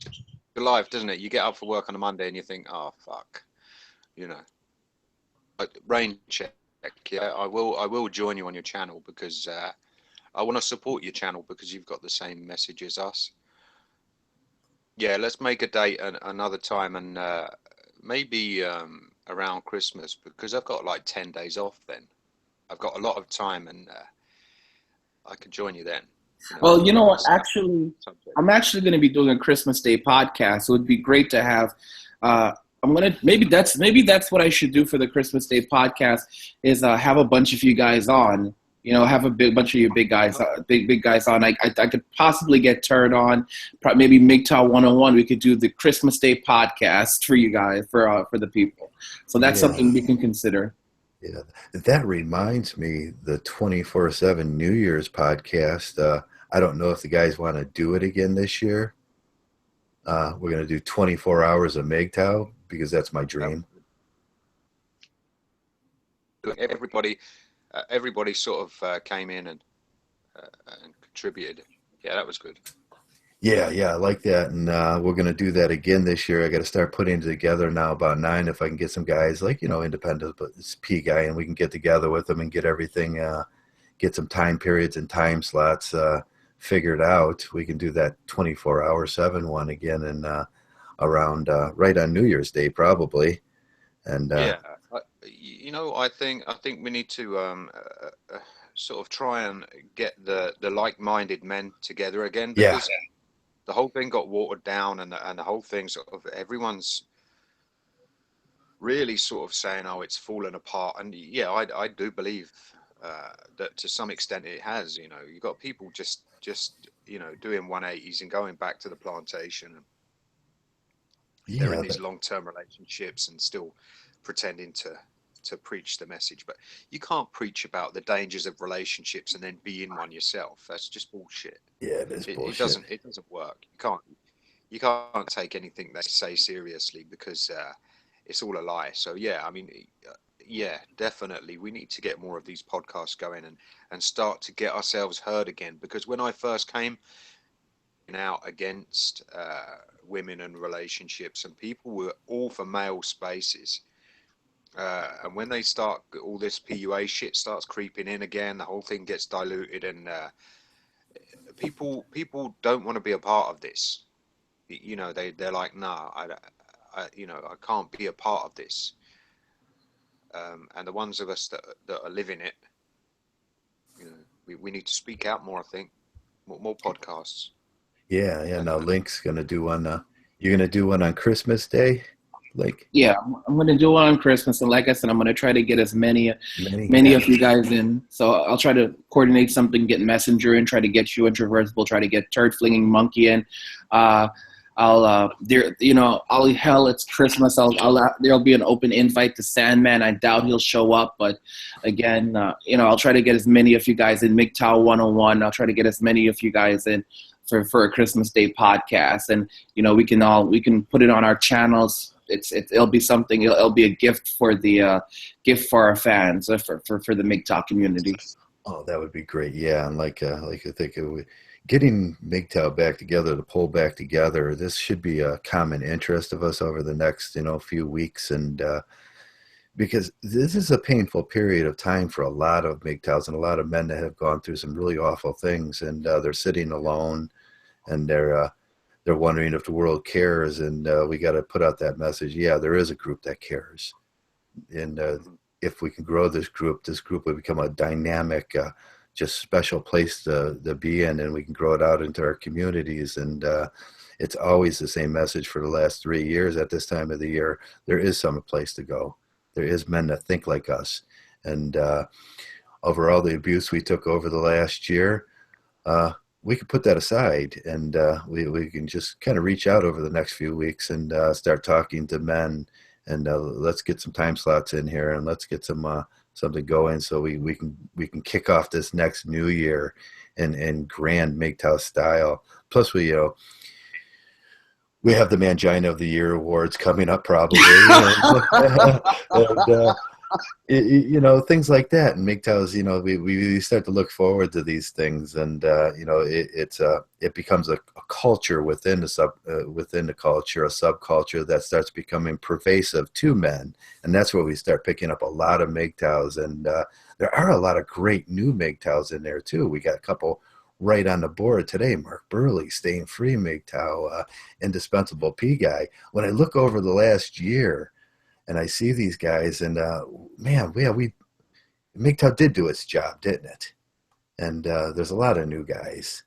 your life, doesn't it? You get up for work on a Monday and you think, oh fuck, But rain check. Yeah, I will join you on your channel, because I want to support your channel, because you've got the same message as us. Yeah, let's make a date another time, and maybe around Christmas, because I've got like 10 days off then. I've got a lot of time, and I could join you then. Well, you know what? Actually, I'm actually going to be doing a Christmas Day podcast. So it would be great to have maybe that's what I should do for the Christmas Day podcast is have a bunch of you guys on. Have a bunch of you big guys, big guys on. I could possibly get turned on. Maybe Mgtow 101. We could do the Christmas Day podcast for you guys, for the people. So that's something we can consider. Yeah, that reminds me, the 24/7 New Year's podcast. I don't know if the guys want to do it again this year. We're going to do 24 hours of Mgtow because that's my dream. Everybody sort of came in and contributed. Yeah, that was good. Yeah, I like that, and we're going to do that again this year. I got to start putting it together now about 9 if I can get some guys like independent, but it's P guy, and we can get together with them and get everything, get some time periods and time slots figured out. We can do that 24/7 one again, and around right on New Year's Day probably, and yeah. I think we need to sort of try and get the like-minded men together again, because the whole thing got watered down, and the whole thing sort of, everyone's really sort of saying, oh, it's fallen apart. And yeah, I do believe that to some extent it has. You've got people just doing 180s and going back to the plantation. They're in these long-term relationships and still pretending to preach the message, but you can't preach about the dangers of relationships and then be in one yourself. That's just bullshit. Yeah, it is bullshit. It doesn't work. You can't take anything they say seriously, because it's all a lie. So yeah, I mean, yeah, definitely we need to get more of these podcasts going and start to get ourselves heard again, because when I first came out against women and relationships, and people were all for male spaces, and when they start, all this PUA shit starts creeping in again, the whole thing gets diluted, and people don't want to be a part of this. They're like, nah, I can't be a part of this. And the ones of us that are living it, we need to speak out more. I think more podcasts. Yeah. Now Link's gonna do one. You're gonna do one on Christmas Day, Link? Yeah, I'm going to do one on Christmas, and like I said, I'm going to try to get as many of you guys in. So I'll try to coordinate something, get Messenger in, try to get you in Traversable, try to get Turd Flinging Monkey in. It's Christmas. There'll be an open invite to Sandman. I doubt he'll show up, but again, I'll try to get as many of you guys in. Mgtow 101. I'll try to get as many of you guys in for a Christmas Day podcast, and we can put it on our channels. It'll be something. It'll be a gift for our fans, for the Mgtow community. Oh, that would be great. Yeah, and like I think getting Mgtow back together, to pull back together. This should be a common interest of us over the next few weeks, and because this is a painful period of time for a lot of Mgtows and a lot of men that have gone through some really awful things, and they're sitting alone, and they're wondering if the world cares, and we got to put out that message. Yeah, there is a group that cares, and if we can grow this group will become a dynamic, just special place to be in, and we can grow it out into our communities. And it's always the same message for the last 3 years at this time of the year. There is some place to go. There is men that think like us, and over all the abuse we took over the last year, we can put that aside, and we can just kind of reach out over the next few weeks and start talking to men, and let's get some time slots in here, and let's get some something going, so we can kick off this next new year in grand Mgtow style. Plus we have the Mangina of the Year awards coming up probably, and things like that. And Mgtows, we start to look forward to these things, and it becomes a culture within the culture, a subculture that starts becoming pervasive to men, and that's where we start picking up a lot of Mgtows, and there are a lot of great new Mgtows in there too. We got a couple right on the board today. Mark Burley, Staying Free Mgtow, Indispensable P Guy. When I look over the last year and I see these guys, and Mgtow did do its job, didn't it? And there's a lot of new guys,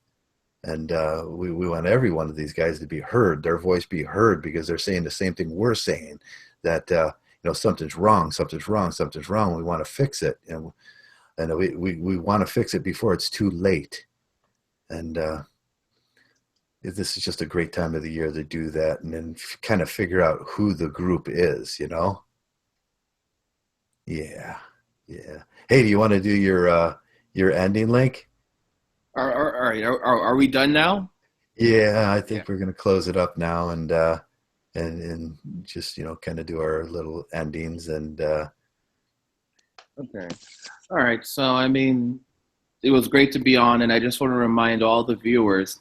And we want every one of these guys to be heard, their voice be heard, because they're saying the same thing we're saying, that something's wrong, something's wrong, something's wrong. We want to fix it, and we want to fix it before it's too late. And this is just a great time of the year to do that, and then kind of figure out who the group is, Yeah. Hey, do you want to do your ending, Link? All right. Are we done now? Yeah, I think we're going to close it up now, and just kind of do our little endings. And okay. All right. So I mean, it was great to be on, and I just want to remind all the viewers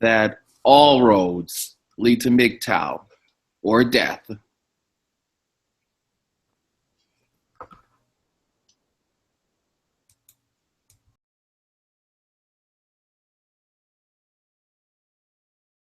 that all roads lead to Mgtow or death.